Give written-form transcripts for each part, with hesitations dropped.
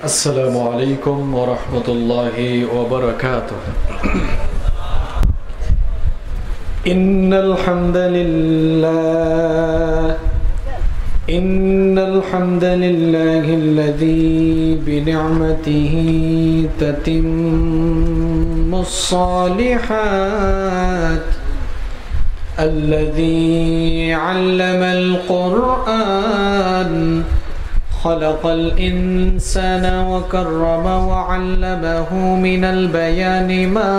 السلام عليكم ورحمة الله وبركاته. إن الحمد لله الذي بنعمته تتم الصالحات، الذي علم القرآن، خلق الإنسان وكرم وعلمه من البيان ما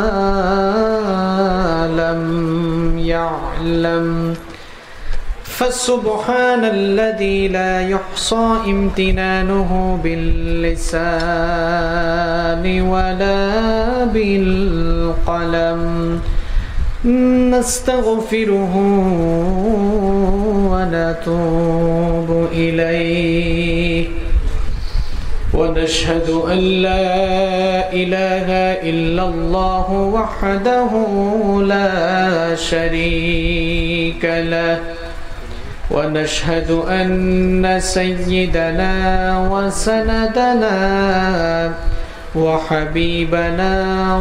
لم يعلم، فسبحان الذي لا يحصى امتنانه باللسان ولا بالقلم. نستغفره ونتوب إليه، ونشهد أن لا إله إلا الله وحده لا شريك له، ونشهد أن سيدنا وسندنا وحبيبنا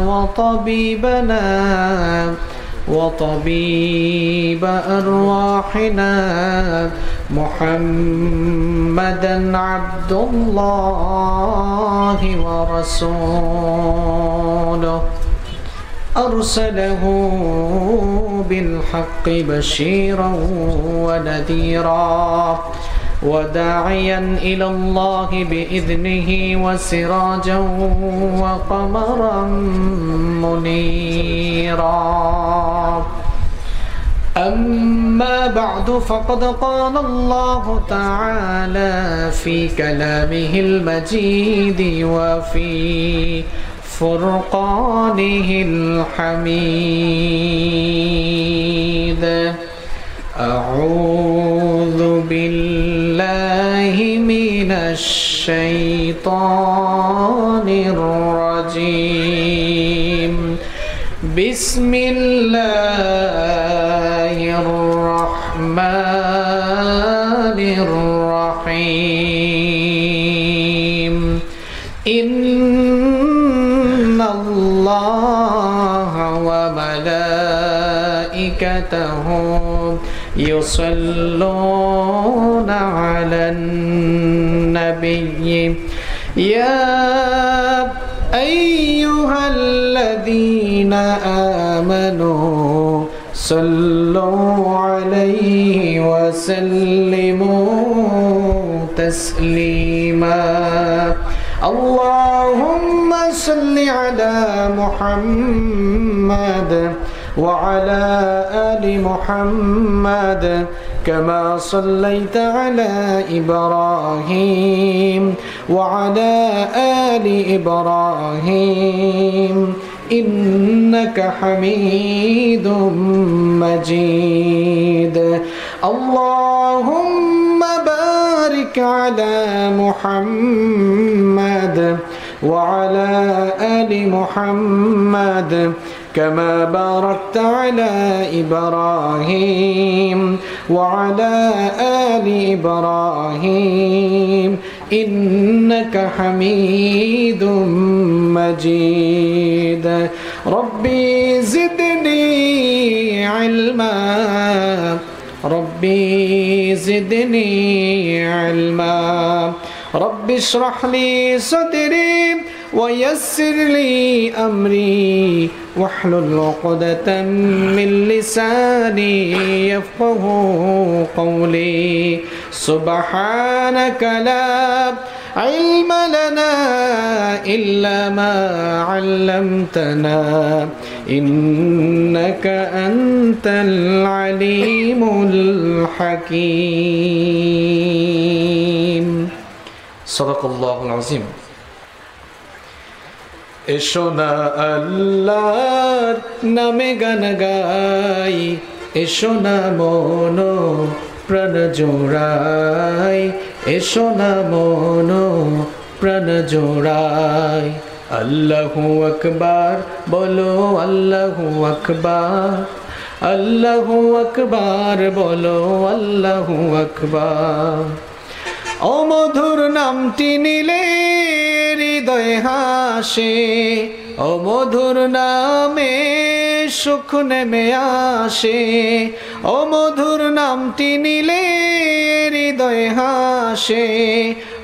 وطبيبنا وطبيب أرواحنا محمدا عبد الله ورسوله، أرسله بالحق بشيرا ونذيرا وداعيا إلى الله بإذنه وسراجا وقمرا منيرا. أما بعد، فقد قال الله تعالى في كلامه المجيد وفي فرقانه الحميد: أعوذ بالله من الشيطان الرجيم، بسم الله الرحمن الرحيم. إن الله وملائكته يصلون على النبي يا أيها الذين آمنوا صلوا عليه وسلموا تسليما. اللهم صل على محمد وعلى آل محمد كما صليت على إبراهيم وعلى آل إبراهيم إنك حميد مجيد. اللهم بارك على محمد وعلى آل محمد كما باركت على إبراهيم وعلى آل إبراهيم إنك حميد مجيد. ربي زدني علما، ربي زدني علما، رب اشرح لي صدري ويسر لي أمري واحلل عقدة من لساني يفقه قولي. سبحانك لا علم لنا إلا ما علمتنا إنك أنت العليم الحكيم. صدق الله العظيم. এসো না আল্লাহর নামে গান গাই, এসো না মন প্রাণ জোড়াই, এসো না মন প্রাণ জোড়াই। আল্লাহু আকবার বলো, আল্লাহু আকবার, আল্লাহু আকবার বলো, আল্লাহু আকবার। অমধুর নামটি নিলে হৃদয়ে হাসে ও মধুর নামে সুখ নেমে আসে ও মধুর নামটি নিলে হৃদয়ে হাসে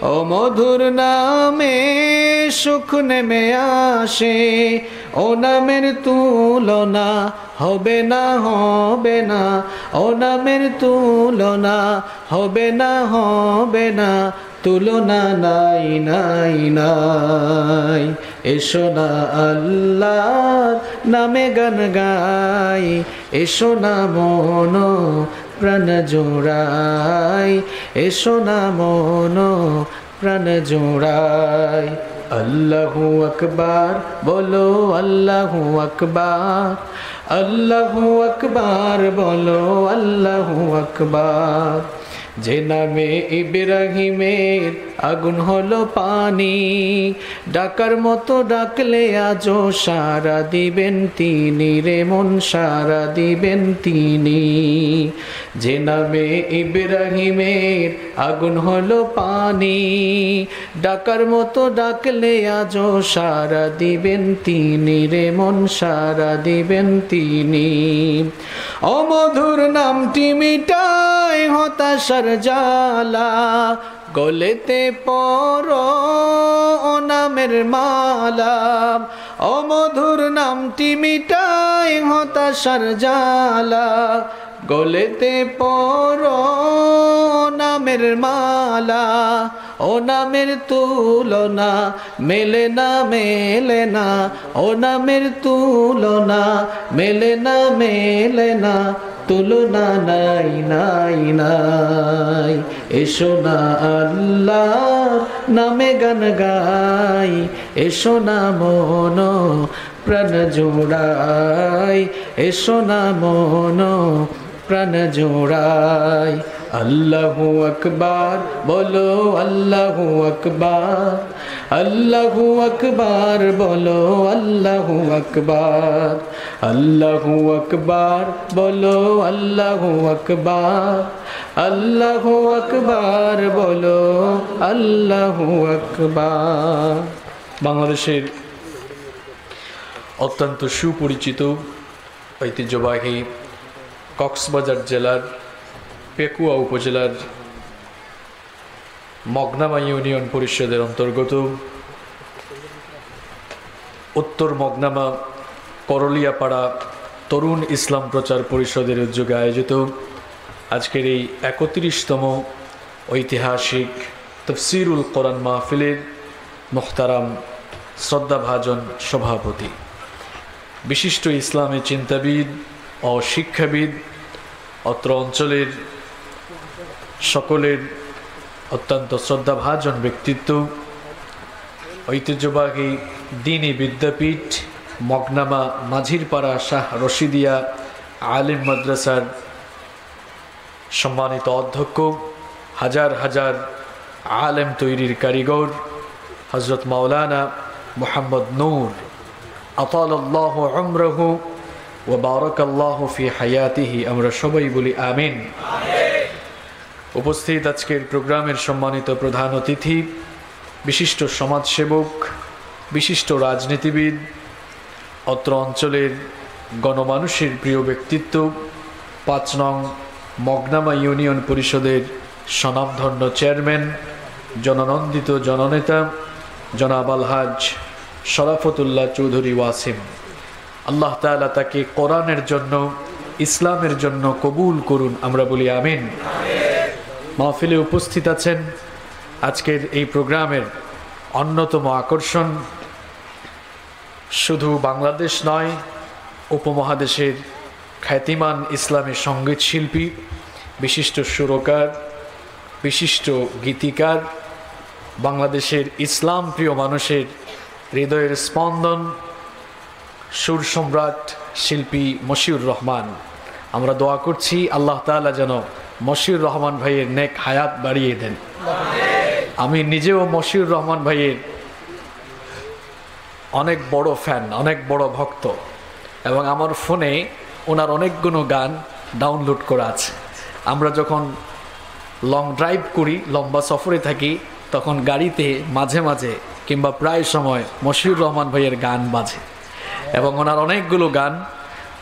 ও মধুর নামে সুখ নেমে আসে ও নামের তুলনা হবে না হবে না ও নামের তুলনা হবে না হবে না তুলনা নাই নাই নাই এসো না আল্লাহর নামে গান গাই এসো না মন প্রাণ জোড়াই এসো না মন প্রাণ জোড়াই আল্লাহু আকবার বলো আল্লাহু আকবার আল্লাহু আকবার বলো আল্লাহু আকবার যে নামে ইব্রাহিমের আগুন হলো পানি ডাকার মতো ডাকলে আজও সারা দিবেন তিনি রে মন সারা দিবেন তিনি যে নামে ইব্রাহিমের আগুন হলো পানি ডাকার মতো ডাকলে আজও সারা দিবেন তিনি রে মন সারা দিবেন তিনি অমধুর নামটি মিটায় হতাশার জালা গলেতে পড়ো ও নামের মালা অমধুর নামটি মিটায় হতাশার জালা গলেতে পড়ো নামের মালা ও নামের তুলনা মেলে না মেলে না ও নামের তুলনা মেলে না মেলে না তুলনা নাই নাই নাই এসো না আল্লাহর নামে গান গাই এসো না মন প্রাণ জোড়াই এসো না মন প্রাণ জোড়াই আল্লাহু আকবার বলো আল্লাহু আকবার আল্লাহু আকবার বলো আল্লাহু আকবার আল্লাহু আকবার বলো আল্লাহু আকবার আল্লাহু আকবার বলো আল্লাহু আকবার। বাংলাদেশের অত্যন্ত সুপরিচিত ঐতিহ্যবাহী কক্সবাজার জেলার পেকুয়া উপজেলার মগনামা ইউনিয়ন পরিষদের অন্তর্গত উত্তর মগনামা করলিয়াপাড়া তরুণ ইসলাম প্রচার পরিষদের উদ্যোগে আয়োজিত আজকের এই ৩১তম ঐতিহাসিক তফসিরুল কোরআন মাহফিলের মুহতারাম শ্রদ্ধাভাজন সভাপতি বিশিষ্ট ইসলামী চিন্তাবিদ ও শিক্ষাবিদ অত্র অঞ্চলের সকলের অত্যন্ত শ্রদ্ধাভাজন ব্যক্তিত্ব ঐতিহ্যবাহী দ্বীনী বিদ্যাপীঠ মগনামা মাঝিরপাড়া শাহ রশিদিয়া আলিম মাদ্রাসার সম্মানিত অধ্যক্ষ হাজার হাজার আলেম তৈরির কারিগর হযরত মাওলানা মুহাম্মদ নূর আতালাল্লাহু উমরাহু ওয়া বারাকাল্লাহু ফি হায়াতিহি আমরা সবাই বলি আমিন। উপস্থিত আজকের প্রোগ্রামের সম্মানিত প্রধান অতিথি বিশিষ্ট সমাজসেবক বিশিষ্ট রাজনীতিবিদ অত্র অঞ্চলের গণমানুষের প্রিয় ব্যক্তিত্ব ৫ নং মগনামা ইউনিয়ন পরিষদের স্বনামধন্য চেয়ারম্যান জননন্দিত জননেতা জনাব আলহাজ শরাফতুল্লাহ চৌধুরী ওয়াসিম আল্লাহ তাআলা তাকে কোরআনের জন্য ইসলামের জন্য কবুল করুন আমরা বলি আমিন। মাহফিলে উপস্থিত আছেন আজকের এই প্রোগ্রামের অন্যতম আকর্ষণ শুধু বাংলাদেশ নয় উপমহাদেশের খ্যাতিমান ইসলামী সঙ্গীত শিল্পী বিশিষ্ট সুরকার বিশিষ্ট গীতিকার বাংলাদেশের ইসলাম প্রিয় মানুষের হৃদয়ের স্পন্দন সুর সম্রাট শিল্পী মশিউর রহমান। আমরা দোয়া করছি আল্লাহ তাআলা যেন মশিউর রহমান ভাইয়ের নেক হায়াত বাড়িয়ে দেন। আমি নিজেও মশিউর রহমান ভাইয়ের অনেক বড় ফ্যান অনেক বড় ভক্ত এবং আমার ফোনে ওনার অনেকগুলো গান ডাউনলোড করা আছে। আমরা যখন লং ড্রাইভ করি লম্বা সফরে থাকি তখন গাড়িতে মাঝে মাঝে কিংবা প্রায় সময় মশিউর রহমান ভাইয়ের গান বাজে এবং ওনার অনেকগুলো গান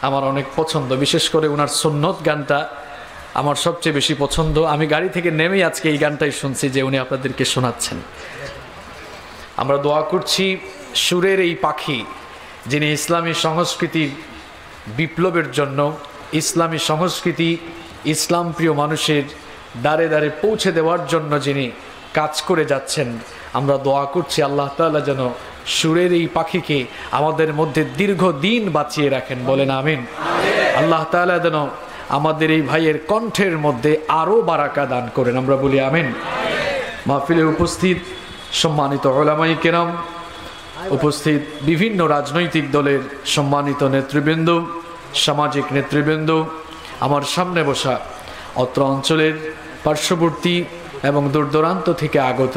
আমার অনেক পছন্দ, বিশেষ করে ওনার সুন্নত গানটা আমার সবচেয়ে বেশি পছন্দ। আমি গাড়ি থেকে নেমেই আজকে এই গানটাই শুনছি যে উনি আপনাদেরকে শোনাচ্ছেন। আমরা দোয়া করছি সুরের এই পাখি, যিনি ইসলামী সংস্কৃতির বিপ্লবের জন্য, ইসলামী সংস্কৃতি ইসলাম প্রিয় মানুষের দ্বারে দ্বারে পৌঁছে দেওয়ার জন্য যিনি কাজ করে যাচ্ছেন, আমরা দোয়া করছি আল্লাহ তাআলা যেন সুরের এই পাখিকে আমাদের মধ্যে দীর্ঘদিন বাঁচিয়ে রাখেন, বলেন আমিন। আল্লাহ তাআলা যেন আমাদের এই ভাইয়ের কণ্ঠের মধ্যে আরও বারাকা দান করেন, আমরা বলি আমিন। মাহফিলে উপস্থিত সম্মানিত উলামায়ে কেরাম, উপস্থিত বিভিন্ন রাজনৈতিক দলের সম্মানিত নেতৃবৃন্দ, সামাজিক নেতৃবৃন্দ, আমার সামনে বসা অত্র অঞ্চলের পার্শ্ববর্তী এবং দূরদূরান্ত থেকে আগত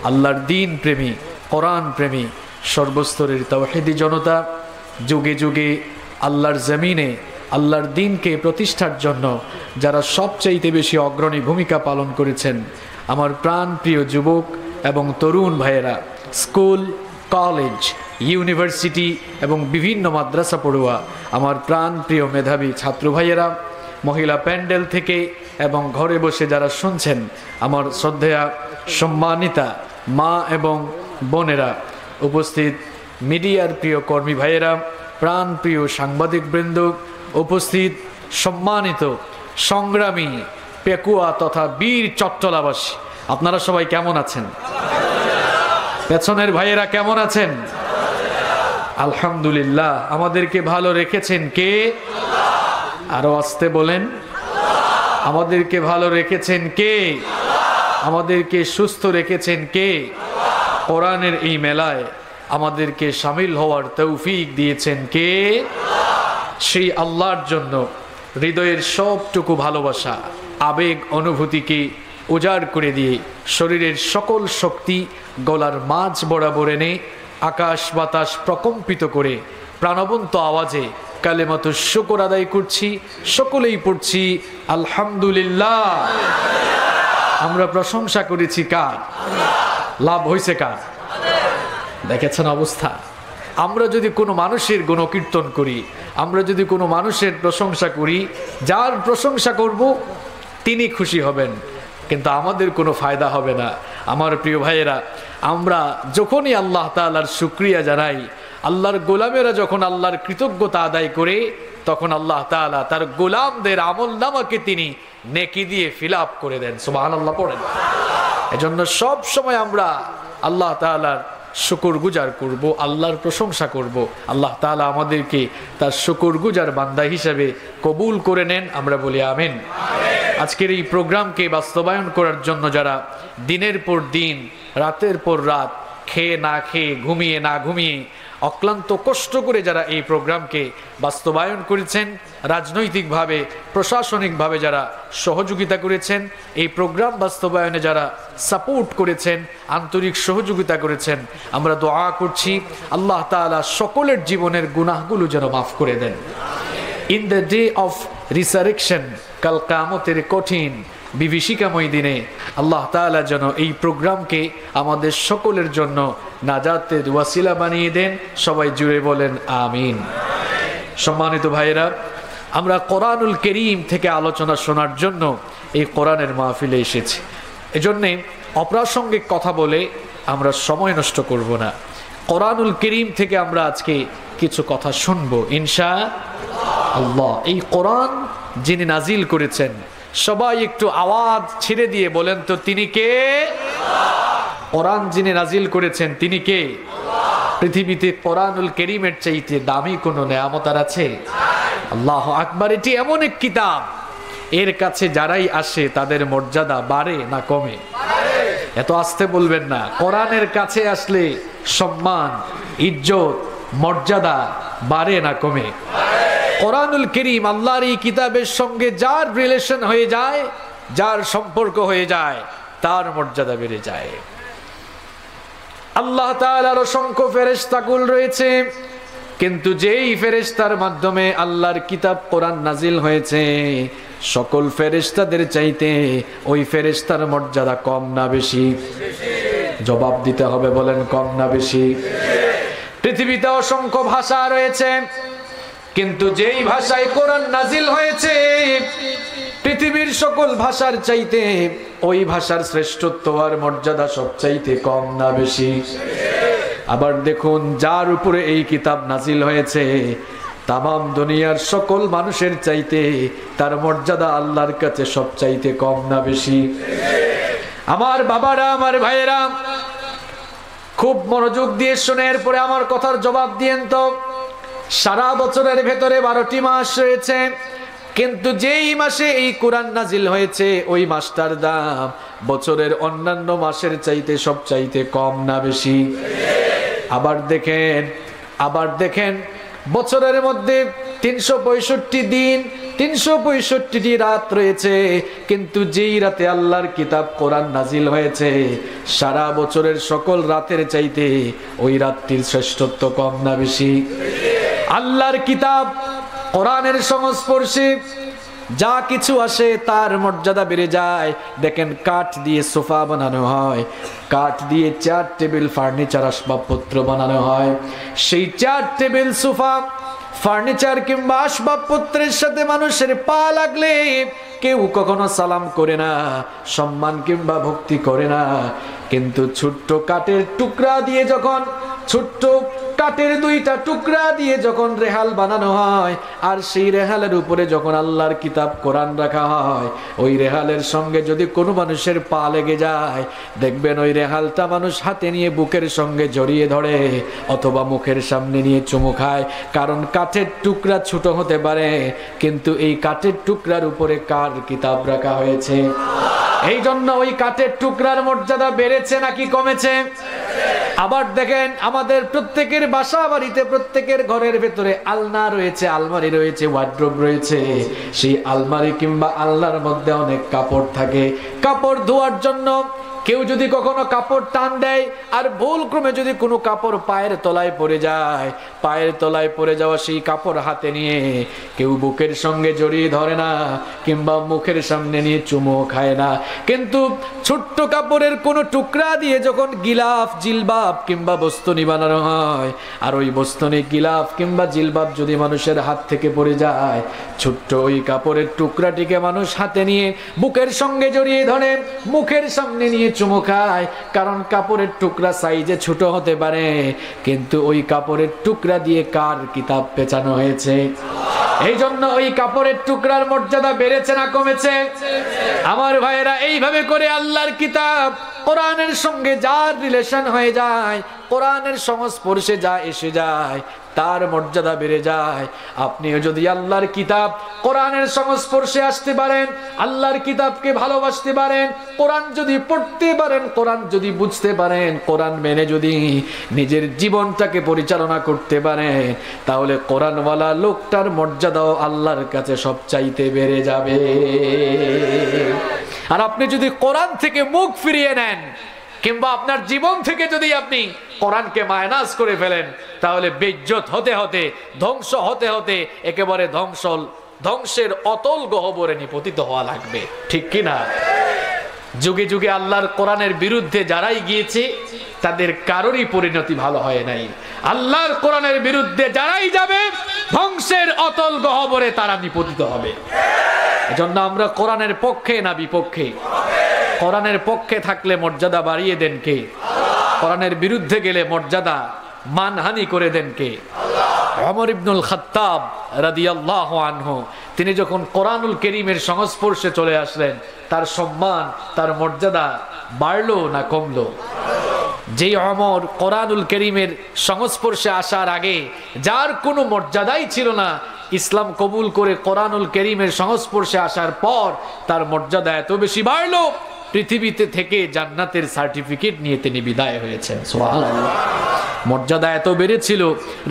আল্লাহর দিন প্রেমী, কোরআন প্রেমী, সর্বস্তরের তাওহীদি জনতা, যুগে যুগে আল্লাহর জমিনে আল্লাহর দিনকে প্রতিষ্ঠার জন্য যারা সবচাইতে বেশি অগ্রণী ভূমিকা পালন করেছেন, আমার প্রাণ প্রিয় যুবক এবং তরুণ ভাইয়েরা, স্কুল, কলেজ, ইউনিভার্সিটি এবং বিভিন্ন মাদ্রাসা পড়ুয়া আমার প্রাণ প্রিয় মেধাবী ছাত্র ভাইয়েরা, মহিলা প্যান্ডেল থেকে এবং ঘরে বসে যারা শুনছেন, আমার শ্রদ্ধেয়া সম্মানিতা মা এবং বোনেরা, উপস্থিত মিডিয়ার প্রিয় কর্মী ভাইয়েরা, প্রাণ প্রিয় সাংবাদিক বৃন্দ, উপস্থিত সম্মানিত সংগ্রামী পেকুয়া তথা বীর চট্টলাবাসী, আপনারা সবাই কেমন আছেন? পেছনের ভাইয়েরা কেমন আছেন? আলহামদুলিল্লাহ। আমাদেরকে ভালো রেখেছেন কে? আরো আস্তে বলেন। আমাদেরকে ভালো রেখেছেন কে? আমাদেরকে সুস্থ রেখেছেন কে? কোরআনের এই মেলায় আমাদেরকে শামিল হওয়ার তৌফিক দিয়েছেন কে? সেই আল্লাহর জন্য হৃদয়ের সবটুকু ভালোবাসা, আবেগ, অনুভূতিকে উজাড় করে দিয়ে শরীরের সকল শক্তি গলার মাঝ বরাবর এনে আকাশ বাতাস প্রকম্পিত করে প্রাণবন্ত আওয়াজে কালেমাতুশ শুকর আদায় করছি, সকলেই পড়ছি আলহামদুলিল্লাহ। আমরা প্রশংসা করেছি কার? লাভ হয়েছে কার? দেখেছেন অবস্থা। আমরা যদি কোনো মানুষের গুণকীর্তন করি, আমরা যদি কোনো মানুষের প্রশংসা করি, যার প্রশংসা করব তিনি খুশি হবেন, কিন্তু আমাদের কোনো ফায়দা হবে না। আমার প্রিয় ভাইয়েরা, আমরা যখনই আল্লাহ তাআলার শুকরিয়া জানাই, আল্লাহর গোলামেরা যখন আল্লাহর কৃতজ্ঞতা আদায় করে, তখন আল্লাহ তাআলা তার গোলামদের আমলনামাকে তিনি নেকি দিয়ে ফিল আপ করে দেন। সুবহানাল্লাহ পড়েন। এজন্য সব সময় আমরা আল্লাহ তাআলার শুকরগুজার করব, আল্লাহর প্রশংসা করব। আল্লাহ তাআলা আমাদেরকে তার শুকরগুজার বান্দা হিসেবে কবুল করে নেন, আমরা বলি আমিন। আজকের এই প্রোগ্রামকে বাস্তবায়ন করার জন্য যারা দিনের পর দিন, রাতের পর রাত, খেয়ে না খেয়ে, ঘুমিয়ে না ঘুমিয়ে, অক্লান্ত কষ্ট করে যারা এই প্রোগ্রামকে বাস্তবায়ন করেছেন, রাজনৈতিকভাবে, প্রশাসনিকভাবে যারা সহযোগিতা করেছেন, এই প্রোগ্রাম বাস্তবায়নে যারা সাপোর্ট করেছেন, আন্তরিক সহযোগিতা করেছেন, আমরা দোয়া করছি আল্লাহ তাআলা সকলের জীবনের গুনাহগুলো যেন মাফ করে দেন। In the day of resurrection, কাল কিয়ামতের কঠিন বিভীষিকাময় দিনে আল্লাহ তাআলা যেন এই প্রোগ্রামকে আমাদের সকলের জন্য নাজাতের ওয়াসিলা বানিয়ে দেন। সবাই জুড়ে বলেন আমিন। সম্মানিত ভাইয়েরা, আমরা কোরআনুল কারীম থেকে আলোচনা শোনার জন্য এই কোরআনের মাহফিলে এসেছি। এজন্যে অপ্রাসঙ্গিক কথা বলে আমরা সময় নষ্ট করব না। কোরআনুল কারীম থেকে আমরা আজকে কিছু কথা শুনবো ইনশাআল্লাহ। এই কোরআন যিনি নাজিল করেছেন, সবাই একটু আওয়াজ ছেড়ে দিয়ে বলেন তো তিনি কে? কোরআন যিনি নাজিল করেছেন তিনি কে? পৃথিবীতে কোরআনুল কারীমের চাইতে দামি কোনো নেয়ামত আর আছে? আল্লাহু আকবার। এটি এমন এক কিতাব, এর কাছে যারাই আসে তাদের মর্যাদা বাড়ে না কমে? এত আস্তে বলবেন না। কোরআনের কাছে আসলে সম্মান, ইজ্জত, মর্যাদা বাড়ে না কমে? কোরআনুল কারীম আল্লাহর এই কিতাবের সঙ্গে যার রিলেশন হয়ে যায়, যার সম্পর্ক হয়ে যায়, তার মর্যাদা বেড়ে যায়। আল্লাহ তাআলার অসংখ্য ফেরেশতাকুল রয়েছে, কিন্তু যেই ফেরেশতার মাধ্যমে আল্লাহর কিতাব কোরআন নাজিল হয়েছে, সকল ফেরেশতাদের চাইতে ওই ফেরেশতার মর্যাদা কম না বেশি? জবাব দিতে হবে, বলেন কম না বেশি? পৃথিবীতে অসংখ্য ভাষা রয়েছে, কিন্তু যেই ভাষায় কোরআন নাজিল হয়েছে পৃথিবীর সকল ভাষার চাইতে ওই ভাষার শ্রেষ্ঠত্ব আর মর্যাদা সবচাইতে কম না বেশি? আবার দেখুন, যার উপরে এই কিতাব নাজিল হয়েছে তামাম দুনিয়ার সকল মানুষের চাইতে তার মর্যাদা আল্লাহর কাছে সবচাইতে কম না বেশি? আমার বাবারা, আমার ভাইয়েরা, খুব মনোযোগ দিয়ে শুনে এরপরে আমার কথার জবাব দিয়েন তো। সারা বছরের ভেতরে 12টি মাস রয়েছে, কিন্তু যেই মাসে এই কোরআন নাজিল হয়েছে ওই মাসটার দাম বছরের অন্যান্য মাসের চাইতে সবচাইতে কম না বেশি? আবার দেখেন বছরের মধ্যে 365 দিন, 365টি রাত রয়েছে, কিন্তু যেই রাতে আল্লাহর কিতাব কোরআন নাজিল হয়েছে সারা বছরের সকল রাতের চাইতে ওই রাতটির শ্রেষ্ঠত্ব কম না বেশি? আল্লাহর কিতাব কোরআনের সংস্পর্শে যা কিছু আসে তার মর্যাদা বেড়ে যায়। দেখেন, কাঠ দিয়ে সোফা বানানো হয়, কাঠ দিয়ে চেয়ার টেবিল ফার্নিচার আসবাবপত্র বানানো হয়। সেই চেয়ার টেবিল সোফা ফার্নিচার কিংবা আসবাবপত্রের সাথে মানুষের পা লাগলে কেউ কখনো সালাম করে না, সম্মান কিংবা ভক্তি করে না। কিন্তু ছোট্ট কাঠের টুকরা দিয়ে যখন, ছোট্ট কাঠের 2টা টুকরা দিয়ে যখন রেহাল বানানো হয় আর সেই রেহালের উপরে যখন আল্লাহর কিতাব কোরআন রাখা হয়, ওই রেহালের সঙ্গে যদি কোনো মানুষের পা লেগে যায় দেখবেন ওই রেহালটা মানুষ হাতে নিয়ে বুকের সঙ্গে জড়িয়ে ধরে অথবা মুখের সামনে নিয়ে চুমু খায়। কারণ কাঠের টুকরা ছোট হতে পারে, কিন্তু এই কাঠের টুকরার উপরে কার কিতাব রাখা হয়েছে। এই জন্য ওই কাঠের টুকরার মর্যাদা বেড়েছে নাকি কমেছে? আবার দেখেন, আমাদের প্রত্যেকের বাসা বাড়িতে প্রত্যেকের ঘরের ভেতরে আলনা রয়েছে, আলমারি রয়েছে, ওয়ার্ড্রোব রয়েছে। সেই আলমারি কিংবা আলনার মধ্যে অনেক কাপড় থাকে। কাপড় ধোয়ার জন্য কেউ যদি কখনো কাপড় টান দেয় আর ভুল ক্রমে যদি কোনো কাপড় পায়ের তলায় পড়ে যায়, পায়ের তলায় পড়ে যাওয়া সেই কাপড় হাতে নিয়ে কেউ বুকের সঙ্গে জড়িয়ে ধরে না কিংবা মুখের সামনে নিয়ে চুমো খায় না। কিন্তু ছোট্ট কাপড়ের কোনো টুকরা দিয়ে যখন গিলাফ, জিলবাব কিংবা বস্তুনি বানানো হয় আর ওই বস্তুনি, গিলাফ কিংবা জিলবাব যদি মানুষের হাত থেকে পড়ে যায়, ছোট্ট ওই কাপড়ের টুকরাটিকে মানুষ হাতে নিয়ে বুকের সঙ্গে জড়িয়ে ধরে মুখের সামনে নিয়ে চুমো খায়। কারণ কাপড়ের টুকরা সাইজে ছোট হতে পারে, কিন্তু ওই কাপড়ের টুকরা দিয়ে কার কিতাব পেঁচানো হয়েছে। এই জন্য ওই কাপড়ের টুকরার মর্যাদা বেড়েছে না কমেছে? আমার ভাইয়েরা, এইভাবে করে আল্লাহর কিতাব কোরআনের সঙ্গে যার রিলেশন হয়ে যায়, কোরআনের সংস্পর্শে যা এসে যায় তার মর্যাদা বেড়ে যায়। আপনিও যদি আল্লাহর কিতাব কোরআনের সংস্পর্শে আসতে পারেন, আল্লাহর কিতাবকে ভালোবাসতে পারেন, কোরআন যদি পড়তে পারেন, কোরআন যদি বুঝতে পারেন, কোরআন মেনে যদি নিজের জীবনটাকে পরিচালনা করতে পারেন, তাহলে কোরআনওয়ালা লোকটার মর্যাদাও আল্লাহর কাছে সবচাইতে বেড়ে যাবে। আর আপনি যদি কোরআন থেকে মুখ ফিরিয়ে নেন কিংবা আপনার জীবন থেকে যদি আপনি কোরআনকে মাইনাস করে ফেলেন, তাহলে বেইজ্জত হতে হতে, ধ্বংস হতে হতে একেবারে ধ্বংসের অতল গহ্বরে নিপতিত হওয়া লাগবে। ঠিক কি না? যুগে যুগে আল্লাহর কোরআনের বিরুদ্ধে যারাই গিয়েছে তাদের কারোরই পরিণতি ভালো হয় নাই। আল্লাহর কোরআনের বিরুদ্ধে যারাই যাবে ধ্বংসের অতল গহ্বরে তারা নিপতিত হবে। এজন্য আমরা কোরআনের পক্ষে না বিপক্ষে? কোরআনের পক্ষে থাকলে মর্যাদা বাড়িয়ে দেন কে? কোরআনের বিরুদ্ধে গেলে মর্যাদা মানহানি করে দেন কে? ওমর ইবনুল খাত্তাব রাদিয়াল্লাহু আনহু তিনি যখন কোরআনুল কারীমের সংস্পর্শে চলে আসলেন, তার সম্মান, তার মর্যাদা বাড়লো না কমলো? যেই ওমর কোরআনুল কারীমের সংস্পর্শে আসার আগে যার কোনো মর্যাদাই ছিল না, ইসলাম কবুল করে কোরআনুল কারীমের সংস্পর্শে আসার পর তার মর্যাদা এত বেশি বাড়লো, পৃথিবীতে থেকে জান্নাতের সার্টিফিকেট নিয়ে তিনি বিদায় হয়েছেন। সুবহানাল্লাহ। মর্যাদা এত বেড়েছিল,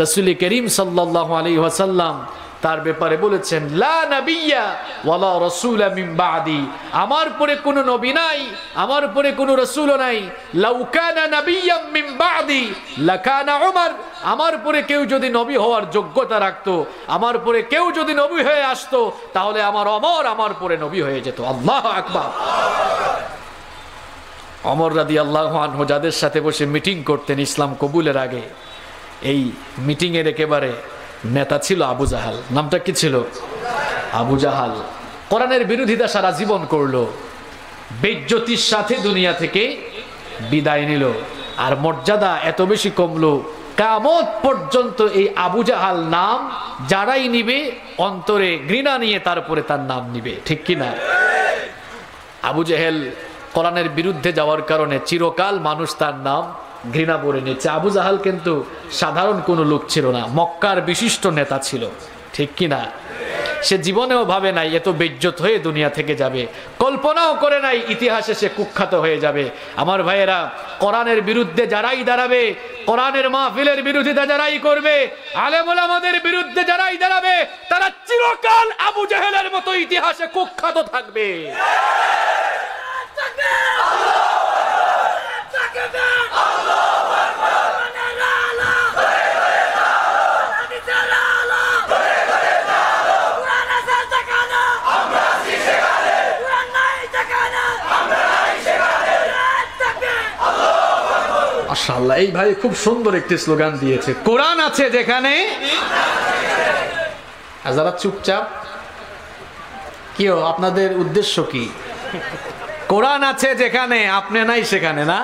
রাসূল করিম সাল্লাল্লাহু আলাইহি ওয়াসাল্লাম তার ব্যাপারে বলেছেন, লা নাবিয়্যা ওয়ালা রাসূলা মিন বাদি, আমার পরে কোনো নবী নাই, আমার পরে কোনো রাসূলও নাই। লাউ কানা নাবিয়্যাম মিন বাদি লাকানা উমর, আমার পরে কেউ যদি নবী হওয়ার যোগ্যতা রাখতো, আমার পরে কেউ যদি নবী হয়ে আসতো, তাহলে আমার ওমর আমার পরে নবী হয়ে যেত। আল্লাহু আকবার। ওমর রাদিয়াল্লাহু আনহু যাদের সাথে বসে মিটিং করতেন ইসলাম কবুলের আগে, এই মিটিংয়ের একেবারে নেতা ছিল আবু জাহাল। নামটা কি ছিল? আবু জাহাল। কোরআনের বিরোধিতা সারা জীবন করলো, বেইজ্জতির সাথে দুনিয়া থেকে বিদায় নিল। আর মর্যাদা এত বেশি কমলো, কিয়ামত পর্যন্ত এই আবু জাহাল নাম যারাই নিবে অন্তরে ঘৃণা নিয়ে তারপরে তার নাম নিবে, ঠিক কি না? আবু জাহেল কোরআনের বিরুদ্ধে যাওয়ার কারণে চিরকাল মানুষ তার নাম ঘৃণা করে নিচ্ছে। আবু জাহাল কিন্তু সাধারণ কোনো লোক ছিল না, মক্কার বিশিষ্ট নেতা ছিল, ঠিক কি না? সে জীবনেও ভাবে নাই এত বেইজ্জত হয়ে দুনিয়া থেকে যাবে, কল্পনাও করে নাই ইতিহাসে সে কুখ্যাত হয়ে যাবে। আমার ভাইয়েরা, কোরআনের বিরুদ্ধে যারাই দাঁড়াবে, কোরআনের মাহফিলের বিরোধিতা যারাই করবে, আলেম ওলামাদের বিরুদ্ধে যারাই দাঁড়াবে, তারা চিরকাল আবু জাহেলের মতো ইতিহাসে কুখ্যাত থাকবে। মাশাআল্লাহ, এই ভাই খুব সুন্দর একটি স্লোগান দিয়েছে, কোরআন আছে যেখানে। আর যারা চুপচাপ, কি আপনাদের উদ্দেশ্য কি? কোরআন আছে যেখানে, আপনি নাই সেখানে না।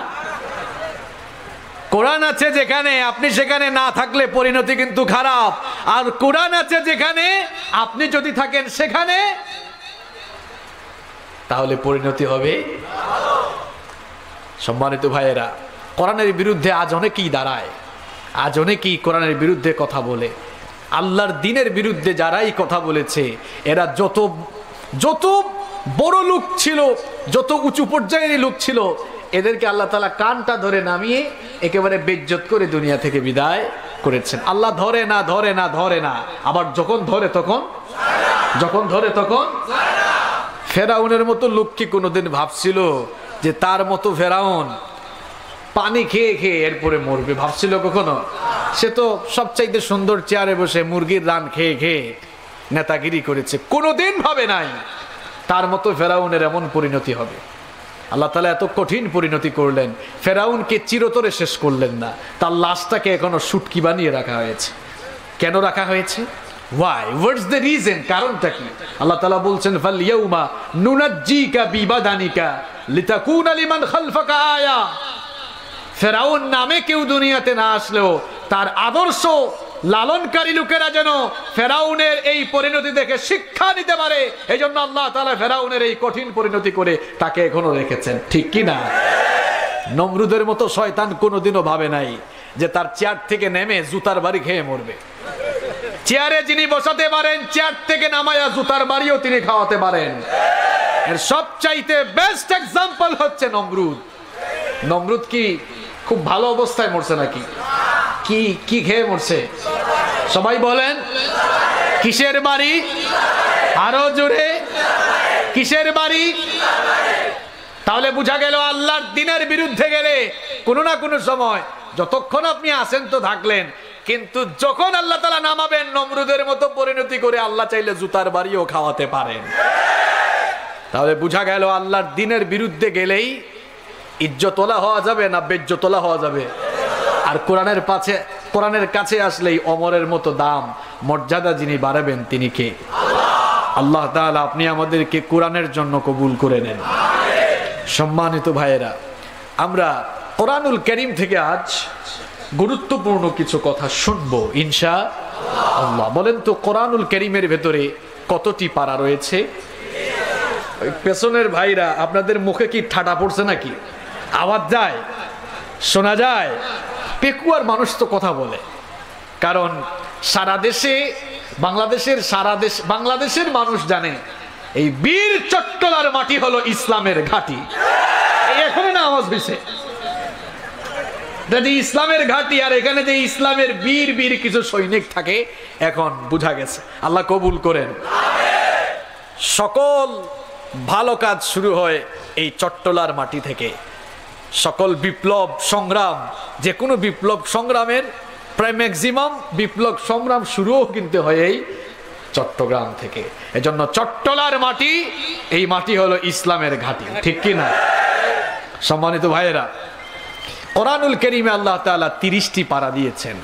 কোরআন আছে যেখানে, আপনি সেখানে না থাকলে পরিণতি কিন্তু খারাপ। আর কোরআন আছে যেখানে, আপনি যদি থাকেন সেখানে, তাহলে পরিণতি হবে। সম্মানিত ভাইয়েরা, কোরআনের বিরুদ্ধে আজ অনেকেই দাঁড়ায়, আজ অনেকেই কোরআনের বিরুদ্ধে কথা বলে। আল্লাহর দ্বীনের বিরুদ্ধে যারাই কথা বলেছে, এরা যত বড় লোক ছিল, যত উঁচু পর্যায়ের লোক ছিল, এদেরকে আল্লাহ তাআলা কানটা ধরে নামিয়ে একেবারে বেইজ্জত করে দুনিয়া থেকে বিদায় করেছেন। আল্লাহ ধরে না, ধরে না, ধরে না, আবার যখন ধরে তখন, যখন ধরে তখন। ফেরাউনের মতো লোক কি কোনোদিন ভাবছিল যে তার মতো ফেরাউন পানি খেয়ে খেয়ে এরপরে মরবে? ভাবছিল কখনো? সে তো সবচাইতে সুন্দর চেয়ারে বসে মুরগির রান খেয়ে খেয়ে নেতাগিরি করেছে, কোনোদিন ভাবে নাই তার মতো ফেরাউনের এমন পরিণতি হবে। আল্লাহ তাআলা এত কঠিন পরিণতি করলেন, ফেরাউনকে চিরতরে শেষ করলেন না, তার লাশটাকে এখনো শুটকি বানিয়ে রাখা হয়েছে। কেন রাখা হয়েছে? Why? What's the reason? কারণটা কি? আল্লাহ তাআলা বলছেন, ফালইয়াউমা নুনাজ্জিকা বিবাদানিকা লিতাকুনা লিমান খালফাকা আয়া। ফেরাউন নামে কেউ দুনিয়াতে না আসলেও তার আদর্শ লালনকারী লোকেরা যেন ফেরাউনের এই পরিণতি দেখে শিক্ষা নিতে পারে, এই জন্য আল্লাহ তাআলা ফেরাউনের এই কঠিন পরিণতি করে তাকে এখনো রেখেছেন, ঠিক কি না? নমরুদের মতো শয়তান কোনোদিনও ভাবে নাই যে তার চেয়ার থেকে নেমে জুতার বাড়ি খেয়ে মরবে। চেয়ারে যিনি বসাতে পারেন, চেয়ার থেকে নামায়া জুতার বাড়িও তিনি খাওয়াতে পারেন। এর সবচাইতে বেস্ট এক্সাম্পল হচ্ছে নমরুদ। নমরুদ কি খুব ভালো অবস্থায় মরছে নাকি? কি কি খেয়ে মরছে? সবাই বলেন, কিসের বাড়ি? আরো জোরে, কিসের বাড়ি? তাহলে বোঝা গেল আল্লাহর দ্বীনের বিরুদ্ধে গেলে কোনো না কোনো সময়, যতক্ষণ আপনি আছেন তো থাকলেন, কিন্তু যখন আল্লাহ তাআলা নামাবেন নমরুদের মতো পরিণতি করে আল্লাহ চাইলে জুতার বাড়িও খাওয়াতে পারেন। তাহলে বোঝা গেল আল্লাহর দ্বীনের বিরুদ্ধে গেলেই ইজ্জতওয়ালা হওয়া যাবে না বেজ্জতওয়ালা হওয়া যাবে। আর কোরআনের কাছে আসলেই ওমরের মতো দাম মর্যাদা যিনি বাড়াবেন তিনি কে? আল্লাহ তাআলা আপনি আমাদেরকে কোরআনের জন্য কবুল করে নেন। সম্মানিত ভাইয়েরা, আমরা কোরআনুল কারীম থেকে আজ গুরুত্বপূর্ণ কিছু কথা শুনবো ইনশাআল্লাহ। বলেন তো, কোরআনুল কারীমের ভেতরে কতটি পারা রয়েছে? পেছনের ভাইরা, আপনাদের মুখে কি ঠাটা পড়ছে নাকি? আওয়াজ যায়, শোনা যায়? পেকুয়ার মানুষ তো কথা বলে, কারণ সারা দেশে বাংলাদেশের মানুষ জানে এই বীর চট্টলার মাটি হলো ইসলামের ঘাঁটি। এখানে না আওয়াজ দিছে, ইসলামের ঘাঁটি, আর এখানে যে ইসলামের বীর বীর কিছু সৈনিক থাকে, এখন বুঝা গেছে। আল্লাহ কবুল করেন। সকল ভালো কাজ শুরু হয় এই চট্টলার মাটি থেকে। সকল বিপ্লব সংগ্রাম, যে কোনো বিপ্লব সংগ্রামের প্রায় ম্যাক্সিমাম বিপ্লব সংগ্রাম শুরুও কিন্তু হয় এই চট্টগ্রাম থেকে। এজন্য চট্টলার মাটি, এই মাটি হলো ইসলামের ঘাঁটি, ঠিক কি না? সম্মানিত ভাইয়েরা, কোরআনুল কারীমে আল্লাহ তাআলা 30টি পারা দিয়েছেন।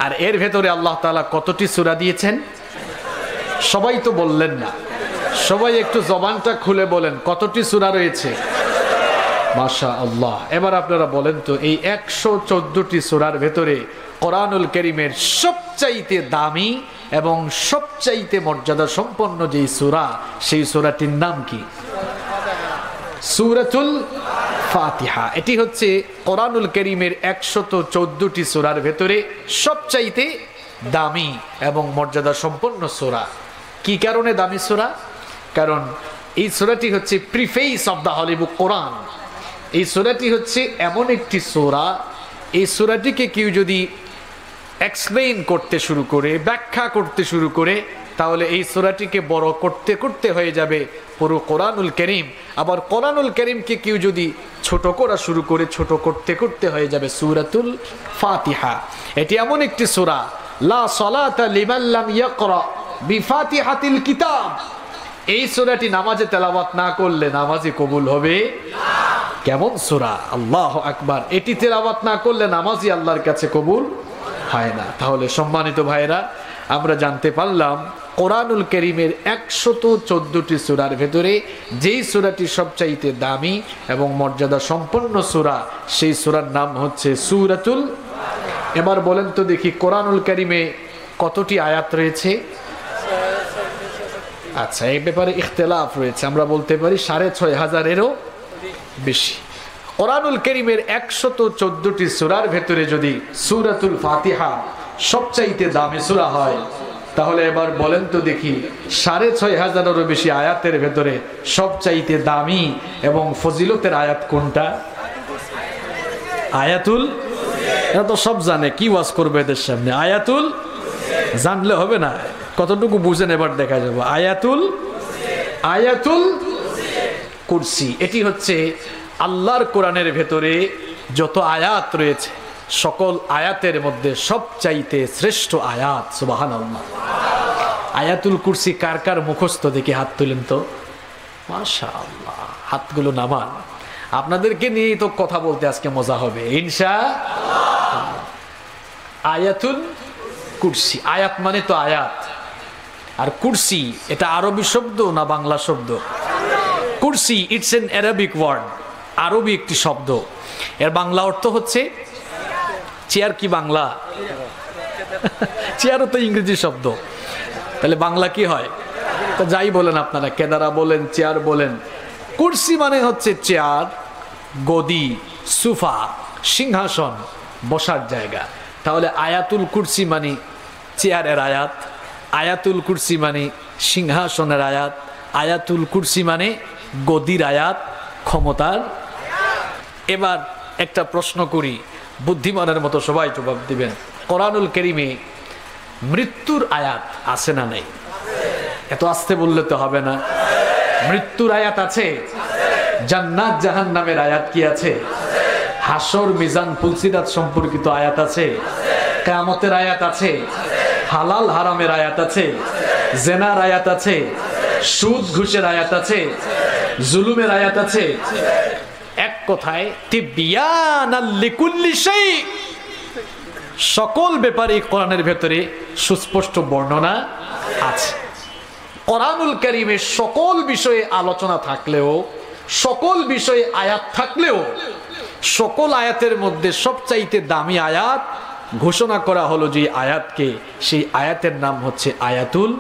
আর এর ভেতরে আল্লাহ তাআলা কতটি সূরা দিয়েছেন? সবাই তো বললেন না, সবাই একটু জবানটা খুলে বলেন কতটি সূরা রয়েছে? মাশাআল্লাহ। এবার আপনারা বলেন তো, এই 114টি সূরার ভেতরে কোরআনুল কারীমের সবচাইতে দামি এবং সবচাইতে মর্যাদা সম্পন্ন যেই সূরা, সেই সূরাটির নাম কি? সূরাতুল ফাতিহা। এটি হচ্ছে কোরআনুল কারীমের 114টি সূরার ভেতরে সবচাইতে দামি এবং মর্যাদা সম্পন্ন সূরা। কি কারণে দামি সূরা? কারণ এই সূরাটি হচ্ছে প্রিফেস অফ দ্য হলি বুক কোরআন। এই সূরাটি হচ্ছে এমন একটি সূরা, এই সূরাটিকে কেউ যদি এক্সপ্লেইন করতে শুরু করে, ব্যাখ্যা করতে শুরু করে, তাহলে এই সূরাটিকে বড় করতে করতে হয়ে যাবে পুরো কোরআনুল কারীম। আবার কোরআনুল কারীমকে কেউ যদি ছোট করা শুরু করে, ছোট করতে করতে হয়ে যাবে সূরাতুল ফাতিহা। এটি এমন একটি সূরা, লা সালাতা লিমান লাম ইয়াকরা বিফাতিহাতিল কিতাব। এই সূরাটি নামাজে তেলাওয়াত না করলে নামাজই কবুল হবে না। কেমন সূরা! আল্লাহু আকবার। এটি তেলাওয়াত না করলে নামাজই আল্লাহর কাছে কবুল হয় না। তাহলে সম্মানিত ভাইরা, আমরা জানতে পারলাম কোরআনুল কারীমের 114টি সূরার ভেতরে যেই সূরাটি সবচাইতে দামি এবং মর্যাদা সম্পন্ন সূরা, সেই সূরার নাম হচ্ছে সূরাতুল। এবার বলেন তো দেখি, কোরআনুল কারীমে কতটি আয়াত রয়েছে? আচ্ছা, এই ব্যাপারে ইখতিলাফ রয়েছে। আমরা বলতে পারি 6500-এরও বেশি। কোরআনুল কারীমের 114টি সূরার ভেতরে যদি সূরাতুল ফাতিহা সবচাইতে দামি সূরা হয়, তাহলে এবার বলেন তো দেখি 6500-এরও বেশি আয়াতের ভেতরে সবচাইতে দামি এবং ফজিলতের আয়াত কোনটা? আয়াতুল। এরা তো সব জানে, কি ওয়াজ করবে এদের সামনে? আয়াতুল জানলে হবে না, কতটুকু বুঝেন এবার দেখা যাবে। আয়াতুল কুরসি। এটি হচ্ছে আল্লাহর কোরআনের ভেতরে যত আয়াত রয়েছে, সকল আয়াতের মধ্যে সবচাইতে শ্রেষ্ঠ আয়াত। সুবহানাল্লাহ। আয়াতুল কুরসি কার কার মুখস্থ দেখি হাত তুলেন তো। মাশাআল্লাহ, হাতগুলো নামান। আপনাদেরকে নিয়েই তো কথা বলতে আজকে মজা হবে ইনশাআল্লাহ। আয়াতুল কুরসি। আয়াত মানে তো আয়াত, আর কুরসি এটা আরবি শব্দ না বাংলা শব্দ? কুরসি ইটস এন অ্যারাবিক ওয়ার্ড, আরবি একটি শব্দ। এর বাংলা অর্থ হচ্ছে চেয়ার। কি বাংলা? চেয়ারও তো ইংরেজি শব্দ, তাহলে বাংলা কি হয়? তো যাই বলেন আপনারা, কেদারা বলেন, চেয়ার বলেন, কুরসি মানে হচ্ছে চেয়ার, গদি, সোফা, সিংহাসন, বসার জায়গা। তাহলে আয়াতুল কুরসি মানে চেয়ারের আয়াত, আয়াতুল কুরসি মানে সিংহাসনের আয়াত, আয়াতুল কুরসি মানে গদির আয়াত, ক্ষমতার। এবার একটা প্রশ্ন করি, বুদ্ধিমানের মতো সবাই জবাব দিবেন। কোরআনুল কারীমে মৃত্যুর আয়াত আছে না নাই? এত আস্তে বললে তো হবে না। মৃত্যুর আয়াত আছে। জান্নাত জাহান্নামের আয়াত কি আছে? হাসর মিজান ফুলসিরাত সম্পর্কিত আয়াত আছে। কিয়ামতের আয়াত আছে। হালাল হারামের আয়াত আছে। জেনার আয়াত আছে। সুদ ঘুষের আয়াত আছে। জুলুমের আয়াত আছে। এক কথায় তিবয়ানাল লিকুল্লি শাই, সকল ব্যাপারে কোরআনের ভেতরে সুস্পষ্ট বর্ণনা আছে। কোরআনুল কারীমের সকল বিষয়ে আলোচনা থাকলেও, সকল বিষয়ে আয়াত থাকলেও, সকল আয়াতের মধ্যে সবচাইতে দামি আয়াত ঘোষণা করা হলো যে আয়াতকে, সেই আয়াতের নাম হচ্ছে আয়াতুল।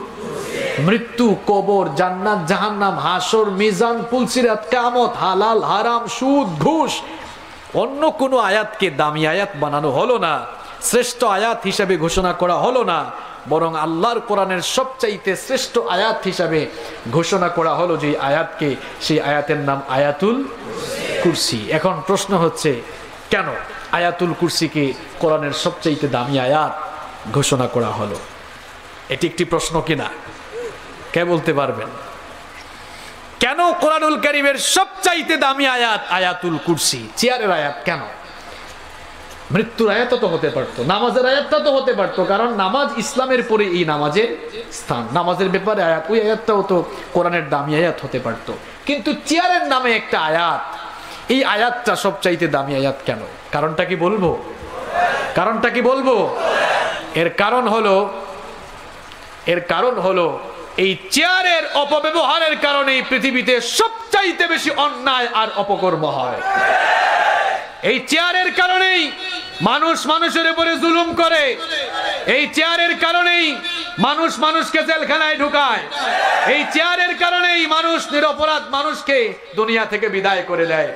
মৃত্যু, কবর, জান্নাত জাহান্নাম, হাসর মিজান ফুলসিরাত, কিয়ামত, হালাল হারাম, সুদ ঘুষ, অন্য কোনো আয়াতকে দামি আয়াত বানানো হলো না, শ্রেষ্ঠ আয়াত হিসাবে ঘোষণা করা হলো না, বরং আল্লাহর কোরআনের সবচাইতে শ্রেষ্ঠ আয়াত হিসাবে ঘোষণা করা হলো যে আয়াতকে, সেই আয়াতের নাম আয়াতুল কুরসি। এখন প্রশ্ন হচ্ছে, কেন আয়াতুল কুরসিকে কোরআনের সবচাইতে দামি আয়াত ঘোষণা করা হলো? এটি একটি প্রশ্ন কিনা? কে বলতে পারবেন? কেন কোরআনুল কারীমের সবচাইতে দামি আয়াত আয়াতুল কুরসি? চেয়ারের আয়াত কেন? মৃত্যুর আয়াতও তো হতে পারতো, নামাজের আয়াতটা তো হতে পারতো, কারণ নামাজ ইসলামের পরে এই নামাজের স্থান, নামাজের ব্যাপারে আয়াত, ওই আয়াতটাও তো কোরআনের দামি আয়াত হতে পারতো। কিন্তু চেয়ারের নামে একটা আয়াত, এই আয়াতটা সবচাইতে দামি আয়াত কেন? কারণটা কি বলবো? কারণটা কি বলবো? এর কারণ হলো এই চেয়ারের অপব্যবহারের কারণে পৃথিবীতে সবচাইতে বেশি অন্যায় আর অপকর্ম হয়। এই চেয়ারের কারণেই মানুষ মানুষের উপরে জুলুম করে। এই চেয়ারের কারণেই মানুষ মানুষকে জেলখানায় ঢুকায়। এই চেয়ারের কারণেই মানুষ নিরপরাধ মানুষকে দুনিয়া থেকে বিদায় করে দেয়।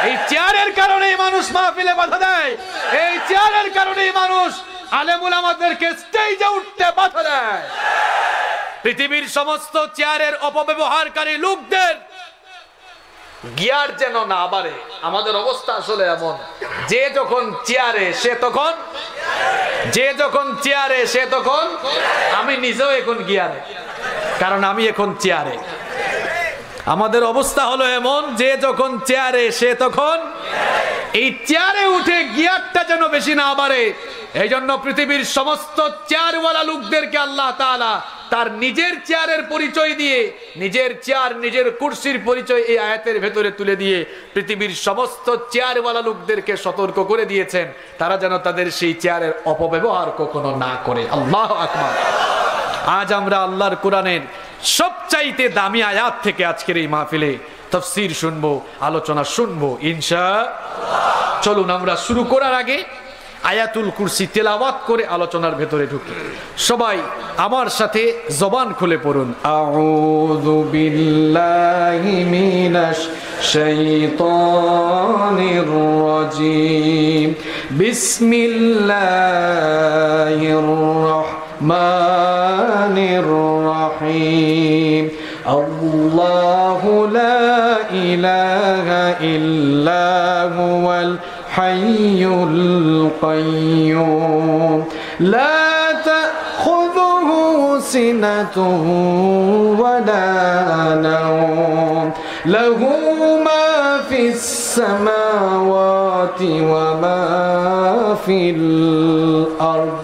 এই চেয়ারের কারণেই মানুষ মাহফিলে বাধা দেয়। এই চেয়ারের কারণেই মানুষ আলেম উলামাদেরকে স্টেজে উঠতে বাধা দেয়। পৃথিবীর সমস্ত চেয়ারের অপব্যবহারকারী লোকদের গিয়ার যেন না বাড়ে। আমাদের অবস্থা আসলে এমন, যে যখন চেয়ারে সে তখন আমি নিজেও এখন গিয়ারে, কারণ আমি এখন চেয়ারে। আমাদের অবস্থা হলো এমন, যে যখন চেয়ারে সে তখন এই চেয়ারে উঠে গিয়ারটা যেন বেশি না বাড়ে। এই জন্য পৃথিবীর সমস্ত চেয়ারওয়ালা লোকদেরকে আল্লাহ তাআলা তার নিজের চেয়ারের পরিচয় দিয়ে, নিজের চেয়ার নিজের কুরসির পরিচয় এই আয়াতের ভেতরে তুলে দিয়ে পৃথিবীর সমস্ত চেয়ারওয়ালা লোকদেরকে সতর্ক করে দিয়েছেন, তারা যেন তাদের সেই চেয়ারের অপব্যবহার কখনো না করে। আল্লাহু আকবার। আজ আমরা আল্লাহর কোরআনের সবচাইতে দামি আয়াত থেকে আজকের এই মাহফিলে তাফসীর শুনবো, আলোচনা শুনবো ইনশাআল্লাহ। চলুন আমরা শুরু করার আগে আয়াতুল কুরসি তেলাওয়াত করে আলোচনার ভেতরে ঢুকি। সবাই আমার সাথে জবান খুলে পড়ুন। আউযু বিল্লাহি মিনাশ শাইতানির রাজীম। বিসমিল্লাহির রাহমানির রাহিম। আল্লাহু লা ইলাহা ইল্লা হুয়াল حي القيوم لا تأخذه سنة ولا نوم له ما في السماوات وما في الأرض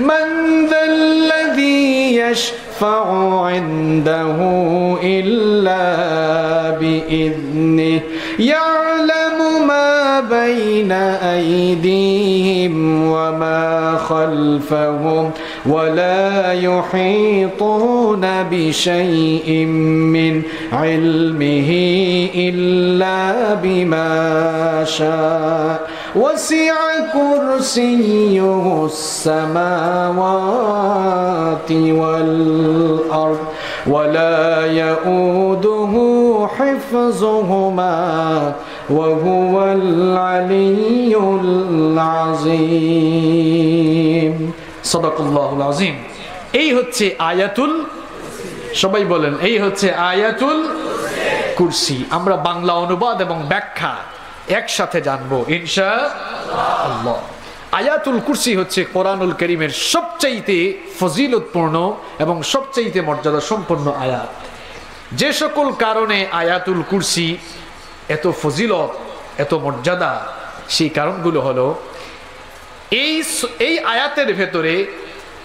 من ذا الذي يشفع عنده إلا بإذنه يعلم ما بين أيديهم وما خلفهم ولا يحيطون بشيء من علمه إلا بما شاء وسع كرسيه السماوات والأرض ولا يؤوده حفظهما وهو العلي العظيم صدق الله العظيم। এই হচ্ছে আয়াতুল, সবাই বলেন এই হচ্ছে আয়াতুল কুরসি। আমরা বাংলা অনুবাদ এবং ব্যাখ্যা একসাথে জানবো ইনশাআল্লাহ। আয়াতুল কুরসি হচ্ছে কোরআনুল কারীমের সবচাইতে ফজিলতপূর্ণ এবং সবচাইতে মর্যাদা সম্পন্ন আয়াত। যে সকল কারণে আয়াতুল কুরসি এত ফজিলত, এত মর্যাদা, সেই কারণগুলো হলো এই আয়াতের ভেতরে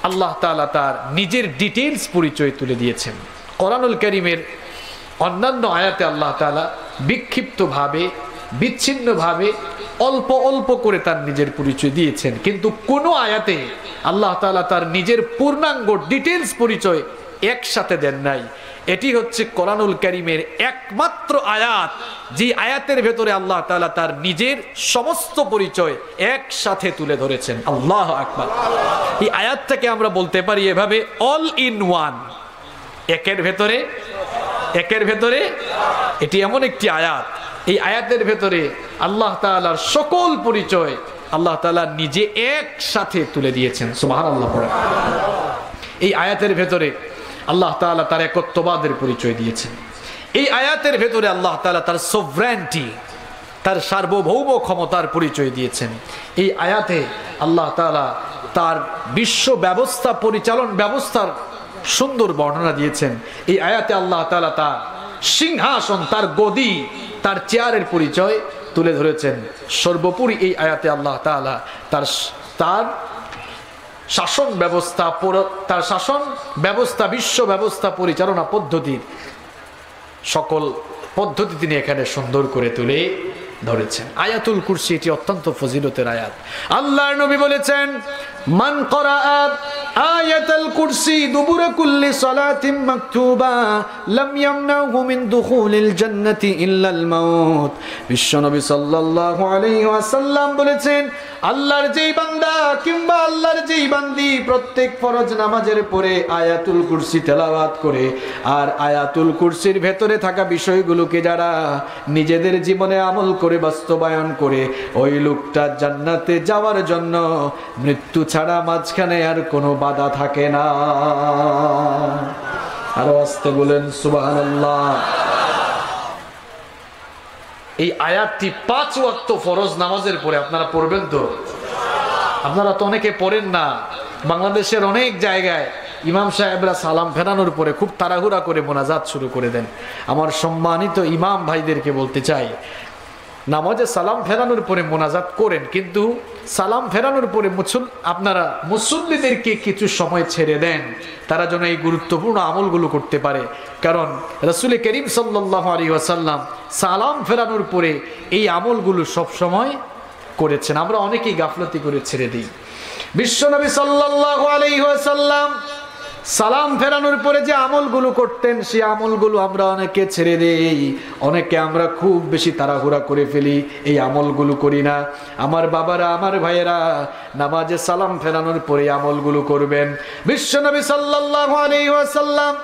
আল্লাহ তাআলা তার নিজের ডিটেইলস পরিচয় তুলে দিয়েছেন। কোরআনুল কারীমের অন্যান্য আয়াতে আল্লাহ তাআলা বিক্ষিপ্তভাবে, বিচ্ছিন্নভাবে, অল্প অল্প করে তার নিজের পরিচয় দিয়েছেন, কিন্তু কোন আয়াতে আল্লাহ তাআলা তার নিজের পূর্ণাঙ্গ ডিটেইলস পরিচয় একসাথে দেন নাই। এটি হচ্ছে কোরআনুল কারীমের একমাত্র আয়াত, যে আয়াতের ভেতরে আল্লাহ তাআলা তার নিজের সমস্ত পরিচয় একসাথে তুলে ধরেছেন। আল্লাহু আকবার। এই আয়াতটাকে আমরা বলতে পারি এভাবে, অল ইন ওয়ান, একের ভেতরে এটি এমন একটি আয়াত, এই আয়াতের ভেতরে আল্লাহ তাআলার সকল পরিচয় আল্লাহ তাআলা নিজে একসাথে তুলে দিয়েছেন। সুবহানাল্লাহ। এই আয়াতের ভেতরে আল্লাহ তাআলা তার একত্ববাদের পরিচয় দিয়েছেন। এই আয়াতের ভেতরে আল্লাহ তাআলা তার সভরেন্টি, তার সার্বভৌম ক্ষমতার পরিচয় দিয়েছেন। এই আয়াতে আল্লাহ তাআলা তার বিশ্ব ব্যবস্থা, পরিচালন ব্যবস্থার সুন্দর বর্ণনা দিয়েছেন। এই আয়াতে আল্লাহ তাআলা তার সিংহাসন, তার গদি, তার চেয়ারের পরিচয় তুলে ধরেছেন। সর্বোপরি এই আয়াতে আল্লাহ তাআলা তার শাসন ব্যবস্থা, বিশ্ব ব্যবস্থা পরিচালনা পদ্ধতির সকল পদ্ধতি তিনি এখানে সুন্দর করে তুলে ধরেছেন। আয়াতুল কুরসি এটি অত্যন্ত ফজিলতের আয়াত। আল্লাহর নবী বলেছেন, মান ক্বরাআ আয়াতুল কুরসি দুবুরা কুল্লি সালাতিন মাকতুবা লাম ইয়ামনাহু মিন দুখুলিল জান্নাতি ইল্লাল মাউত। বিশ্বনবী সাল্লাল্লাহু আলাইহি ওয়াসাল্লাম বলেছেন, আল্লাহর যেই বান্দা কিংবা আল্লাহর যেই বান্দি প্রত্যেক ফরজ নামাজের পরে আয়াতুল কুরসি তেলাওয়াত করে আর আয়াতুল কুরসির ভেতরে থাকা বিষয়গুলোকে যারা নিজেদের জীবনে আমল করে বাস্তবায়ন করে, ওই লোকটা জান্নাতে যাওয়ার জন্য মৃত্যু ছাড়া মাঝখানে আর কোনো বাধা থাকে না। আরো আস্তে বলেন সুবহানাল্লাহ। এই আয়াতটি 5 ওয়াক্ত ফরজ নামাজের পরে আপনারা পড়বেন তো? আপনারা তো অনেকে পড়েন না। বাংলাদেশের অনেক জায়গায় ইমাম সাহেবরা সালাম ফেরানোর পরে খুব তাড়াহুড়া করে মোনাজাত শুরু করে দেন। আমার সম্মানিত ইমাম ভাইদেরকে বলতে চাই, নামাজে সালাম ফেরানোর পরে মোনাজাত করেন, কিন্তু সালাম ফেরানোর পরে আপনারা মুসল্লিদেরকে কিছু সময় ছেড়ে দেন, তারা যেন এই গুরুত্বপূর্ণ আমলগুলো করতে পারে। কারণ রাসূল করিম সাল্লাল্লাহু আলাইহি ওয়াসাল্লাম সালাম ফেরানোর পরে এই আমলগুলো সব সময় করেছেন। আমরা অনেকেই গাফলতি করে ছেড়ে দিই। বিশ্বনবী সাল্লাল্লাহু আলাইহি ওয়াসাল্লাম সালাম ফেরানোর পরে যে আমলগুলো করতেন, সেই আমলগুলো আমরা অনেকে ছেড়ে দেই। অনেকে আমরা খুব বেশি তাড়াহুড়া করে ফেলি, এই আমলগুলো করি না। আমার বাবারা, আমার ভাইয়েরা, নামাজে সালাম ফেরানোর পরে আমলগুলো করবেন। বিশ্বনবী সাল্লাল্লাহু আলাইহি ওয়াসাল্লাম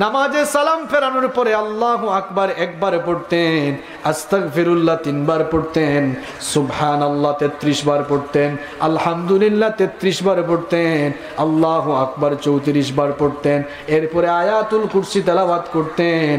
নামাজে সালাম ফেরানোর পরে আল্লাহু আকবার একবার পড়তেন, আস্তাগফিরুল্লাহ 3 বার পড়তেন, সুবহানাল্লাহ 33 বার পড়তেন, আলহামদুলিল্লাহ 33 বার পড়তেন, আল্লাহু আকবার 34 বার পড়তেন। এরপরে আয়াতুল কুরসি তেলাওয়াত করতেন।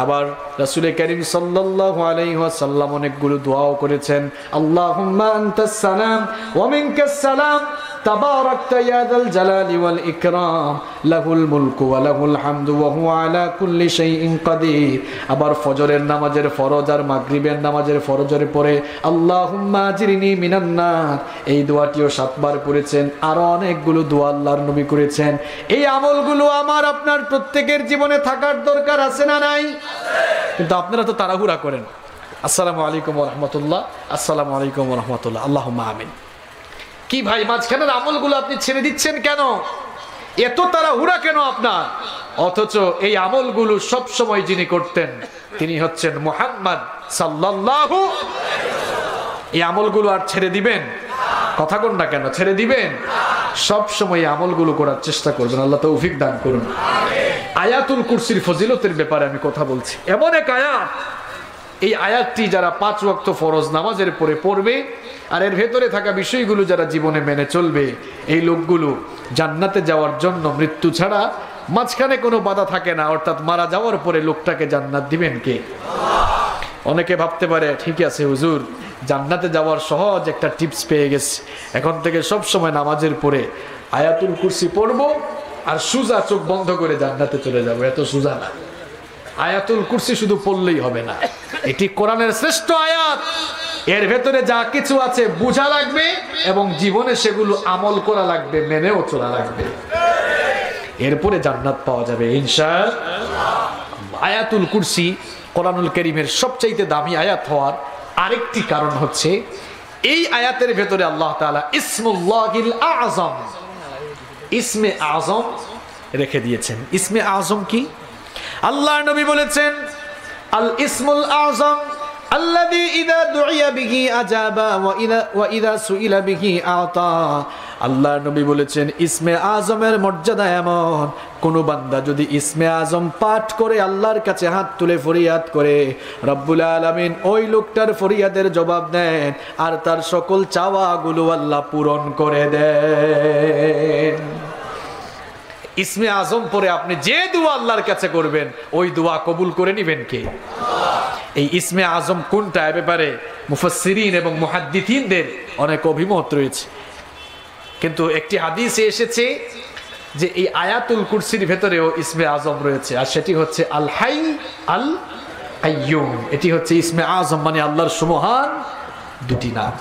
আবার রাসূল করিম সাল্লাল্লাহু আলাইহি ওয়াসাল্লাম অনেকগুলো দোয়াও করেছেন। আল্লাহুম্মা আনতাস সালাম ওয়া মিনকাস সালাম তাবারাকতা ইয়া যাল জালালি ওয়াল ইকরাম লাহুল মুলকু ওয়া লাহুল হামদু ওয়া হুয়া আলা কুল্লি শাইইন কাদির। আবার ফজরের নামাজের ফরজ আর মাগরিবের নামাজের ফরজের পরে আল্লাহুম্মা আজিরনি মিনান নার, এই দোয়াটিও 7 বার পড়েছেন। আরো অনেকগুলো দোয়া আল্লাহর নবী করেছেন। এই আমলগুলো আমার আপনার প্রত্যেকের জীবনে থাকার দরকার আছে না নাই? কিন্তু আপনারা তো তাড়াহুড়া করেন। আসসালামু আলাইকুম ওয়া রাহমাতুল্লাহ, আসসালামু আলাইকুম ওয়া রাহমাতুল্লাহ, আল্লাহুম্মা আমিন। কি ভাই, মাঝখানের আমলগুলো আপনি ছেড়ে দিচ্ছেন কেন? এত তাড়াহুড়া কেন আপনার? অথচ এই আমলগুলো সব সময় যিনি করতেন তিনি হচ্ছেন মুহাম্মদ সাল্লাল্লাহু। এই আমলগুলো আর ছেড়ে দিবেন? কথা কোন না কেন, ছেড়ে দিবেন? সব সময় আমলগুলো করার চেষ্টা করবেন। আল্লাহ তৌফিক দান করুন। আয়াতুল কুরসির ফজিলতের ব্যাপারে আমি কথা বলছি। এমন এক আয়াত, এই আয়াতটি যারা 5 ওয়াক্ত ফরজ নামাজের পরে পড়বে আর এর ভেতরে থাকা বিষয়গুলো যারা জীবনে মেনে চলবে, এই লোকগুলো জান্নাতে যাওয়ার জন্য মৃত্যু ছাড়া মাঝখানে কোনো বাধা থাকে না। অর্থাৎ মারা যাওয়ার পরে লোকটাকে জান্নাত দিবেন কে? অনেকে ভাবতে পারে, ঠিক আছে হুজুর, জান্নাতে যাওয়ার সহজ একটা টিপস পেয়ে গেছে, এখন থেকে সব সময় নামাজের পরে আয়াতুল কুরসি পড়বো আর সুজা চোখ বন্ধ করে জান্নাতে চলে যাবো। এত সুজা না। আয়াতুল কুরসি শুধু পড়লেই হবে না, এটি কোরআনের শ্রেষ্ঠ আয়াত। এর ভেতরে যা কিছু আছে বোঝা লাগবে এবং জীবনে সেগুলো আমল করা লাগবে, মেনেও চলা লাগবে। এরপরে জান্নাত পাওয়া যাবে ইনশাআল্লাহ। আয়াতুল কুরসি কোরআনুল কারীমের সবচাইতে দামি আয়াত হওয়ার আরেকটি কারণ হচ্ছে, এই আয়াতের ভেতরে আল্লাহ তাআলা ইসমুল্লাহিল আযম, ইসমে আযম রেখে দিয়েছেন। ইসমে আযম কি? আল্লাহর নবী বলেছেন, আল ইসমুল আযম আল্লাযী ইযা দুইয়া বিহি আজাবা ওয়া ইযা সুইলা বিহি আতা। আল্লাহর নবী বলেছেন, ইসমে আযমের মর্যাদা এমন, কোন বান্দা যদি ইসমে আযম পাঠ করে আল্লাহর কাছে হাত তুলে ফরিয়াদ করে, রব্বুল আলামিন ওই লোকটার ফরিয়াদের জবাব দেন আর তার সকল চাওয়াগুলো আল্লাহ পূরণ করে দেন। ইসমে আযম পরে আপনি যে দোয়া আল্লাহর কাছে করবেন, ওই দোয়া কবুল করে নেবেন কে? এই ইসমে আযম কোনটা, এ ব্যাপারে মুফাসসিরিন এবং মুহাদ্দিসিনদের অনেক অভিমত রয়েছে। কিন্তু একটি হাদিসে এসেছে যে এই আয়াতুল কুরসির ভেতরেও ইসমে আযম রয়েছে, আর সেটি হচ্ছে আল হাই আল কাইয়ুম। এটি হচ্ছে ইসমে আযম, মানে আল্লাহর সুমহান দুটি নাম।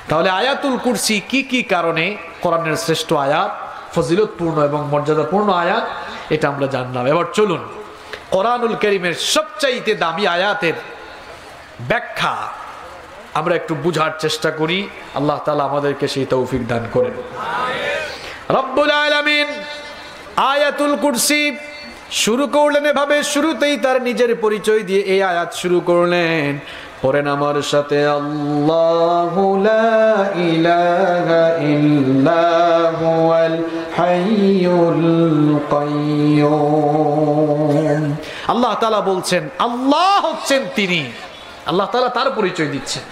তাহলে আয়াতুল কুরসি কি কি কারণে কোরআনের শ্রেষ্ঠ আয়াত, ফজিলতপূর্ণ এবং মর্যাদাপূর্ণ আয়াত, এটা আমরা জানলাম। এবার চলুন কোরআনুল কারীমের সবচাইতে দামি আয়াতের ব্যাখ্যা আমরা একটু বুঝার চেষ্টা করি। আল্লাহ তাআলা আমাদেরকে সেই তৌফিক দান করেন। রব্বুল আলামিন আয়াতুল কুরসি শুরু করলেন এভাবে, শুরুতেই তার নিজের পরিচয় দিয়ে এই আয়াত শুরু করলেন। পড়েন আমার সাথে, আল্লাহু লা ইলাহা ইল্লা হুয়াল হাইয়ুল কাইয়্যুম। আল্লাহ তাআলা বলছেন আল্লাহ হচ্ছেন তিনি। আল্লাহ তাআলা তার পরিচয় দিচ্ছেন,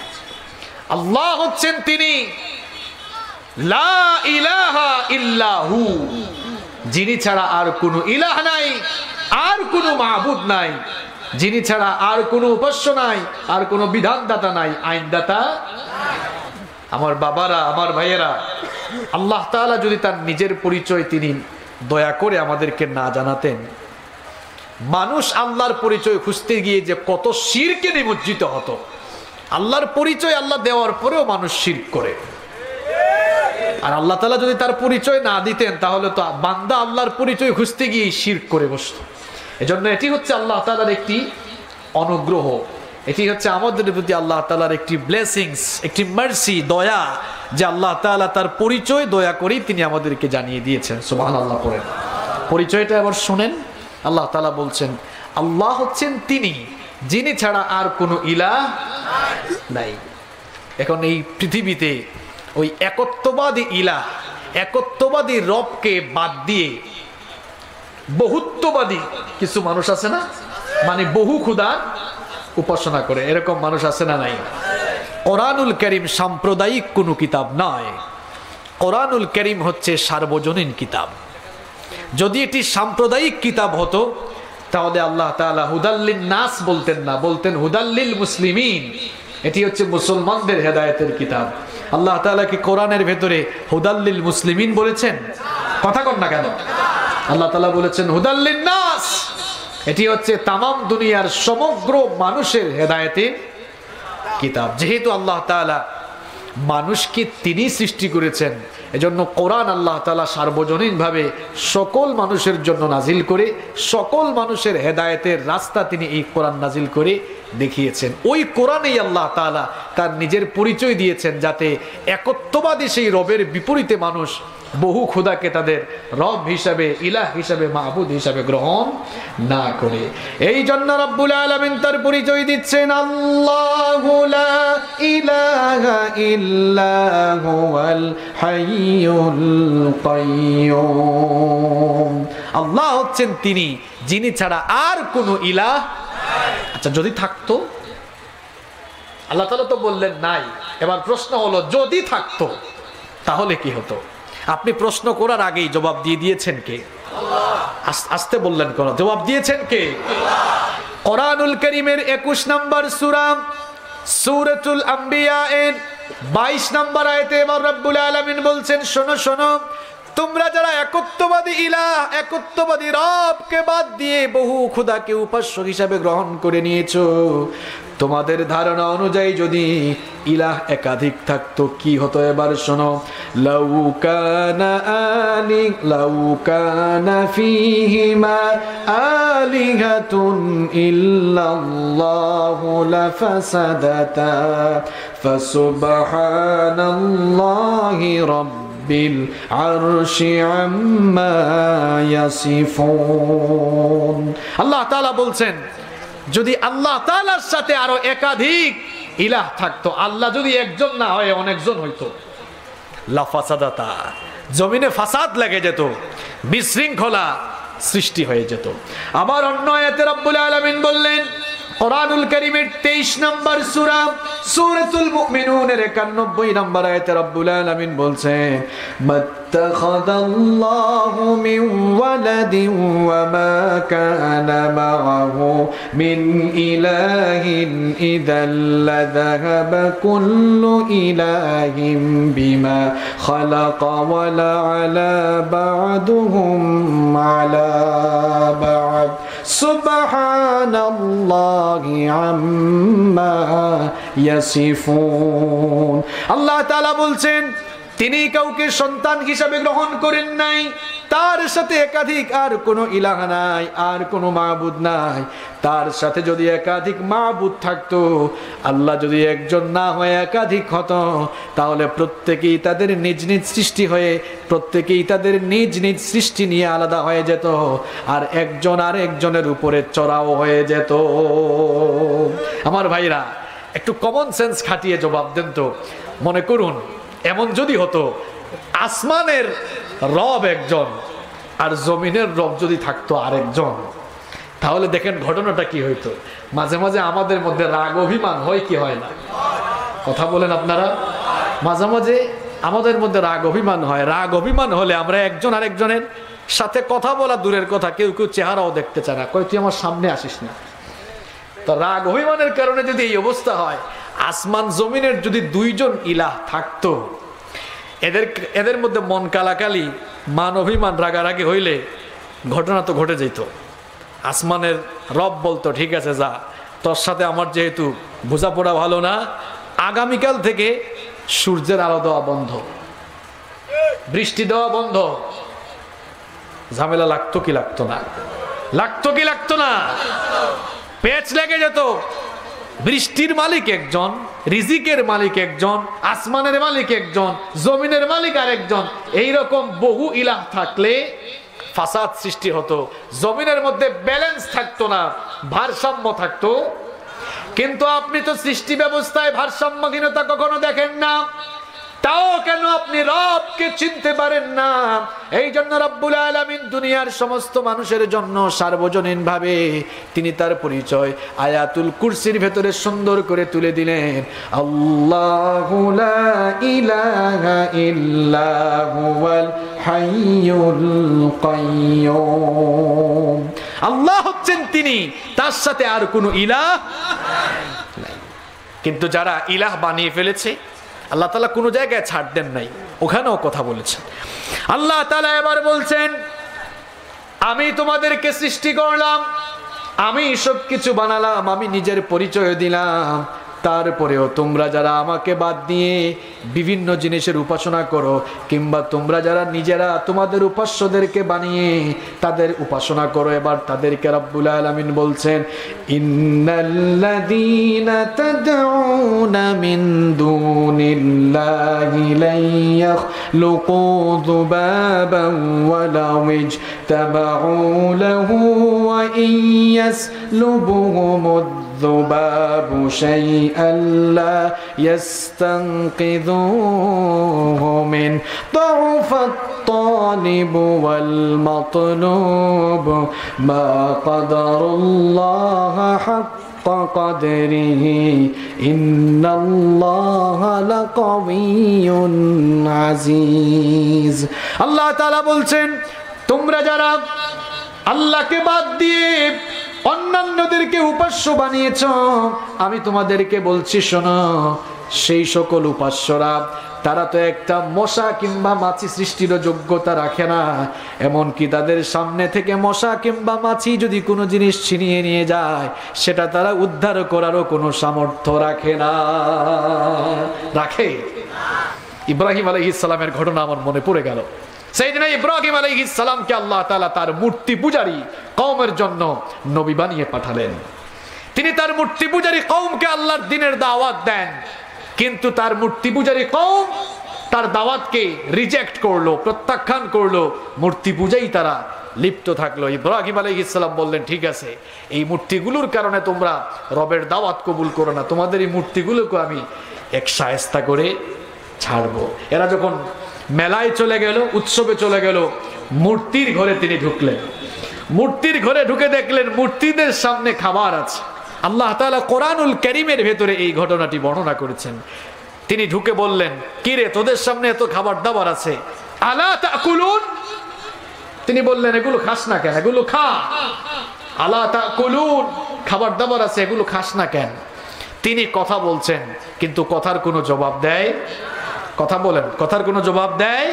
আল্লাহ হচ্ছেন তিনি, লা ইলাহা ইল্লাহু, যিনি ছাড়া আর কোনো ইলাহ নাই, আর কোনো মাবুদ নাই, যিনি ছাড়া আর কোনো উপাস্য নাই, আর কোনো বিধানদাতা নাই, আইনদাতা। আমার বাবারা, আমার ভাইয়েরা, আল্লাহ তাআলা যদি তার নিজের পরিচয় তিনি দয়া করে আমাদেরকে না জানাতেন, মানুষ আল্লাহর পরিচয় খুঁজতে গিয়ে যে কত শিরকে নিমজ্জিত হতো। আল্লাহর পরিচয় আল্লাহ দেওয়ার পরেও মানুষ শিরক করে। আর আল্লাহ তাআলা যদি তার পরিচয় না দিতেন, তাহলে তো বান্দা আল্লাহর পরিচয় খুঁজতে গিয়ে শিরক করে বসত। এজন্য এটি হচ্ছে আল্লাহ তাআলার একটি অনুগ্রহ, এটি হচ্ছে আমাদের প্রতি আল্লাহ তাআলার একটি ব্লেসিংস, একটি মার্সি, দয়া, যে আল্লাহ তাআলা তার পরিচয় দয়া করেই তিনি আমাদেরকে জানিয়ে দিয়েছেন। সুবহানাল্লাহ পড়েন। পরিচয়টা এবার শুনেন। আল্লাহ তাআলা বলছেন আল্লাহ হচ্ছেন তিনি, যিনি ছাড়া আর কোনো ইলাহ নাই। এখন এই পৃথিবীতে ওই একত্ববাদী ইলাহ, একত্ববাদী রবকে বাদ দিয়ে বহুত্ববাদী কিছু মানুষ আছে না, মানে বহু খোদার উপাসনা করে, এরকম মানুষ আছে না নাই? কোরআনুল কারীম সাম্প্রদায়িক কোনো কিতাব নয়, কোরআনুল কারীম হচ্ছে সার্বজনীন কিতাব। যদি এটি সাম্প্রদায়িক কিতাব হতো, তাহলে আল্লাহ তাআলা হুদাল্লিন নাস বলতেন না, বলতেন হুদাল্লিল মুসলিমিন। এটি হচ্ছে মুসলমানদের হেদায়েতের কিতাব। আল্লাহ তাআলা কি কোরআনের ভেতরে হুদাল্লিল মুসলিমিন বলেছেন? কথা কন না কেন? আল্লাহ তাআলা বলেছেন হুদাল্লিন নাস। এটি হচ্ছে তামাম দুনিয়ার সমগ্র মানুষের হেদায়েতের কিতাব। যেহেতু আল্লাহ তাআলা মানুষকে তিনি সৃষ্টি করেছেন, এজন্য কোরআন আল্লাহ তাআলা সার্বজনীনভাবে সকল মানুষের জন্য নাজিল করে, সকল মানুষের হেদায়েতের রাস্তা তিনি এই কোরআন নাজিল করে দেখিয়েছেন। ওই কোরআনেই আল্লাহ তাআলা তার নিজের পরিচয় দিয়েছেন, যাতে একত্ববাদী সেই রবের বিপরীতে মানুষ বহু খোদাকে তাদের রব হিসাবে, ইলাহ হিসাবে, মাবুদ হিসাবে গ্রহণ না করে। এই জন্য রব্বুল আলামিন তার পরিচয় দিচ্ছেন আল্লাহু লা ইলাহা ইল্লা হুয়াল হাইয়ুল কাইয়্যুম। আল্লাহ হচ্ছেন তিনি, যিনি ছাড়া আর কোনো ইলাহ। আচ্ছা, যদি থাকতো? আল্লাহ তাআলা তো বললেন নাই। এবার প্রশ্ন হলো, যদি থাকতো তাহলে কি হতো? আপনি প্রশ্ন করার আগেই জবাব দিয়ে দিয়েছেন কে? আসতে বললেন কোন? জবাব দিয়েছেন কে? কোরআনুল কারীমের 21 নম্বর সূরা সূরাতুল আম্বিয়া এর 22 নম্বর আয়াতে এবার রব্বুল আলামিন বলছেন, শোনো শোনো, তোমরা যারা একত্ববাদী ইলাহ, একত্ববাদী রবকে বাদ দিয়ে বহু খোদাকে উপাস্য হিসাবে গ্রহণ করে নিয়েছো, তোমাদের ধারণা অনুযায়ী যদি ইলাহ একাধিক থাকতো কি হতো? এবার শোনো, লাউ কানা ফীহিমা আলিহাতুন ইল্লাল্লাহু লাফাসাদাতা ফাসুবহানাল্লাহি রাব্বিল আরশি আম্মা ইয়াসিফুন। আল্লাহ তাআলা বলছেন, যদি আল্লাহ তাআলার সাথে আরো একাধিক ইলাহ থাকতো, আল্লাহ যদি একজন না হয় অনেকজন হইতো, লাফাসাদাতা, জমিনে ফাসাদ লেগে যেত, বিশৃঙ্খলা সৃষ্টি হয়ে যেত। আবার অন্য আয়াতে রব্বুল আলামিন বললেন, কোরআনুল কারীমের 23 নম্বর সূরা সূরাতুল মুমিনুনের 91 নম্বর আয়াতে রব্বুল আলামিন বলছেন, মাত্তাখাদাল্লাহু মিন ওয়ালাদিন ওয়া মা কানা মাআহু মিন ইলাহিন ইযাল লাযাহাবা কুল্লু ইলাহিন বিমা খালাকা ওয়া লা আলা বা'দুহুম আলা বা'দ সুবহানাল্লাহি আম্মা ইয়াসিফুন। আল্লাহ তাআলা বলছেন, তিনি কাউকে সন্তান হিসাবে গ্রহণ করেন নাই, তার সাথে একাধিক আর কোনো ইলাহ নাই, আর কোনো মাবুদ নাই। তার সাথে যদি একাধিক মাবুদ থাকতো, আল্লাহ যদি একজন না হয়ে একাধিক হতো, তাহলে প্রত্যেকেই তাদের নিজ নিজ সৃষ্টি হয়ে প্রত্যেকেই তাদের নিজ নিজ সৃষ্টি নিয়ে আলাদা হয়ে যেত, আর একজন আর একজনের উপরে চড়াও হয়ে যেত। আমার ভাইরা, একটু কমন সেন্স খাটিয়ে জবাব দেন তো। মনে করুন এমন যদি হতো, আসমানের রব একজন আর জমিনের রব যদি থাকতো আরেকজন, তাহলে দেখেন ঘটনাটা কি হইতো। মাঝে মাঝে আমাদের মধ্যে রাগ অভিমান হয় কি হয় না? কথা বলেন আপনারা। মাঝে মাঝে আমাদের মধ্যে রাগ অভিমান হয়। রাগ অভিমান হলে আমরা একজন আরেকজনের সাথে কথা বলা দূরের কথা, কেউ কেউ চেহারাও দেখতে চায় না, কয় তুই আমার সামনে আসিস না। তো রাগ অভিমানের কারণে যদি এই অবস্থা হয়, আসমান জমিনের যদি দুইজন ইলাহ থাকতো, এদের মধ্যে মন কালাকালি, মান অভিমান, রাগারাগি হইলে ঘটনা তো ঘটে যেত। আসমানের রব বলতো, ঠিক আছে যা, তোর সাথে আমার যেহেতু বোঝাপড়া ভালো না, আগামীকাল থেকে সূর্যের আলো দেওয়া বন্ধ, বৃষ্টি দেওয়া বন্ধ। ঝামেলা লাগতো কি লাগতো না? লাগতো কি লাগতো না? পেচ লেগে যেত। বৃষ্টির মালিক একজন, রিজিকের মালিক একজন, আসমানের মালিক একজন, জমিনের মালিক আরেকজন। এইরকম বহু ইলাহ থাকলে ফাসাদ সৃষ্টি হতো, জমিনের মধ্যে ব্যালেন্স থাকতো না, ভারসাম্য থাকতো। কিন্তু আপনি তো সৃষ্টি ব্যবস্থায় ভারসাম্যহীনতা কখনো দেখেন না, তাও কেন আপনি রবকে চিনতে পারেন না? এই জন্য রব্বুল আলামিন দুনিয়ার সমস্ত মানুষের জন্য সার্বজনীনভাবে তিনি তার পরিচয় আয়াতুল কুরসির ভেতরে সুন্দর করে তুলে দিলেন। আল্লাহু লা ইলাহা ইল্লা হুয়াল হাইয়ুল কাইয়্যুম। আল্লাহ হচ্ছেন তিনি, তার সাথে আর কোনো ইলাহ নাই। কিন্তু যারা ইলাহ বানিয়ে ফেলেছে, আল্লাহ তাআলা কোনো জায়গায় ছাড় দেন নাই, ওখানেও কথা বলেছেন। আল্লাহ তাআলা এবার বলছেন, আমি তোমাদেরকে সৃষ্টি করলাম, আমি সব কিছু বানালাম, আমি নিজের পরিচয় দিলাম, তারপরেও তোমরা যারা আমাকে বাদ দিয়ে বিভিন্ন জিনিসের উপাসনা করো, কিংবা তোমরা যারা নিজেরা তোমাদের উপাস্যদেরকে বানিয়ে তাদের উপাসনা করো, এবার তাদেরকে রব্বুল আলামিন বলছেন, ইন্নাল্লাযীনা তাদউনা মিন দুনিল্লাহি লা ইয়াখলুকু যুবাবান ওয়ালাউ ইজতামাউ লাহু ওয়া ইয়াসলুবুহুমুদ الذباب شيئا لا يستنقذوه منه ضعف الطالب والمطلوب ما قدر الله حق قدره إن الله لقوي عزيز। আল্লাহ তাআলা বলছেন, তোমরা যারা আল্লাহকে বাদ দিয়ে অন্যান্যদেরকে উপাস্য বানিয়েছ, আমি তোমাদেরকে বলছি শোনো, সেই সকল উপাস্যরা তারা তো একটা মশা কিংবা মাছি সৃষ্টির যোগ্যতা রাখে না। এমনকি তাদের সামনে থেকে মশা কিংবা মাছি যদি কোনো জিনিস ছিনিয়ে নিয়ে যায়, সেটা তারা উদ্ধার করারও কোনো সামর্থ্য রাখে না। রাখে? ইব্রাহিম আলাইহিস সালামের ঘটনা আমার মনে পড়ে গেল। সাইয়েদনা ইব্রাহিম আলাইহিস সালামকে আল্লাহ তাআলা তার মূর্তি পূজারী কওমের জন্য নবী বানিয়ে পাঠালেন। তিনি তার মূর্তি পূজারী কওমকে আল্লাহর দ্বীনের দাওয়াত দেন, কিন্তু তার মূর্তি পূজারী কওম তার দাওয়াতকে রিজেক্ট করলো, প্রত্যাখ্যান করলো, মূর্তি পূজাই তারা লিপ্ত থাকলো। ইব্রাহিম আলাইহিস সালাম বললেন, ঠিক আছে, এই মূর্তিগুলোর কারণে তোমরা রবের দাওয়াত কবুল করো না, তোমাদের এই মূর্তিগুলোকে আমি এক শায়েস্তা করে ছাড়বো। এরা যখন মেলায় চলে গেল, উৎসবে চলে গেল, মূর্তির ঘরে তিনি ঢুকলেন। মূর্তির ঘরে ঢুকে দেখলেন মূর্তিদের সামনে খাবার আছে। আল্লাহ তাআলা কোরআনুল কারীমের ভেতরে এই ঘটনাটি বর্ণনা করেছেন। তিনি ঢুকে বললেন, কি রে, তোদের সামনে এত খাবার দাবার আছে, আলা তাকুলুন? তিনি বললেন, এগুলো খাস না কেন? এগুলো খা। আলা তাকুলুন, খাবার দাবার আছে, এগুলো খাস না কেন? তিনি কথা বলছেন, কিন্তু কথার কোনো জবাব দেয়? কথা বলেন, কথার কোনো জবাব দেয়?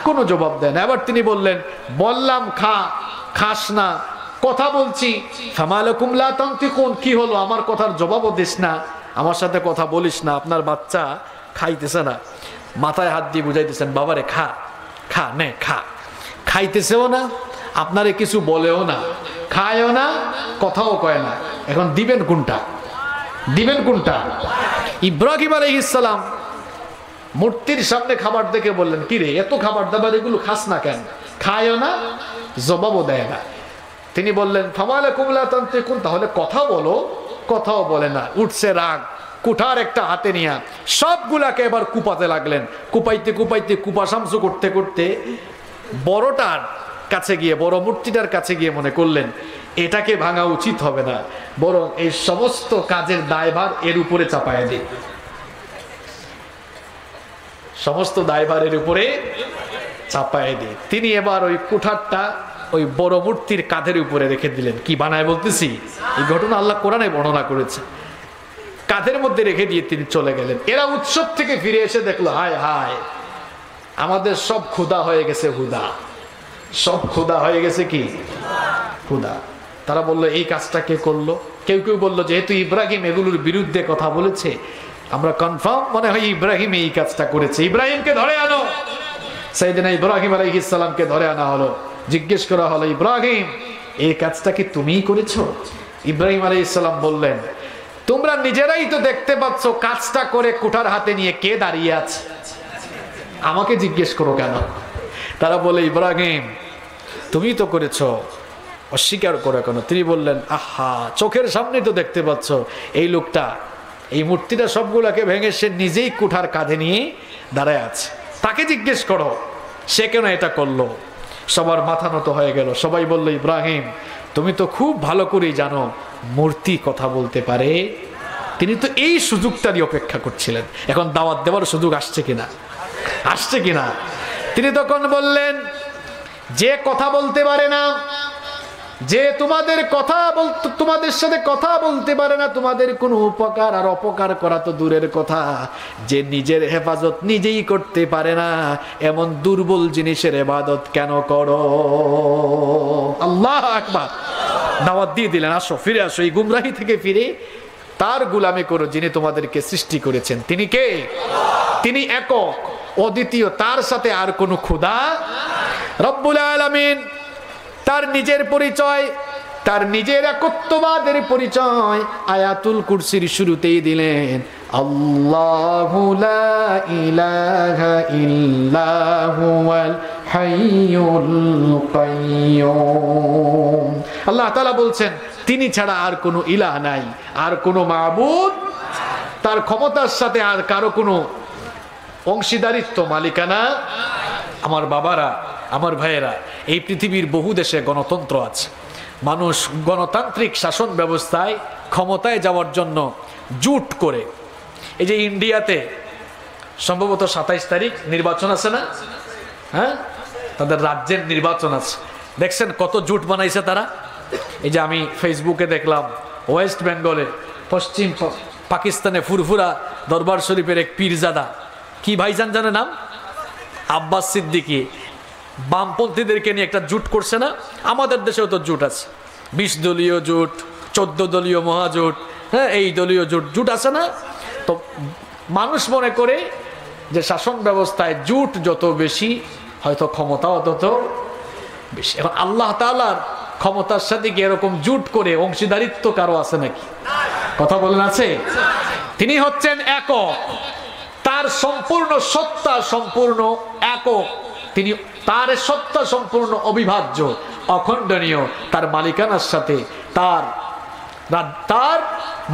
কোনো জবাব দেয় না। এবার তিনি বললেন, বললাম খা, খাস না, কথা বলছি, ফামালাকুম লা তানতিকুন, কি হলো, আমার কথার জবাবও দিস না, আমার সাথে কথা বলিস না। আপনার বাচ্চা খাইতেছে না, মাথায় হাত দিয়ে বুঝাইতেছেন, বাবারে খা, খা, নে খা, খা খাইতেছেও না, আপনারে কিছু বলেও না, খায়ও না, কথাও কয় না। এখন দিবেন কোনটা? দিবেন কোনটা? ইব্রাহিম আলাইহিস সালাম মূর্তির সামনে খাবার দেখে বললেন, কি রে এত খাবার দাবার এগুলো খাস না কেন? খায়ও না, জবাবও দেয় না। তিনি বললেন ফামালাকুম লা তানতিকুন, তাহলে কথা বলো, কথাও বলে না। উঠছে রাগ, কুঠার একটা হাতে নিয়ে সবগুলাকে এবার কুপাতে লাগলেন। কুপাইতে কুপাইতে কুপাশামসু করতে করতে বড়টার কাছে গিয়ে, বড় মূর্তিটার কাছে গিয়ে মনে করলেন এটাকে ভাঙা উচিত হবে না, বরং এই সমস্ত কাজের দায়ভার এর উপরে চাপায় দিই, সমস্ত দায়ভার এর উপরে চাপায় দিই। তিনি এবার ওই কুঠারটা ওই বড় মূর্তির কাঁধের উপরে রেখে দিলেন। কি বানায় বলতেছি, এই ঘটনা আল্লাহ কোরআনে বর্ণনা করেছে। কাঁধের মধ্যে রেখে দিয়ে তিনি চলে গেলেন। এরা উৎসব থেকে ফিরে এসে দেখলো হায় হায় আমাদের সব ক্ষুধা হয়ে গেছে, হুদা, সব ক্ষুধা হয়ে গেছে কি ক্ষুধা। তারা বললো এই কাজটা কে করলো? কেউ কেউ বললো যেহেতু ইব্রাহিম এগুলোর বিরুদ্ধে কথা বলেছে, আমরা কনফার্ম মনে হয় ইব্রাহিম এই কাজটা করেছে, ইব্রাহিমকে ধরে আনো। সাইয়েদনা ইব্রাহিম আলাইহিস সালামকে ধরে আনা হলো, জিজ্ঞেস করা হলো ইব্রাহিম এই কাজটা কি তুমিই করেছো? ইব্রাহিম আলাইহিস সালাম বললেন তোমরা নিজেরাই তো দেখতে পাচ্ছ কাজটা করে কুঠার হাতে নিয়ে কে দাঁড়িয়ে আছে, আমাকে জিজ্ঞেস করো কেন? তারা বলে ইব্রাহিম তুমি তো করেছো, অস্বীকার করো কেন? তিনি বললেন আহা চোখের সামনে তো দেখতে পাচ্ছ এই লোকটা, এই মূর্তিটা সবগুলাকে ভেঙে সে নিজেই কুঠার কাঁধে নিয়ে দাঁড়ায় আছে, তাকে জিজ্ঞেস করো সে কেন এটা করলো। সবার মাথা নত হয়ে গেল। সবাই বলল ইব্রাহিম তুমি তো খুব ভালো করেই জানো মূর্তি কথা বলতে পারে। তিনি তো এই সুযোগটারই অপেক্ষা করছিলেন, এখন দাওয়াত দেওয়ার সুযোগ আসছে কিনা, আসছে কিনা। তিনি তখন বললেন যে কথা বলতে পারে না, যে তোমাদের সাথে কথা বলতে পারে না, তোমাদের কোনো উপকার আর অপকার করা তো দূরের কথা, যে নিজের হেফাজত নিজেই করতে পারে না, এমন দুর্বল জিনিসের ইবাদত কেন করো? আল্লাহু আকবার। দাওয়াত দিয়ে দিলেন আসো, ফিরে আসো, এই গুমরাহি থেকে ফিরে তার গোলামি করো যিনি তোমাদেরকে সৃষ্টি করেছেন। তিনি কে? তিনি একক, অদ্বিতীয়, তার সাথে আর কোনো খোদা। রব্বুল আলামিন তার নিজের পরিচয়, তার নিজের একত্ববাদের পরিচয় আয়াতুল কুরসির শুরুতেই দিলেন, আল্লাহু লা ইলাহা ইল্লা হুয়াল হাইয়ুল কাইয়্যুম। আল্লাহ তাআলা বলছেন তিনি ছাড়া আর কোনো ইলাহ নাই, আর কোনো মাবুদ, তার ক্ষমতার সাথে আর কারো কোনো অংশীদারিত্ব, মালিকানা। আমার বাবারা, আমার ভাইয়েরা, এই পৃথিবীর বহু দেশে গণতন্ত্র আছে, মানুষ গণতান্ত্রিক শাসন ব্যবস্থায় ক্ষমতায় যাওয়ার জন্য জোট করে। এই যে ইন্ডিয়াতে সম্ভবত 27 তারিখ নির্বাচন আছে না? হ্যাঁ, তাদের রাজ্যের নির্বাচন আছে। দেখছেন কত জোট বানাইছে তারা। এই যে আমি ফেসবুকে দেখলাম ওয়েস্ট বেঙ্গলে, পশ্চিম পাকিস্তানে ফুরফুরা দরবার শরীফের এক পীরজাদা, কি ভাইজান জানে নাম, আব্বাস সিদ্দিকী, বামপন্থীদেরকে নিয়ে একটা জোট করছে না? আমাদের দেশেও তো জোট আছে, 20 দলীয় জোট, 14 দলীয় মহাজোট, হ্যাঁ এই দলীয় জোট আছে না? তো মানুষ মনে করে যে শাসন ব্যবস্থায় জোট যত বেশি হয়তো ক্ষমতাও তত বেশি। এখন আল্লাহ তাআলার ক্ষমতার সাথে কি এরকম জোট করে অংশীদারিত্ব কারো আছে নাকি? কথা বলেন আছে? তিনি হচ্ছেন একক, তার সম্পূর্ণ সত্তা সম্পূর্ণ একক, তিনি তার সত্তা সম্পূর্ণ অবিভাজ্য, অখণ্ডনীয়। তার মালিকানার সাথে, তার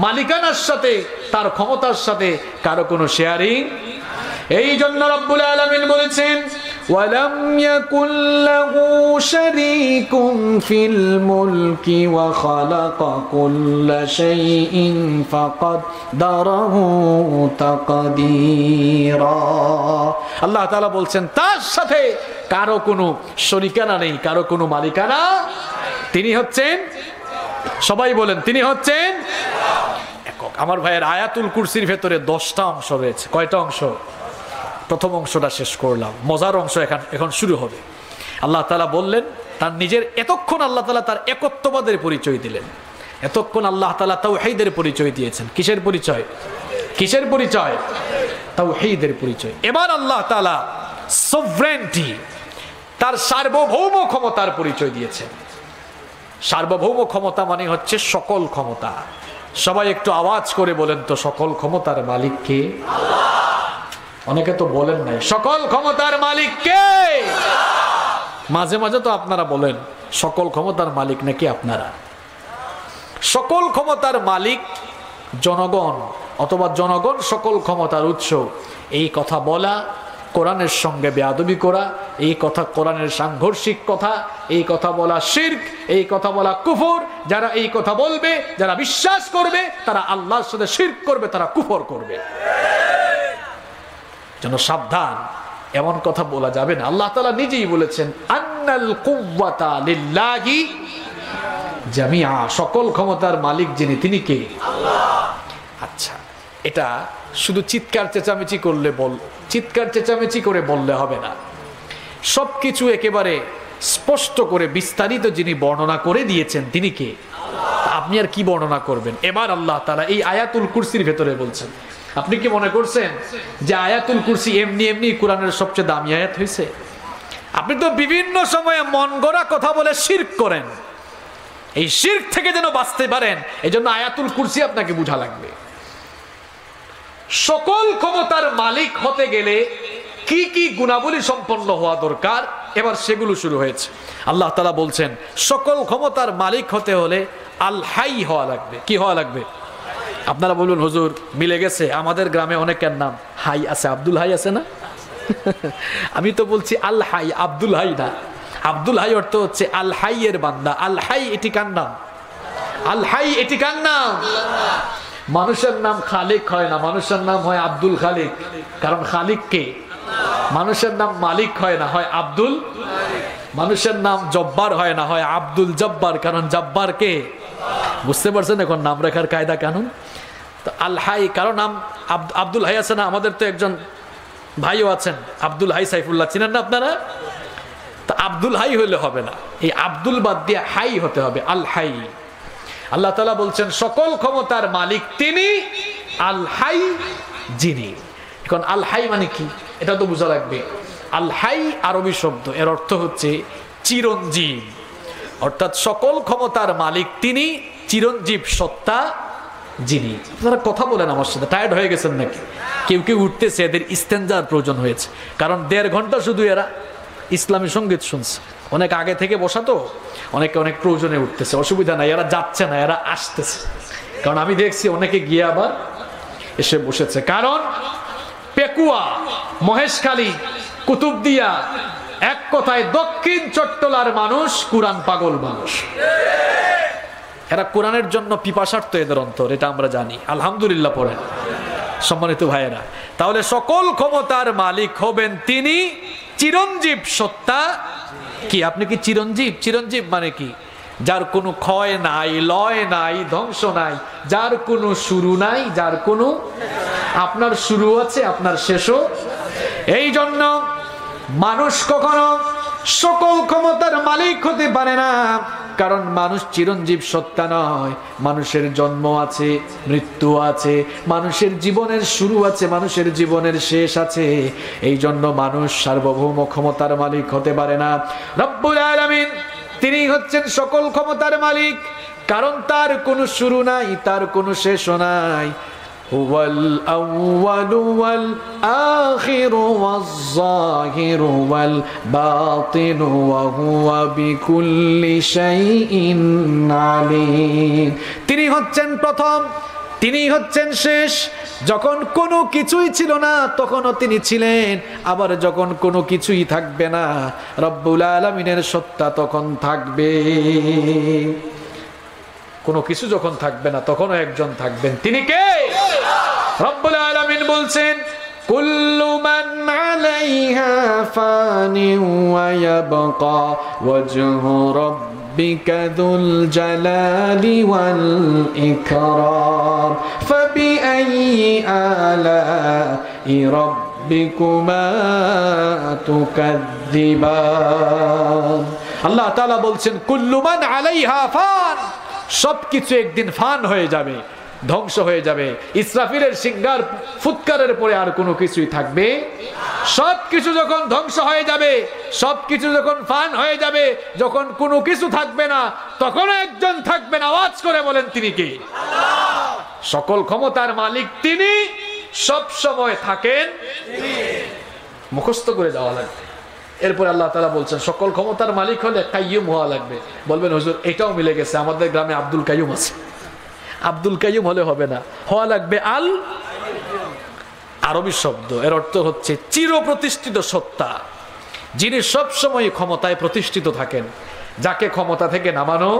মালিকানার সাথে, তার ক্ষমতার সাথে কারো কোনো শেয়ারিং। এই জন্য রব্বুল আলামিন বলেছেন ওয়ালাম ইয়াকুল লাহু শারীকুম ফিল মুলকি ওয়া খালাকা কুল্লা শাইইন ফাকাদ্দারাহু তাকদীরা। আল্লাহ তাআলা বলছেন তার সাথে কারো কোনো শরীকানা নেই, কারো কোনো মালিকানা। তিনি হচ্ছেন, সবাই বলেন তিনি হচ্ছেন একক। আমার ভাইয়ের আয়াতুল কুরসির ভেতরে 10টা অংশ রয়েছে। কয়টা অংশ? প্রথম অংশটা শেষ করলাম, মজার অংশ এখন শুরু হবে। আল্লাহ তাআলা বললেন তার নিজের, এতক্ষণ আল্লাহ তাআলা তার একত্ববাদের পরিচয় দিলেন, এতক্ষণ আল্লাহ তাআলা তাওহীদের পরিচয় দিয়েছেন। কিসের পরিচয়? কিসের পরিচয়? তাওহীদের পরিচয়। এবার আল্লাহ তাআলা সভরেন্টি, তার সার্বভৌম ক্ষমতার পরিচয় দিয়েছেন। সার্বভৌম ক্ষমতা মানে হচ্ছে সকল ক্ষমতা। সবাই একটু আওয়াজ করে বলেন তো, সকল ক্ষমতার মালিক কে? অনেকে তো বলেন নাই সকল ক্ষমতার মালিক কে। মাঝে মাঝে তো আপনারা বলেন সকল ক্ষমতার মালিক নাকি আপনারা। সকল ক্ষমতার মালিক জনগণ, অথবা জনগণ সকল ক্ষমতার উৎস, এই কথা বলা কোরআনের সঙ্গে বেয়াদবি করা, এই কথা কোরআনের সাংঘর্ষিক কথা, এই কথা বলা শিরক, এই কথা বলা কুফর। যারা এই কথা বলবে, যারা বিশ্বাস করবে, তারা আল্লাহর সাথে শিরক করবে, তারা কুফর করবে। যেন সাবধান, এমন কথা বলা যাবে না। আল্লাহ তাআলা নিজেই বলেছেন আন্নাল কুওয়াতা লিল্লাহি জামিআ, সকল ক্ষমতার মালিক যিনি, তিনি কে? আল্লাহ। আচ্ছা, এটা শুধু চিৎকার চেঁচামেচি করে বললে হবে না। সবকিছু একেবারে স্পষ্ট করে বিস্তারিত যিনি বর্ণনা করে দিয়েছেন তিনি কে? আপনি আর কি বর্ণনা করবেন? এবার আল্লাহ তাআলা এই আয়াতুল কুরসির ভেতরে বলছেন। আপনি কি মনে করছেন যে আয়াতুল কুরসি এমনি এমনি কোরআনের সবচেয়ে দামি আয়াত হয়েছে? আপনি তো বিভিন্ন সময়ে মন গড়া কথা বলে শিরক করেন। এই শিরক থেকে যেন বাঁচতে পারেন, এজন্য আয়াতুল কুরসি আপনাকে বুঝা লাগবে। সকল ক্ষমতার মালিক হতে গেলে কি কি গুণাবলী সম্পন্ন হওয়া দরকার, এবার সেগুলো শুরু হয়েছে। আল্লাহ তাআলা বলছেন সকল ক্ষমতার মালিক হতে হলে আল হাই হওয়া লাগবে। কি হওয়া লাগবে? আপনারা বলুন হুজুর মিলে গেছে, আমাদের গ্রামে অনেকের নাম হাই আছে, আব্দুল হাই আছে না? আমি তো বলছি আল হাই, আব্দুল হাই না। আব্দুল হাই অর্থ হচ্ছে আল হাই এর বান্দা। আল হাই এটি কার নাম? আল হাই এটি কার নাম? মানুষের নাম খালিক হয় না, মানুষের নাম হয় আব্দুল খালিক, কারণ খালিক কে? মানুষের নাম মালিক হয় না, হয় আব্দুল। মানুষের নাম জব্বার হয় না, হয় আব্দুল জব্বার, কারণ জব্বার কে? বুঝতে পারছেন এখন নাম রেখার কায়দা কানুন? তো আল হাই, কারো নাম আব্দুল হাই আছে না? আমাদের তো একজন ভাইও আছেন আব্দুল হাই সাইফুল্লাহ, চিনেন না আপনারা? তো আব্দুল হাই হইলে হবে না, এই আব্দুল বাদ দিয়ে হাই হতে হবে, আল হাই। আল্লাহ তাআলা বলছেন সকল ক্ষমতার মালিক তিনি, আল হাই যিনি। এখন আল হাই মানে কি এটা তো বোঝা লাগবে। আল হাই আরবি শব্দ, এর অর্থ হচ্ছে চিরঞ্জীব। অর্থাৎ সকল ক্ষমতার মালিক তিনি, চিরঞ্জীব সত্তা যিনি। আপনারা কথা বলেন আমার সাথে, টায়ার্ড হয়ে গেছেন নাকি? কেউ কেউ উঠতেছে, এদের ইস্তেনজার প্রয়োজন হয়েছে, কারণ 1.5 ঘন্টা শুধু এরা ইসলামী সঙ্গীত শুনছে। অনেক আগে থেকে বসা তো, অনেকে অনেক প্রয়োজনে উঠতেছে, অসুবিধা নাই, এরা যাচ্ছে না, এরা আসতেছে। কারণ আমি দেখছি অনেকে গিয়ে আবার এসে বসেছে। কারণ পেকুয়া, মহেশখালী, কুতুবদিয়া, এক কথায় দক্ষিণ চট্টলার মানুষ কুরআন পাগল মানুষ। এরা কোরআনের জন্য পিপাসার্থ এদের অন্তর, এটা আমরা জানি। আলহামদুলিল্লাহ পড়েন সম্মানিত ভাইয়েরা। তাহলে সকল ক্ষমতার মালিক হবেন তিনি, চিরঞ্জীব সত্তা কি? আপনি কি চিরঞ্জীব? চিরঞ্জীব মানে কি? যার কোনো ক্ষয় নাই, লয় নাই, ধ্বংস নাই, যার কোনো শুরু নাই, যার কোনো, আপনার শুরু আছে, আপনার শেষও। এই জন্য মানুষ কখনো সকল ক্ষমতার মালিক হতে পারে না, কারণ মানুষ চিরঞ্জীব সত্তা নয়। মানুষের জন্ম আছে, মৃত্যু আছে, মানুষের জীবনের শুরু আছে, মানুষের জীবনের শেষ আছে। এই জন্য মানুষ সার্বভৌম ক্ষমতার মালিক হতে পারে না। রব্বুল আলামিন তিনি হচ্ছেন সকল ক্ষমতার মালিক, কারণ তার কোনো শুরু নাই, তার কোনো শেষও নাই। হুয়াল আউয়ালু ওয়াল আখিরু ওয়াজ যাহিরু ওয়াল বাতিনু ওয়া হুয়া বিকুল্লি শাইইন আলীম। তিনি হচ্ছেন প্রথম, তিনি হচ্ছেন শেষ। যখন কোনো কিছুই ছিল না তখনও তিনি ছিলেন, আবার যখন কোনো কিছুই থাকবে না রব্বুল আলামিনের সত্তা তখন থাকবে। কোনো কিছু যখন থাকবে না তখনও একজন থাকবেন, তিনি কে? রব্বুল আলামিন বলছেন কুল্লু মান আলাইহা ফানি ওয়া ইয়াবকা ওয়াজহু রাব্বিকা যুল জালালি ওয়াল ইকরাম ফাবিআইয়ি আলাই রাব্বিকুমা তুকাযযিবান। আল্লাহ তাআলা বলছেন কুল্লু মান আলাইহা ফান, সবকিছু একদিন ফান হয়ে যাবে। ধ্বংস হয়ে যাবে। ইসরাফিলের সিংহার ফুৎকারের পরে আর কোনো কিছুই থাকবে, সবকিছু যখন ধ্বংস হয়ে যাবে, সবকিছু যখন ফান হয়ে যাবে, যখন কোনো কিছু থাকবে না, তখন একজন থাকবেন, আওয়াজ করে বলেন তিনি কে? সকল ক্ষমতার মালিক তিনি, সব সময় থাকেন, মুখস্থ করে যাওয়া লাগবে। এরপর আল্লাহ তাআলা বলছেন সকল ক্ষমতার মালিক হলে কাইয়ুম হওয়া লাগবে। বলবেন হুজুর এটাও মিলে গেছে, আমাদের গ্রামে আব্দুল কাইয়ুম আছে। আব্দুল কাইয়ুম হলে হবে না, হওয়া লাগবে আল। আরবি শব্দ, এর অর্থ হচ্ছে চির প্রতিষ্ঠিত সত্তা, যিনি সবসময় ক্ষমতায় প্রতিষ্ঠিত থাকেন, যাকে ক্ষমতা থেকে নামানো।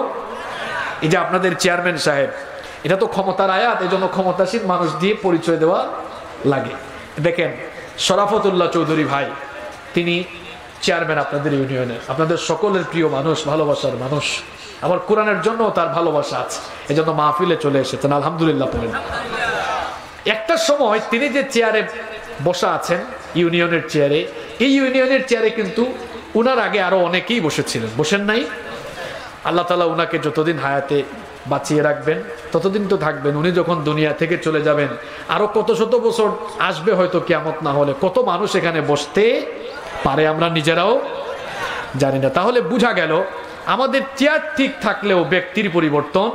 এই যে আপনাদের চেয়ারম্যান সাহেব, এটা তো ক্ষমতার আয়াত, এই জন্য ক্ষমতাসীন মানুষ দিয়ে পরিচয় দেওয়া লাগে। দেখেন শরাফতুল্লাহ চৌধুরী ভাই, তিনি চেয়ারম্যান আপনাদের ইউনিয়নের, আপনাদের সকলের প্রিয় মানুষ, ভালোবাসার মানুষ। আবার কোরআনের জন্য তার ভালোবাসা আছে, এই জন্য মাহফিলে চলে এসেছেন, আলহামদুলিল্লাহ বলেন। একটা সময় তিনি যে চেয়ারে বসা আছেন, ইউনিয়নের চেয়ারে, এই ইউনিয়নের চেয়ারে কিন্তু উনার আগে আরো অনেকেই বসেছিলেন, বসেন নাই? আল্লাহ তাআলা উনাকে যতদিন হায়াতে বাঁচিয়ে রাখবেন ততদিন তো থাকবেন। উনি যখন দুনিয়া থেকে চলে যাবেন, আরো কত শত বছর আসবে হয়তো কিয়ামত না হলে, কত মানুষ এখানে বসতে পারে আমরা নিজেরাও জানি না। তাহলে বোঝা গেল আমাদের চেয়ার ঠিক থাকলেও ব্যক্তির পরিবর্তন,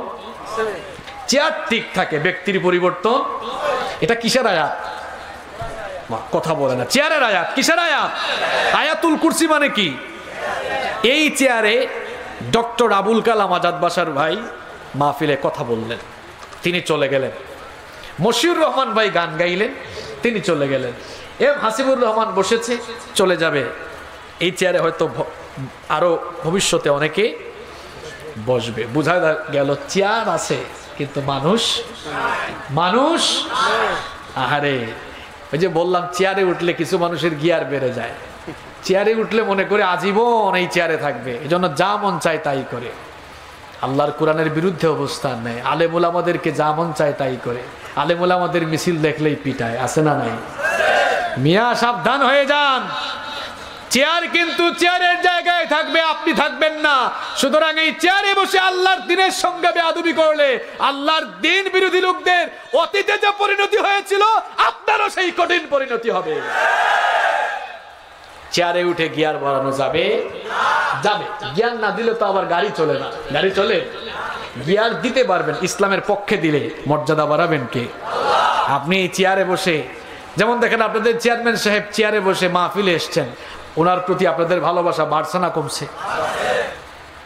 চেয়ার ঠিক থাকে ব্যক্তির পরিবর্তন। এটা কিসের আয়াত? কথা বলে না, চেয়ারের আয়াত। কিসের আয়াত? আয়াতুল কুরসি মানে কি? এই চেয়ারে ডক্টর আবুল কালাম আজাদ বাসার ভাই মাহফিলে কথা বললেন, তিনি চলে গেলেন। মশিউর রহমান ভাই গান গাইলেন, তিনি চলে গেলেন। এম হাসিবুর রহমান বসেছে, চলে যাবে। এই চেয়ারে হয়তো আরো ভবিষ্যতে অনেকে বসবে। বোঝা গেল চেয়ার আছে কিন্তু মানুষ, মানুষ আহারে। ওই যে বললাম চেয়ারে উঠলে কিছু মানুষের গিয়ার বেড়ে যায়, চেয়ারে উঠলে মনে করে আজীবন এই চেয়ারে থাকবে, এজন্য যা মন চায় তাই করে। আল্লাহর কোরআনের বিরুদ্ধে অবস্থান নেয়, আলেমুল আমাদেরকে যা মন চায় তাই করে। আলেমুল আমাদের মিছিল দেখলেই পিটায়, আছে না নাই? মিয়া সাবধান হয়ে যান, চেয়ার কিন্তু চেয়ারের জায়গায় থাকবে, আপনি থাকবেন না। সুতরাং এই চেয়ারে বসে আল্লাহর দ্বীনের সঙ্গে বেয়াদবি করলে, আল্লাহর দ্বীন বিরোধী লোকদের অতীতে যে পরিণতি হয়েছিল, আপনারও সেই কঠিন পরিণতি হবে। চেয়ারে উঠে গিয়ার বাড়ানো যাবে? যাবে। গিয়ার না দিলে তো আবার গাড়ি চলে না। গাড়ি চলে? গিয়ার দিতে পারবেন, ইসলামের পক্ষে দিলে মর্যাদা বাড়াবেন কে? আপনি এই চেয়ারে বসে, যেমন দেখেন আপনাদের চেয়ারম্যান সাহেব চেয়ারে বসে মাহফিলে এসছেন, ওনার প্রতি আপনাদের ভালোবাসা বাড়ছে না কমছে?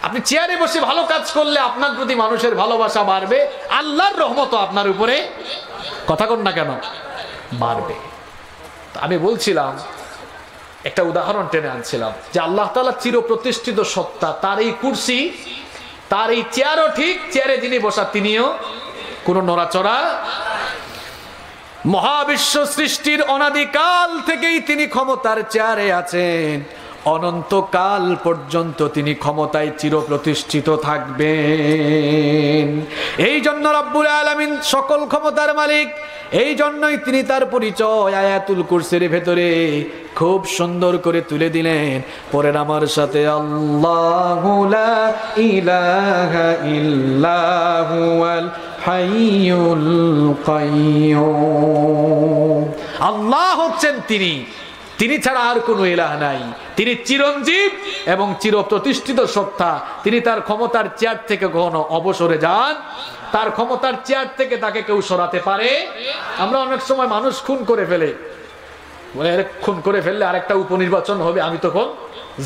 আপনি চেয়ারে বসে ভালো কাজ করলে আপনার প্রতি মানুষের ভালোবাসা বাড়বে, আল্লাহর রহমত আপনার উপরে, কথা কন না কেন, বাড়বে। আমি বলছিলাম, একটা উদাহরণ টেনে আনছিলাম যে আল্লাহ তাআলা চির প্রতিষ্ঠিত সত্তা, তার এই কুরসি, তার এই চেয়ারও ঠিক, চেয়ারে যিনি বসা তিনিও কোন নড়াচড়া। মহাবিশ্ব সৃষ্টির অনাদিকাল থেকেই তিনি ক্ষমতার চেয়ারে আছেন, অনন্তকাল পর্যন্ত তিনি ক্ষমতায় চির প্রতিষ্ঠিত থাকবেন। এই জন্য রব্বুল আলামিন সকল ক্ষমতার মালিক, এই জন্যই তিনি তার পরিচয় আয়াতুল কুরসির ভেতরে খুব সুন্দর করে তুলে দিলেন। পরের আমার সাথে, আল্লাহু লা ইলাহা ইল্লা হুয়াল হাইয়ুল কাইয়্যুম। আল্লাহ হচ্ছেন তিনি, তিনি ছাড়া আর কোনো ইলাহ নাই। তিনি চিরঞ্জীব এবং চির প্রতিষ্ঠিত সত্তা। তিনি তার ক্ষমতার চেয়ার থেকে কখনো অবসরে যান, তার ক্ষমতার চেয়ার থেকে তাকে কেউ সরাতে পারে? আমরা অনেক সময় মানুষ খুন করে ফেলে, খুন করে ফেললে আরেকটা উপনির্বাচন হবে, আমি তখন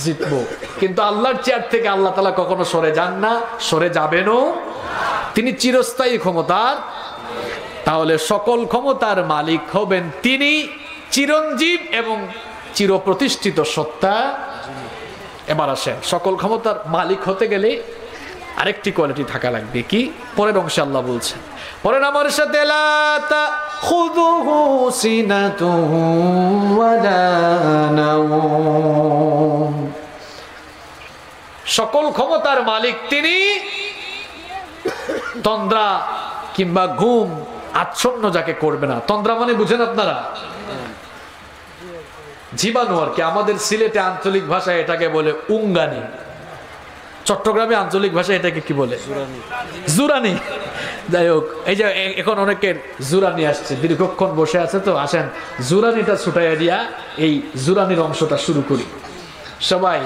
জিতবো। কিন্তু আল্লাহর চেয়ার থেকে আল্লাহ তাআলা কখনো সরে যান না, সরে যাবেনও। তিনি চিরস্থায়ী ক্ষমতার। তাহলে সকল ক্ষমতার মালিক হবেন তিনি, চিরঞ্জীব এবং চির প্রতিষ্ঠিত সত্তা। এবার আসেন, সকল ক্ষমতার মালিক হতে গেলে আরেকটি কোয়ালিটি থাকা লাগবে। কি? পরের অংশে আল্লাহ বলছেন, পরের আমার সাথে, লা তাখুযুহু সিনাতুহু ওয়ালা নাওম। সকল ক্ষমতার মালিক তিনি, তন্দ্রা কিংবা ঘুম আচ্ছন্ন যাকে করবে না। তন্দ্রা মানে বুঝেন আপনারা? জীবাণু আর কি। আমাদের সিলেটে আঞ্চলিক ভাষায় এটাকে বলে উঙ্গানি। চট্টগ্রামে আঞ্চলিক ভাষায় এটাকে কি বলে? জুরানি। যাই হোক, এই যে এখন অনেকের জুরানি আসছে, দীর্ঘক্ষণ বসে আছে তো, আসেন জুরানিটা ছুটাইয়া দিয়া এই জুরানির অংশটা শুরু করি। সবাই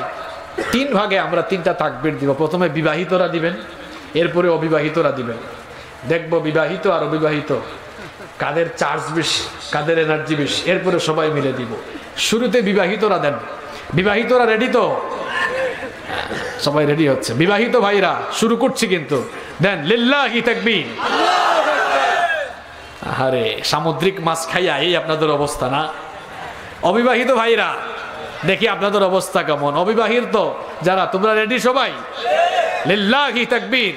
3 ভাগে আমরা 3টা তাকবীর দিব। প্রথমে বিবাহিতরা দিবেন, এরপরে অবিবাহিতরা দিবেন। দেখবো বিবাহিত আর অবিবাহিত কাদের চার্জ বেশি, কাদের এনার্জি বেশি, এরপরে সবাই মিলে দিব। শুরুতে বিবাহিতরা দেন। বিবাহিতরা রেডি তো? সবাই রেডি হচ্ছে। বিবাহিত ভাইরা শুরু করছি কিন্তু, দেন লিল্লাহি তাকবীর। আরে সামুদ্রিক মাছ খাইয়া এই আপনাদের অবস্থা না? অবিবাহিত ভাইরা দেখি আপনাদের অবস্থা কেমন। অবিবাহিত যারা, তোমরা রেডি সবাই? লিল্লাহি তাকবীর।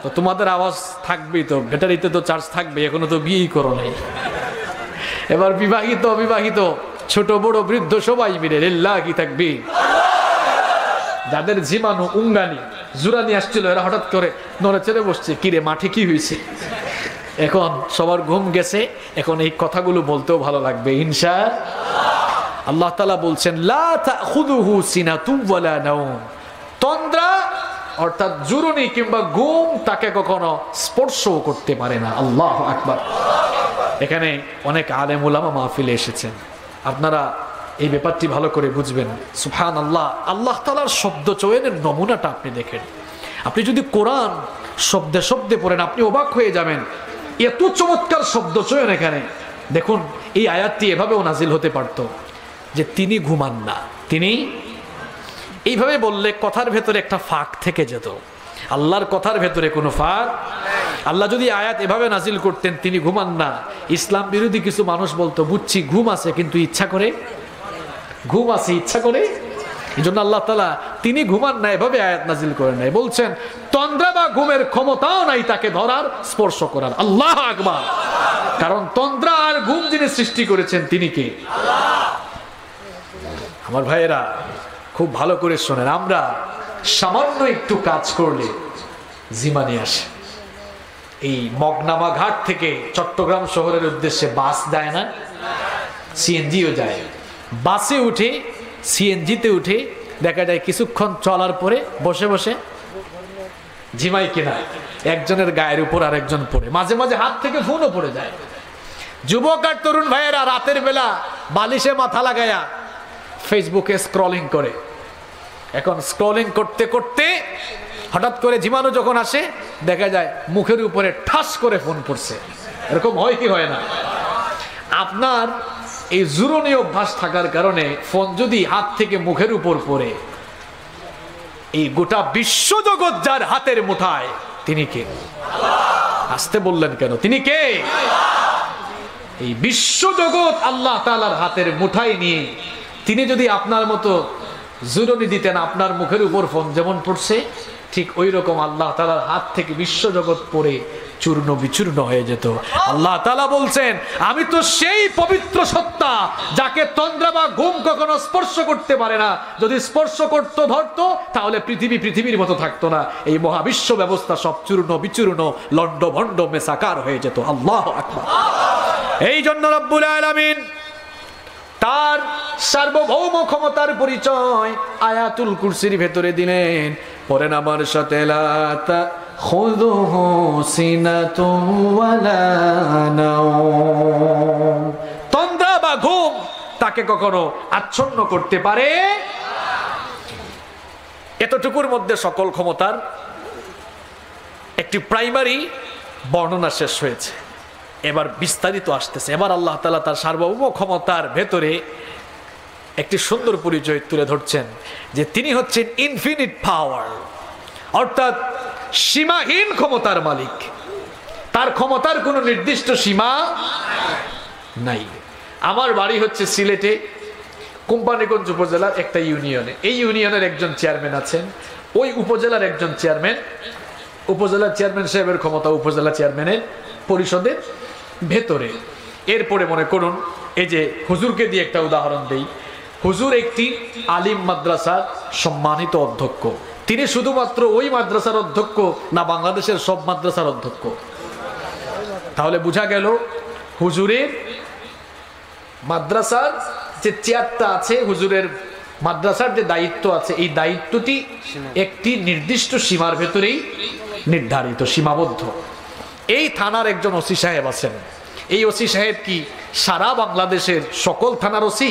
তো তোমাদের আওয়াজ থাকবেই তো, ব্যাটারিতে তো চার্জ থাকবে, এখনো তো বিয়েই করো নাই। এবার বিবাহিত অবিবাহিত ছোট বড় বৃদ্ধ সবাই মিলে লিল্লাহি তাকবীর। যাদের জীবাণু উঙ্গানি জুরানি আসছিল, এরা হঠাৎ করে নড়ে চড়ে বসছে, কিরে মাঠে কি হয়েছে? এখন সবার ঘুম গেছে, এখন এই কথাগুলো বলতেও ভালো লাগবে ইনশাআল্লাহ। আল্লাহ তাআলা বলছেন লা তাখুযুহু সিনাতুন ওয়ালা নাওম। তন্দ্রা অর্থাৎ জুরুনি কিংবা ঘুম তাকে কখনো স্পর্শও করতে পারে না। আল্লাহু আকবার। এখানে অনেক আলেম উলামা মাহফিলে এসেছেন, আপনারা এই ব্যাপারটি ভালো করে বুঝবেন। সুবহানাল্লাহ, আল্লাহ তাআলার শব্দ চয়নের নমুনাটা আপনি দেখেন। আপনি যদি কোরআন শব্দে শব্দে পড়েন, আপনি অবাক হয়ে যাবেন, এত চমৎকার শব্দ চয়ন এখানে। দেখুন, এই আয়াতটি এভাবেও নাজিল হতে পারত যে তিনি ঘুমান না, তিনি। এইভাবে বললে কথার ভেতরে একটা ফাঁক থেকে যেত। আল্লাহর কথার ভেতরে কোনো ফাঁক। আল্লাহ যদি আয়াত এভাবে নাজিল করতেন তিনি ঘুমান না, ইসলাম বিরোধী কিছু মানুষ বলতো বুঝছি ঘুম আছে কিন্তু ইচ্ছা করে, ঘুম আছে ইচ্ছা করে। এই জন্য আল্লাহ তাআলা তিনি ঘুমান না এভাবে আয়াত নাজিল করেন নাই। বলছেন তন্দ্রা বা ঘুমের ক্ষমতাও নাই তাকে ধরার, স্পর্শ করার। আল্লাহু আকবার। কারণ তন্দ্রা আর ঘুম যিনি সৃষ্টি করেছেন তিনি কে? আমার ভাইয়েরা খুব ভালো করে শোনেন, আমরা সামান্য একটু কাজ করলে জিমানি আসে। এই মগনামা ঘাট থেকে চট্টগ্রাম শহরের উদ্দেশ্যে বাস যায় না, সিএনজিও যায়। বাসে উঠে সিএনজিতে উঠে দেখা যায় কিছুক্ষণ চলার পরে বসে বসে ঝিমাই কিনা একজনের গায়ের উপর আর একজন পড়ে, মাঝে মাঝে হাত থেকে ফোনও পড়ে যায়। যুবক আর তরুণ ভাইয়েরা রাতের বেলা বালিশে মাথা লাগায়া ফেসবুকে স্ক্রলিং করে। এখন স্ক্রলিং করতে করতে হঠাৎ করে ঝিমানো যখন আসে দেখা যায় মুখের উপরে ঠাস করে ফোন পড়ছে। এরকম হয় কি হয় না? আপনার এই জুরনি অভ্যাস থাকার কারণে ফোন যদি হাত থেকে মুখের উপর পড়ে, এই গোটা বিশ্বজগৎ যার হাতের মুঠায়, তিনি কে? আসতে বললেন কেন? তিনি কে? এই বিশ্বজগৎ আল্লাহ তাআলার হাতের মুঠায় নিয়ে তিনি যদি আপনার মতো জুরনি দিতেন, আপনার মুখের উপর ফোন যেমন পড়ছে ঠিক ওই রকম আল্লাহ তাআলার হাত থেকে বিশ্বজগৎ পড়ে চূর্ণ বিচূর্ণ হয়ে যেত। আল্লাহ তাআলা বলছেন আমি তো সেই পবিত্র সত্তা যাকে তন্দ্রা বা ঘুম কখনো স্পর্শ করতে পারে না। যদি স্পর্শ করতো ধরতো তাহলে পৃথিবী পৃথিবীর মতো থাকতো না, এই মহাবিশ্ব ব্যবস্থা সব চূর্ণ বিচূর্ণ লন্ড ভন্ড মেসাকার হয়ে যেত। আল্লাহু আকবার। এই জন্য রব্বুল আলামিন তার সার্বভৌম ক্ষমতার পরিচয় আয়াতুল কুরসির ভেতরে দিলেন। পরেন আমার সাথে লা তাখুযুহু সিনাতুন ওয়ালা নাওম। তন্দ্রা বা ঘুম তাকে কখনো আচ্ছন্ন করতে পারে। এতটুকুর মধ্যে সকল ক্ষমতার একটি প্রাইমারি বর্ণনা শেষ হয়েছে, এবার বিস্তারিত আসতেছে। এবার আল্লাহ তাআলা তার সার্বভৌম ক্ষমতার ভেতরে একটি সুন্দর পরিচয় তুলে ধরছেন যে তিনি হচ্ছেন ইনফিনিট পাওয়ার, অর্থাৎ সীমাহীন ক্ষমতার মালিক। তার ক্ষমতার কোনো নির্দিষ্ট সীমা নাই। আমার বাড়ি হচ্ছে সিলেটে কোম্পানিগঞ্জ উপজেলার একটা ইউনিয়নে। এই ইউনিয়নের একজন চেয়ারম্যান আছেন, ওই উপজেলার একজন চেয়ারম্যান, উপজেলার চেয়ারম্যান সাহেবের ক্ষমতা উপজেলা চেয়ারম্যানের পরিষদের ভেতরে। এরপরে মনে করুন এই যে হুজুরকে দিয়ে একটা উদাহরণ দেই। হুজুর একটি আলিম মাদ্রাসার সম্মানিত অধ্যক্ষ। তিনি শুধুমাত্র ওই মাদ্রাসার অধ্যক্ষ না বাংলাদেশের সব মাদ্রাসার অধ্যক্ষ? তাহলে বোঝা গেল হুজুরের মাদ্রাসার যে চেয়ারটা আছে হুজুরের মাদ্রাসার যে দায়িত্ব আছে এই দায়িত্বটি একটি নির্দিষ্ট সীমার ভেতরেই নির্ধারিত, সীমাবদ্ধ। এই থানার একজন ওসি সাহেব আছেন। এই ওসি সাহেব কি সারা বাংলাদেশের সকল থানার ওসি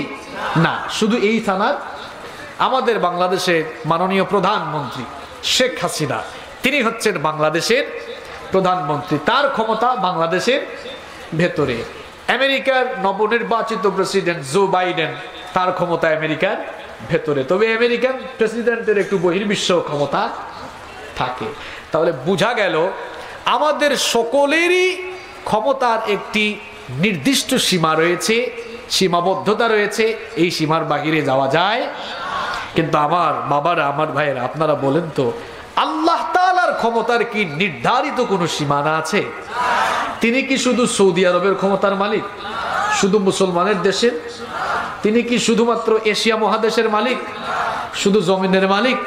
না, শুধু এই থানার। আমাদের বাংলাদেশের মাননীয় প্রধানমন্ত্রী শেখ হাসিনা, তিনি হচ্ছেন বাংলাদেশের প্রধানমন্ত্রী। তার ক্ষমতা বাংলাদেশের ভেতরে। আমেরিকার নবনির্বাচিত প্রেসিডেন্ট জো বাইডেন, তার ক্ষমতা আমেরিকার ভেতরে। তবে আমেরিকান প্রেসিডেন্টের একটু বহির্বিশ্ব ক্ষমতা থাকে। তাহলে বোঝা গেল আমাদের সকলেরই ক্ষমতার একটি নির্দিষ্ট সীমা রয়েছে, সীমাবদ্ধতা রয়েছে। এই সীমার বাহিরে যাওয়া যায়। কিন্তু আমার বাবারা, আমার ভাইয়েরা, আপনারা বলেন তো, আল্লাহ তাআলার ক্ষমতার কি নির্ধারিত কোনো সীমানা আছে? তিনি কি শুধু সৌদি আরবের ক্ষমতার মালিক, শুধু মুসলমানের দেশের? তিনি কি শুধুমাত্র এশিয়া মহাদেশের মালিক, শুধু জমিনের মালিক,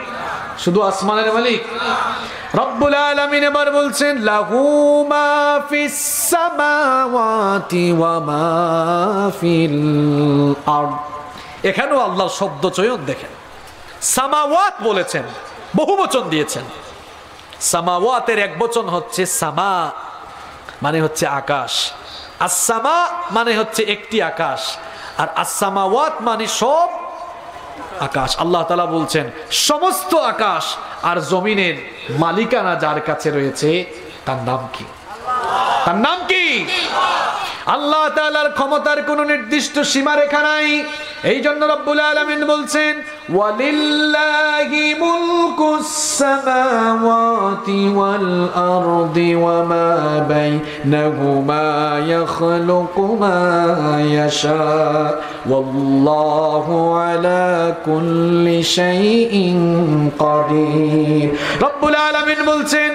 শুধু আসমানের মালিক? রব্বুল আলামিন এবার বলছেন লাহু মা ফিস সামাওয়াতি ওয়া মা ফিল আরদ। এখানেও আল্লাহর শব্দ চয়ন দেখেন, সামাওয়াত বলেছেন, বহুবচন দিয়েছেন। সামাওয়াতের এক বচন হচ্ছে সামা, মানে হচ্ছে আকাশ। আস-সামা মানে হচ্ছে একটি আকাশ, আর আস-সামাওয়াত মানে সব আকাশ। আল্লাহ তাআলা বলছেন সমস্ত আকাশ আর জমিনের মালিকানা যার কাছে রয়েছে, তার নাম কি? তার নাম কি? আল্লাহ তাআলার ক্ষমতার কোনো নির্দিষ্ট সীমারেখা নাই। এই জন্য রব্বুল আলামিন বলছেন ওয়ালিল্লাহি মুলকুস সামাওয়াতি ওয়াল আরদি ওয়া মা বাইনাহুমা ইয়াখলুকু মা ইয়াশা ওয়াল্লাহু আলা কুল্লি শাইইন কাদির। রব্বুল আলামিন বলছেন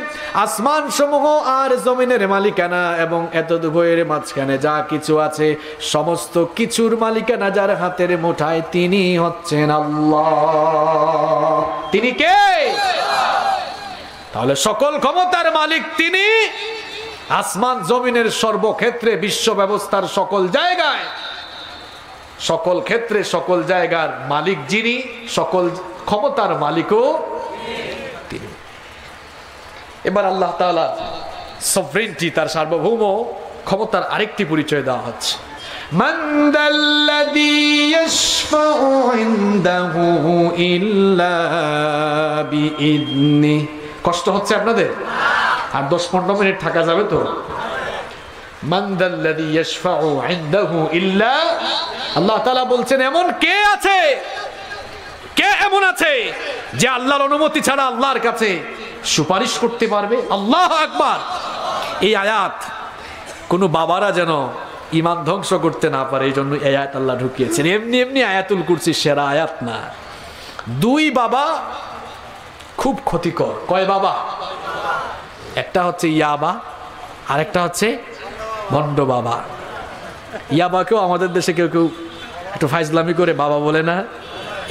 আসমান সমূহ আর জমিনের মালিকানা এবং এতদুভয়ের মাঝখানে যা কিছু আছে, সমস্ত কিছুর মালিকানা যার হাতের মুঠায়, তিনি হচ্ছেন আল্লাহ। তিনি কে? তাহলে সকল ক্ষমতার মালিক তিনি। আসমান জমিনের সর্বক্ষেত্রে, বিশ্ব ব্যবস্থার সকল জায়গায়, সকল ক্ষেত্রে, সকল জায়গার মালিক যিনি, সকল ক্ষমতার মালিকও তিনি। এবার আল্লাহ তাআলা সভরেনটি, তার সার্বভৌম ক্ষমতার আরেকটি পরিচয় দেওয়া হচ্ছে। মান দাল্লাযী ইয়াশফাউ ইনদাহু ইল্লা বিইذনি। কষ্ট হচ্ছে আপনাদের? আর 10-15 মিনিট থাকা যাবে তো? মান দাল্লাযী ইয়াশফাউ ইনদাহু ইল্লা, আল্লাহ তাআলা বলছেন এমন কে আছে, কে এমন আছে যে আল্লাহর অনুমতি ছাড়া আল্লাহর কাছে সুপারিশ করতে পারবে? আল্লাহু আকবার। এই আয়াত কোন বাবারা যেন ঈমান ধ্বংস করতে না পারে, এই জন্য এই আয়াত আল্লাহ ঢুকিয়েছেন। এমনি এমনি আয়াতুল কুরসি সেরা আয়াত না। দুই বাবা খুব ক্ষতিকর। কয় বাবা? একটা হচ্ছে ইয়াবা, আরেকটা হচ্ছে ভণ্ড বাবা। ইয়াবাকেও আমাদের দেশে কেউ কেউ একটু ফাইজলামি করে বাবা বলে না।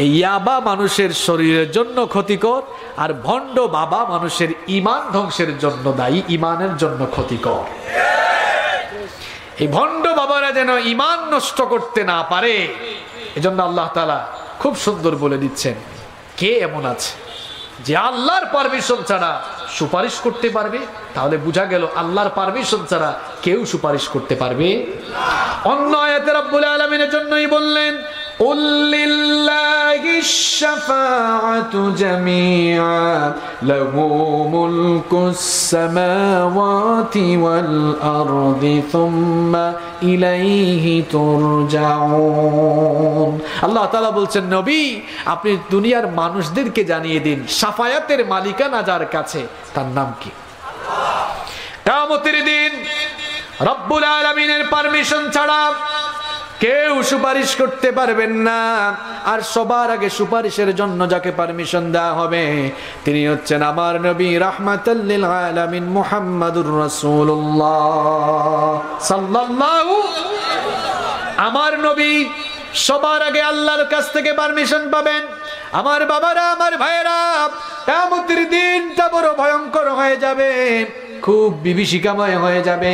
এই ইয়াবা মানুষের শরীরের জন্য ক্ষতিকর, আর ভণ্ড বাবা মানুষের ঈমান ধ্বংসের জন্য দায়ী, ঈমানের জন্য ক্ষতিকর। এই ভণ্ড বাবারা যেন ঈমান নষ্ট করতে না পারে, এজন্য আল্লাহ তাআলা খুব সুন্দর বলে দিচ্ছেন কে এমন আছে যে আল্লাহর পারমিশন ছাড়া সুপারিশ করতে পারবে। তাহলে বোঝা গেল আল্লাহর পারমিশন ছাড়া কেউ সুপারিশ করতে পারবে। অন্য আয়াতে রব্বুল আলামিনের জন্যই বললেন قل لله الشفاعة جميعا له ملك السماوات والأرض ثم إليه ترجعون। আল্লাহ তাআলা বলছেন নবী আপনি দুনিয়ার মানুষদেরকে জানিয়ে দিন শাফায়াতের মালিকানা যার কাছে, তার নাম কি? কিয়ামতের দিন রব্বুল আলামিনের পারমিশন ছাড়া কেউ সুপারিশ করতে পারবেন না। আর সবার আগে সুপারিশের জন্য যাকে পারমিশন দেওয়া হবে তিনি হচ্ছেন আমার নবী রাহমাতাল লিল আলামিন মুহাম্মাদুর রাসূলুল্লাহ সাল্লাল্লাহু। আমার নবী সবার আগে আল্লাহর কাছ থেকে পারমিশন পাবেন। আমার বাবারা, আমার ভাইয়েরা, কিয়ামতের দিনটা বড় ভয়ঙ্কর হয়ে যাবে। খুব বিভীষিকাময় হয়ে যাবে।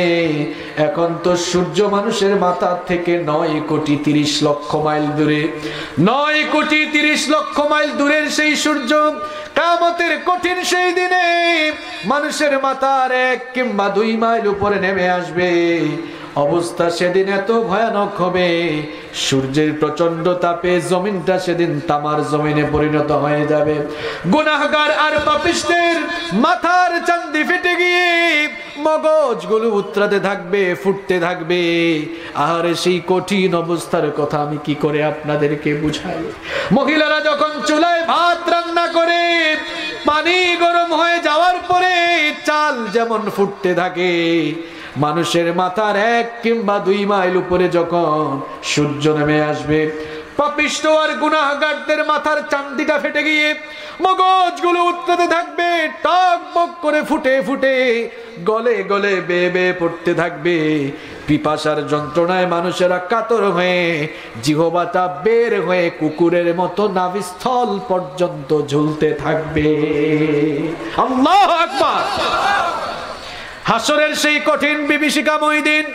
এখন তো সূর্য মানুষের মাথা থেকে 9,30,00,000 মাইল দূরে, 9,30,00,000 মাইল দূরের সেই সূর্য কিয়ামতের কঠিন সেই দিনে মানুষের মাথার 1 কিংবা 2 মাইল উপরে নেমে আসবে। অবস্থা সেদিন এত ভয়ানক হবে, সূর্যের প্রচন্ড তাপে জমিনটা সেদিন তামার জমিনে পরিণত হয়ে যাবে। গুনাহগার আর পাপিষ্টের মাথার চান্দি ফেটে গিয়ে মগজগুলো উতরাতে থাকবে, ফুটতে থাকবে। আর সেই কঠিন অবস্থার কথা আমি কি করে আপনাদেরকে বুঝাই। মহিলারা যখন চুলায় ভাত রান্না করে, পানি গরম হয়ে যাওয়ার পরে চাল যেমন ফুটতে থাকে, মানুষের মাথার 1 কিংবা 2 মাইল উপরে যখন সূর্য নেমে আসবে, পাপিষ্ঠ আর গুনাহগারদের মাথার চান্দিটা ফেটে গিয়ে মগজগুলো উঠতে থাকবে, টক বক করে ফুটে ফুটে গলে গলে বেয়ে বেয়ে পড়তে থাকবে। পিপাসার যন্ত্রণায় মানুষেরা কাতর হয়ে জিহ্বাটা বের হয়ে কুকুরের মতো নাভিস্থল পর্যন্ত ঝুলতে থাকবে। আল্লাহু আকবার। হাসরের সেই কঠিন বিভীষিকাময় দিন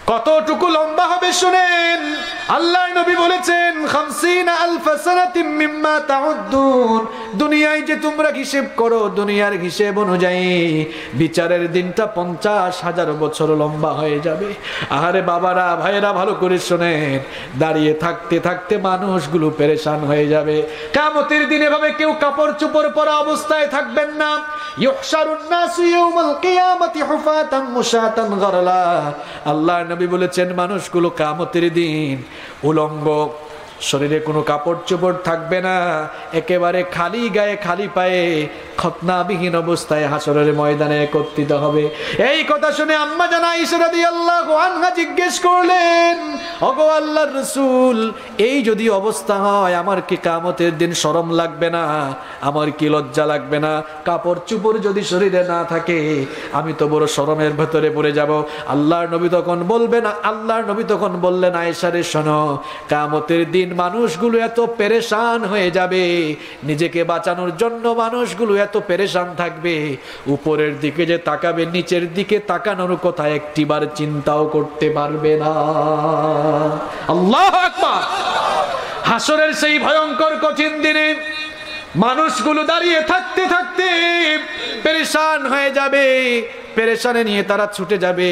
কতটুকু লম্বা হবে শুনেন। আল্লাহর নবী বলেছেন 50,000 সানাতিন মিম্মা তাউদ্দুন। দুনিয়ায় যে তোমরা হিসাব করো, দুনিয়ার হিসাব অনুযায়ী বিচারের দিনটা 50,000 বছর লম্বা হয়ে যাবে। আরে বাবারা, ভাইরা, ভালো করে শুনেন। দাঁড়িয়ে থাকতে থাকতে মানুষগুলো পেরেশান হয়ে যাবে। কিয়ামতের দিনে ভাবে কেউ কাপড় চোপড় পরা অবস্থায় থাকবেন না। ইউহশারুন নাসু ইয়াউমাল কিয়ামাতি হুফাতান মুশাতান গারলা। আল্লাহর নবী বলেছেন মানুষগুলো কিয়ামতের দিন উলঙ্গ, শরীরে কোনো কাপড় চোপড় থাকবে না, একেবারে খালি গায়ে খালি পায়ে খতনাবিহীন অবস্থায় হাসরের ময়দানে একত্রিত হবে। এই কথা শুনে আম্মা জান আয়েশা রাদিয়াল্লাহু আনহা জিজ্ঞেস করলেন, ওগো আল্লাহর রাসূল, এই যদি অবস্থা হয় আমার কি কিয়ামতের দিন শরম লাগবে না? আমার কি লজ্জা লাগবে না? কাপড় চোপড় যদি শরীরে না থাকে আমি তো বড় শরমের ভেতরে পড়ে যাব। আল্লাহর নবী তখন বললেন, আয়েশা রে শোনো, কিয়ামতের দিন মানুষগুলো এত পেরেশান হয়ে যাবে, নিজেকে বাঁচানোর জন্য মানুষগুলো এত পেরেশান থাকবে, উপরের দিকে যে তাকাবে, নিচের দিকে তাকানোর কথা একটিবার চিন্তাও করতে পারবে না। আল্লাহু আকবার। হাসরের সেই ভয়ঙ্কর কঠিন দিনে মানুষগুলো দাঁড়িয়ে থাকতে থাকতে পেরেশান হয়ে যাবে। পেরেশানি নিয়ে তারা ছুটে যাবে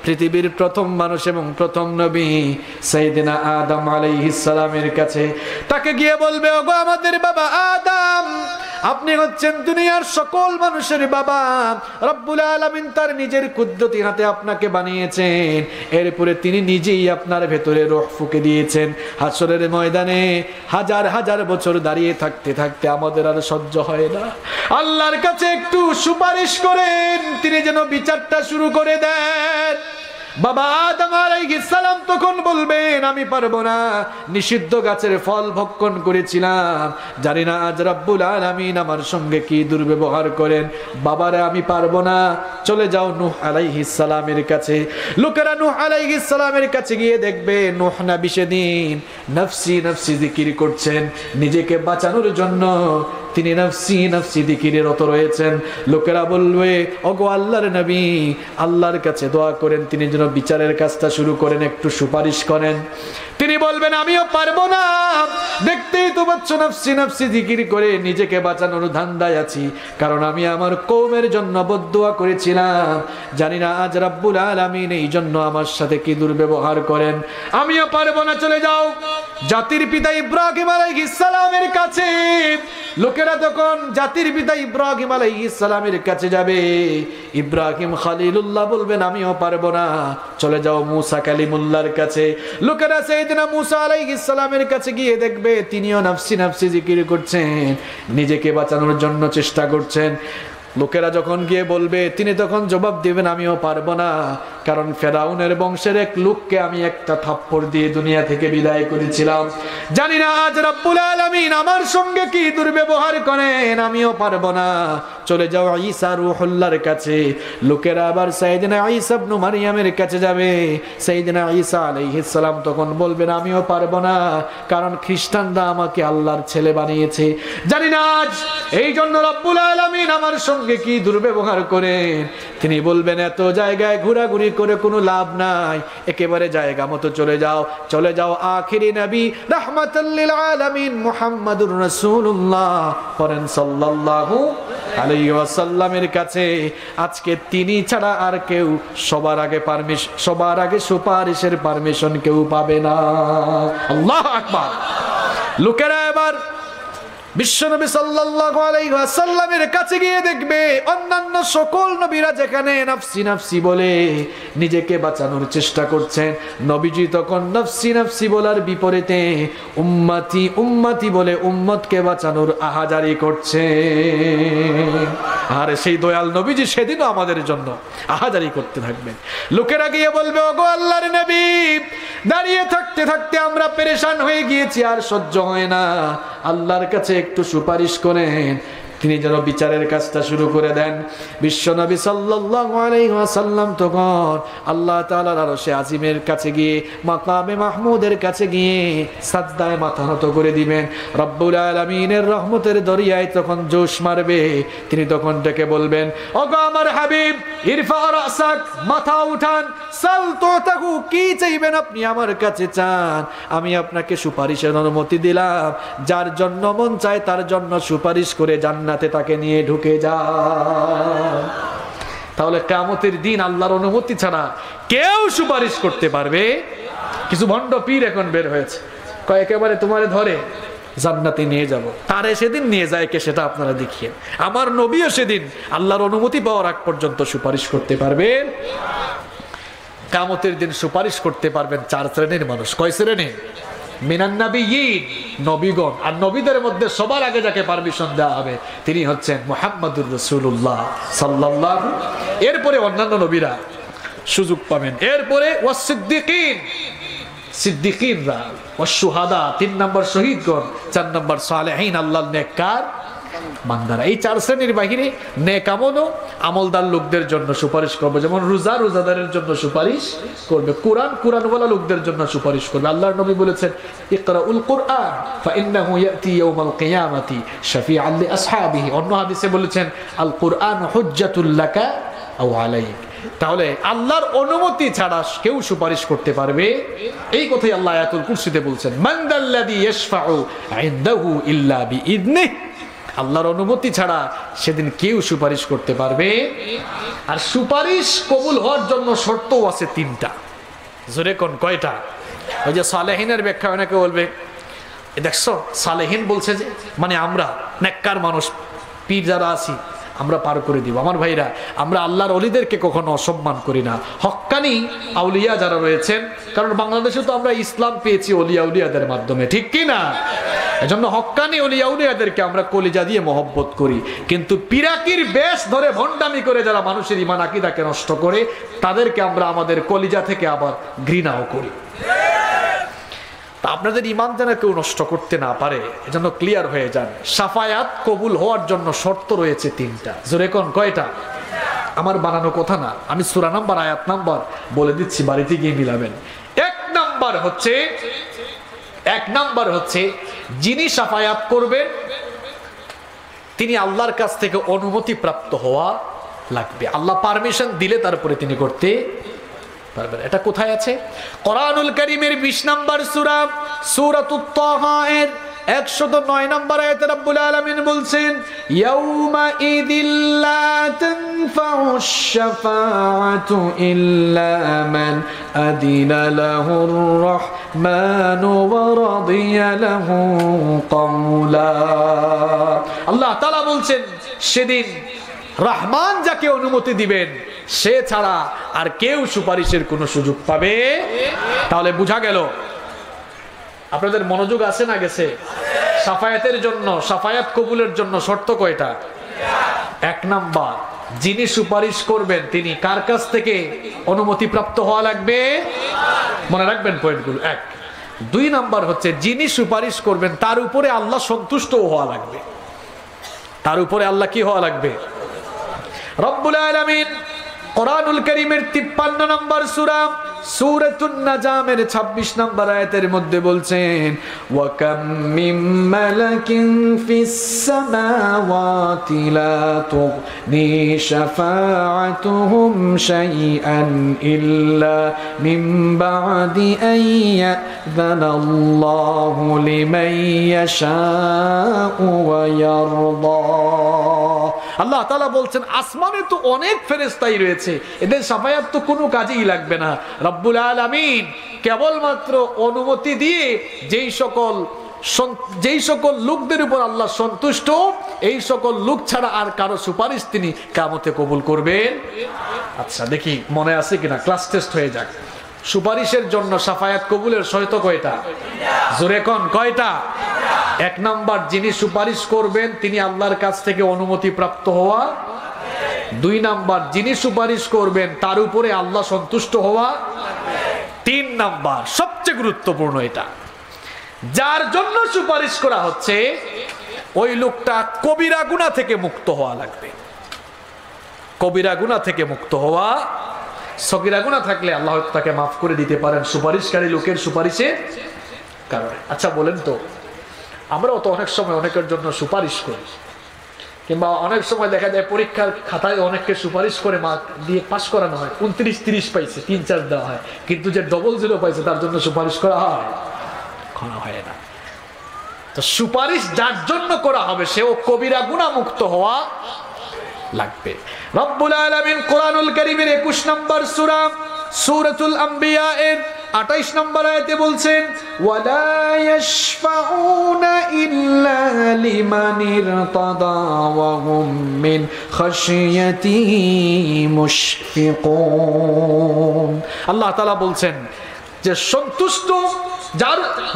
পৃথিবীর প্রথম মানুষ এবং প্রথম নবী সাইয়েদনা আদম আলাইহিস সালামের কাছে। তাকে গিয়ে বলবে, ওগো আমাদের বাবা আদম, আপনি হচ্ছেন দুনিয়ার সকল মানুষের বাবা। রব্বুল আলামিন তার নিজের কুদরতি হাতে আপনাকে বানিয়েছেন, এরপরে তিনি নিজেই আপনার ভেতরে রূহ ফুঁকে দিয়েছেন। হাসরের ময়দানে হাজার হাজার বছর দাঁড়িয়ে থাকতে থাকতে আমাদের আর সহ্য হয় না। আল্লাহর কাছে একটু সুপারিশ করেন, তিনি যেন বিচারটা শুরু করে দেন। বাবা আদম আলাইহিস সালাম তখন বলবেন, আমি পারবো না, নিষিদ্ধ গাছের ফল ভক্ষণ করেছিলাম, জানি না আজ রব্বুল আলামিন আমার সঙ্গে কি দুর্ব্যবহার করেন। বাবারে আমি পারবো না, চলে যাও নূহ আলাইহিস সালামের কাছে। লোকেরা নূহ আলাইহিস সালামের কাছে গিয়ে দেখবে নূহ নবী সেদিন নফসি নফসি জিকির করছেন, নিজেকে বাঁচানোর জন্য তিনি নফসি নফসি জিকিরে রত রয়েছেন। লোকেরা বলবে, ওগো আল্লাহর নবী, আল্লাহর কাছে দোয়া করেন তিনি যেন বিচারের কাজটা শুরু করেন, একটু সুপারিশ করেন। তিনি বলবেন, আমিও পারবো না, দেখতেই তো পাচ্ছ নফসি নফসি জিকির করে নিজেকে বাঁচানোর ধান্দায় আছি, কারণ আমি আমার কওমের জন্য বদদুয়া করেছিলাম, জানি না আজ রব্বুল আলামিন এই জন্য আমার সাথে কি দুর্ব্যবহার করেন। আমিও পারবো না, চলে যাও জাতির পিতা ইব্রাহিম আলাইহিস সালামের কাছে। লোকেরা তখন জাতির পিতা ইব্রাহিম আলাইহিস সালামের কাছে যাবে। ইব্রাহিম খলিলুল্লাহ বলবেন, আমিও পারবো না, চলে যাও মুসা কালিমুল্লাহর কাছে। লোকেরা সাইয়েদনা মুসা আলাইহিস সালামের কাছে গিয়ে দেখবে তিনিও নফসি নফসি জিকির করছেন, নিজেকে বাঁচানোর জন্য চেষ্টা করছেন। লোকেরা যখন গিয়ে বলবে তিনি তখন জবাব দিবেন, আমিও পারবো না, কারণ ফেরাউনের বংশের এক লোককে আমি একটা থাপ্পড় দিয়ে দুনিয়া থেকে বিদায় করেছিলাম, জানি না আজ রব্বুল আলামিন আমার সঙ্গে কি দুর্ব্যবহার করেন, আমিও পারবো না, চলে যাও ঈসা রূহুল্লাহর কাছে। লোকেরা আবার সাইয়েদনা ঈসা ইবনে মারইয়ামের কাছে যাবে। সাইয়েদনা ঈসা আলাইহিস সালাম তখন বলবেন, আমিও পারবো না, কারণ খ্রিস্টানরা আমাকে আল্লাহর ছেলে বানিয়েছে, জানি না আজ এই জন্য রব্বুল আলামিন আমার সঙ্গে কি দুর্ব্যবহার করেন, তিনি বলবেন এত জায়গায় ঘোরাঘুরি করে কোনো লাভ নাই, একেবারে জায়গা মতো চলে যাও আখিরি নবী রাহমাতাল লিল আলামিন মুহাম্মাদুর রাসূলুল্লাহ পড়েন সাল্লাল্লাহু আলাইহি ওয়াসাল্লামের কাছে। আজকে তিনি ছাড়া আর কেউ সবার আগে সুপারিশের পারমিশন কেউ পাবে না। আল্লাহু আকবার। লোকেরা এবার বিশ্বনবী সাল্লাল্লাহু আলাইহি ওয়াসাল্লামের কাছে গিয়ে দেখবে অন্যান্য সকল নবীরা যেখানে নাফসি নাফসি বলে নিজেকে বাঁচানোর চেষ্টা করছেন, নবীজি তখন নাফসি নাফসি বলার বিপরীতে উম্মতি উম্মতি বলে উম্মতকে বাঁচানোর আহাজারি করছে। আর সেই দয়াল নবীজি সেদিনও আমাদের জন্য আহাজারি করতে থাকবেন। লোকেরা গিয়ে বলবে, ওগো আল্লাহর নবী, দাঁড়িয়ে থাকতে থাকতে আমরা পেরেশান হয়ে গিয়েছি, আর সহ্য হয় না, আল্লাহর কাছে একটু সুপারিশ করেন, তিনি যেন বিচারের কাজটা শুরু করে দেন। বিশ্বনবী সাল্লাল্লাহু আলাইহি ওয়াসাল্লাম তখন আল্লাহ তাআলার আরশে আজিমের কাছে গিয়ে মাকামে মাহমুদের কাছে গিয়ে সাজদায় মাথা নত করে দিবেন। রব্বুল আলামিনের রহমতের দরিয়ায় তখন জোশ মারবে। তিনি তখন ডেকে বলবেন, ওগো আমার হাবিব, ইরফা রাসাক, মাথা উঠান, সাল তুতাহু, কি চাইবেন আপনি আমার কাছে চান, আমি আপনাকে সুপারিশের অনুমতি দিলাম, যার জন্য মন চায় তার জন্য সুপারিশ করে জান্নাতে তাকে নিয়ে ঢুকে যান। তাহলে কিয়ামতের দিন আল্লাহর অনুমতি ছাড়া কেউ সুপারিশ করতে পারবে? কিছু ভণ্ড পীর এখন বের হয়েছে, কয় একেবারে তোমারে ধরে জান্নাতে নিয়ে যাব। তারে সেদিন নিয়ে যায় কে, সেটা আপনারা দেখিয়ে। আমার নবীও সেদিন আল্লাহর অনুমতি পাওয়ার আগ পর্যন্ত সুপারিশ করতে পারবেন। কিয়ামতের দিন সুপারিশ করতে পারবেন চার শ্রেণীর মানুষ। কয় শ্রেণী? মিনান নাবিয়্যিন, নবীগণ। আর নবীদের মধ্যে সবার আগে যাকে পারমিশন দেওয়া হবে তিনি হচ্ছেন মুহাম্মাদুর রাসূলুল্লাহ সাল্লাল্লাহু। এরপরে অন্যান্য নবীরা সুযোগ পাবেন। এরপরে ওয়াসসিদ্দিকিন, সিদ্দিকিনরা, ওয়াসশুহাদা, 3 নম্বর শহীদগণ, 4 নম্বর সালেহিন, আল্লাহর নেককার বান্দারা। এই চার শ্রেণীর বাহিরে নেক আমলদার লোকদের জন্য সুপারিশ করবে। যেমন রোজাদারের জন্য সুপারিশ করবে, কুরআনওয়ালা লোকদের জন্য সুপারিশ করবে। আল্লাহর নবী বলেছেন, ইকরাউল কুরআন ফাইন্নাহু ইয়াতি ইয়াউমাল কিয়ামাতি শাফিআন লিআসহাবিহি। অন্য হাদিসে বলেছেন, আল কুরআন হুজ্জাতুল লাকা আও আলাইক। তাহলে আল্লাহর অনুমতি ছাড়া কেউ সুপারিশ করতে পারবে? এই কথাই আল্লাহ আয়াতুল কুরসিতে বলছেন, মান দাল্লাযী ইয়াশফাউ ইনদাহু ইল্লা বিইذনিহি। আল্লাহর অনুমতি ছাড়া সেদিন কেউ সুপারিশ করতে পারবে? আর সুপারিশ কবুল হওয়ার জন্য শর্তও আছে 3টা। জোরে কোন কয়টা? ওই যে সালেহিনের ব্যাখ্যা অনেকে বলবে, দেখছো সালেহিন বলছে যে মানে আমরা নেককার মানুষ, পীর যারা আছি আমরা পার করে দিব। আমার ভাইরা, আমরা আল্লাহর ওলিদেরকে কখনো অসম্মান করি না। হক্কানি আউলিয়া যারা রয়েছেন, কারণ বাংলাদেশে তো আমরা ইসলাম পেয়েছি ওলিয়া উলিয়াদের মাধ্যমে, ঠিক কি না? এজন্য হক্কানি ওলিয়া উলিয়াদেরকে আমরা কলিজা দিয়ে মহব্বত করি। কিন্তু পিরাকির বেশ ধরে ভণ্ডামি করে যারা মানুষের ঈমান আকীদাকে নষ্ট করে, তাদেরকে আমরা আমাদের কলিজা থেকে আবার ঘৃণাও করি। তা আপনাদের ঈমান যেন কেউ নষ্ট করতে না পারে, এজন্য ক্লিয়ার হয়ে যান। শাফায়াত কবুল হওয়ার জন্য শর্ত রয়েছে 3টা। জোরে কোন কয়টা? আমার বানানো কথা না, আমি সূরা নাম্বার আয়াত নাম্বার বলে দিচ্ছি, বাড়িতে গিয়ে মিলাবেন। 1 নাম্বার হচ্ছে যিনি শাফায়াত করবেন তিনি আল্লাহর কাছ থেকে অনুমতি প্রাপ্ত হওয়া লাগবে। আল্লাহ পারমিশন দিলে তারপরে তিনি করতে পারবেন। এটা কোথায় আছে? কোরআনুল কারীমের 20 নম্বর সূরা সূরাতুত তাহা এর 109 নম্বর আয়াতে রব্বুল আলামিন বলছেন, ইয়াউমা ইযিল লা তানফাউশ শাফাআতু ইল্লা মান আদিনা লাহুর রাহমানু ওয়া রাদিয়া লাহু কওলা। আল্লাহ তাআলা বলছেন, সেদিন রহমান যাকে অনুমতি দিবেন সে ছাড়া আর কেউ সুপারিশের কোনো সুযোগ পাবে। তাহলে বোঝা গেল, আপনাদের মনোযোগ আছে না গেছে? শাফায়াতের জন্য, শাফায়াত কবুলের জন্য শর্ত কয়টা? 1 নাম্বার, যিনি সুপারিশ করবেন তিনি কার কাছ থেকে অনুমতি প্রাপ্ত হওয়া লাগবে? মনে রাখবেন পয়েন্টগুলো। 1। 2 নাম্বার হচ্ছে যিনি সুপারিশ করবেন তার উপরে আল্লাহ সন্তুষ্ট হওয়া লাগবে। তার উপরে আল্লাহ কি হওয়া লাগবে? রব্বুল আলামিন কোরআনুল কারীমের 53 নম্বর সূরা সূরাতুন নাজামের 26 নম্বর আয়াতের মধ্যে বলছেন ওয়া কাম মিম মালাকিন ফিস সামাওয়াতি লা তুগনি শাফাআতুহুম শাইআন ইল্লা মিন বাদি আন ইয়াযানাল্লাহু লিমান ইয়াশাউ ওয়া ইয়ারদা। আল্লাহ তাআলা বলছেন আসমানে তো অনেক ফেরেশতাই রয়েছে, এদের শাফায়াত তো কোনো কাজেই লাগবে না। রব্বুল আলামিন কেবলমাত্র অনুমতি দিয়ে যেই সকল লোকদের উপর আল্লাহ সন্তুষ্ট, এই সকল লোক ছাড়া আর কারো সুপারিশ তিনি কিয়ামতে কবুল করবেন। আচ্ছা দেখি মনে আছে কিনা, ক্লাস টেস্ট হয়ে যাক। সুপারিশের জন্য শাফায়াত কবুলের শর্ত কয়টা? জোরে কোন কয়টা? 1 নাম্বার, যিনি সুপারিশ করবেন তিনি আল্লাহর কাছ থেকে অনুমতি প্রাপ্ত হওয়া। 2 নাম্বার, যিনি সুপারিশ করবেন তার উপরে আল্লাহ সন্তুষ্ট হওয়া। 3 নাম্বার সবচেয়ে গুরুত্বপূর্ণ, এটা যার জন্য সুপারিশ করা হচ্ছে ওই লোকটা কবিরা গুনাহ থেকে মুক্ত হওয়া লাগবে। কবিরা গুনাহ থেকে মুক্ত হওয়া, সগীরা গুনাহ থাকলে আল্লাহ তাকে মাফ করে দিতে পারেন সুপারিশকারী লোকের সুপারিশে কারণে। আচ্ছা বলেন তো, আমরাও তো অনেক সময় অনেকের জন্য সুপারিশ করি, কিংবা অনেক সময় দেখা যায় পরীক্ষার খাতায় অনেককে সুপারিশ করে মার্ক দিয়ে পাশ করানো হয়, 29-30 পাইছে 3-4 দেওয়া হয়, কিন্তু যে 00 পাইছে তার জন্য সুপারিশ করা হয় না। তো সুপারিশ যার জন্য করা হবে সেও কবিরা গুনাহ মুক্ত হওয়া লাগবে। রব্বুল আলামিন কোরআনুল কারীমের 21 নম্বর সূরা সূরাতুল আম্বিয়া এর 28 নম্বর আয়াতে বলছেন ওয়ালা ইয়াশফাউনা ইল্লা লিমান ইরতাদা ওয়া হুম মিন খাশিয়াতিহি মুশফিকুন। আল্লাহ তাআলা বলছেন যে সন্তুষ্ট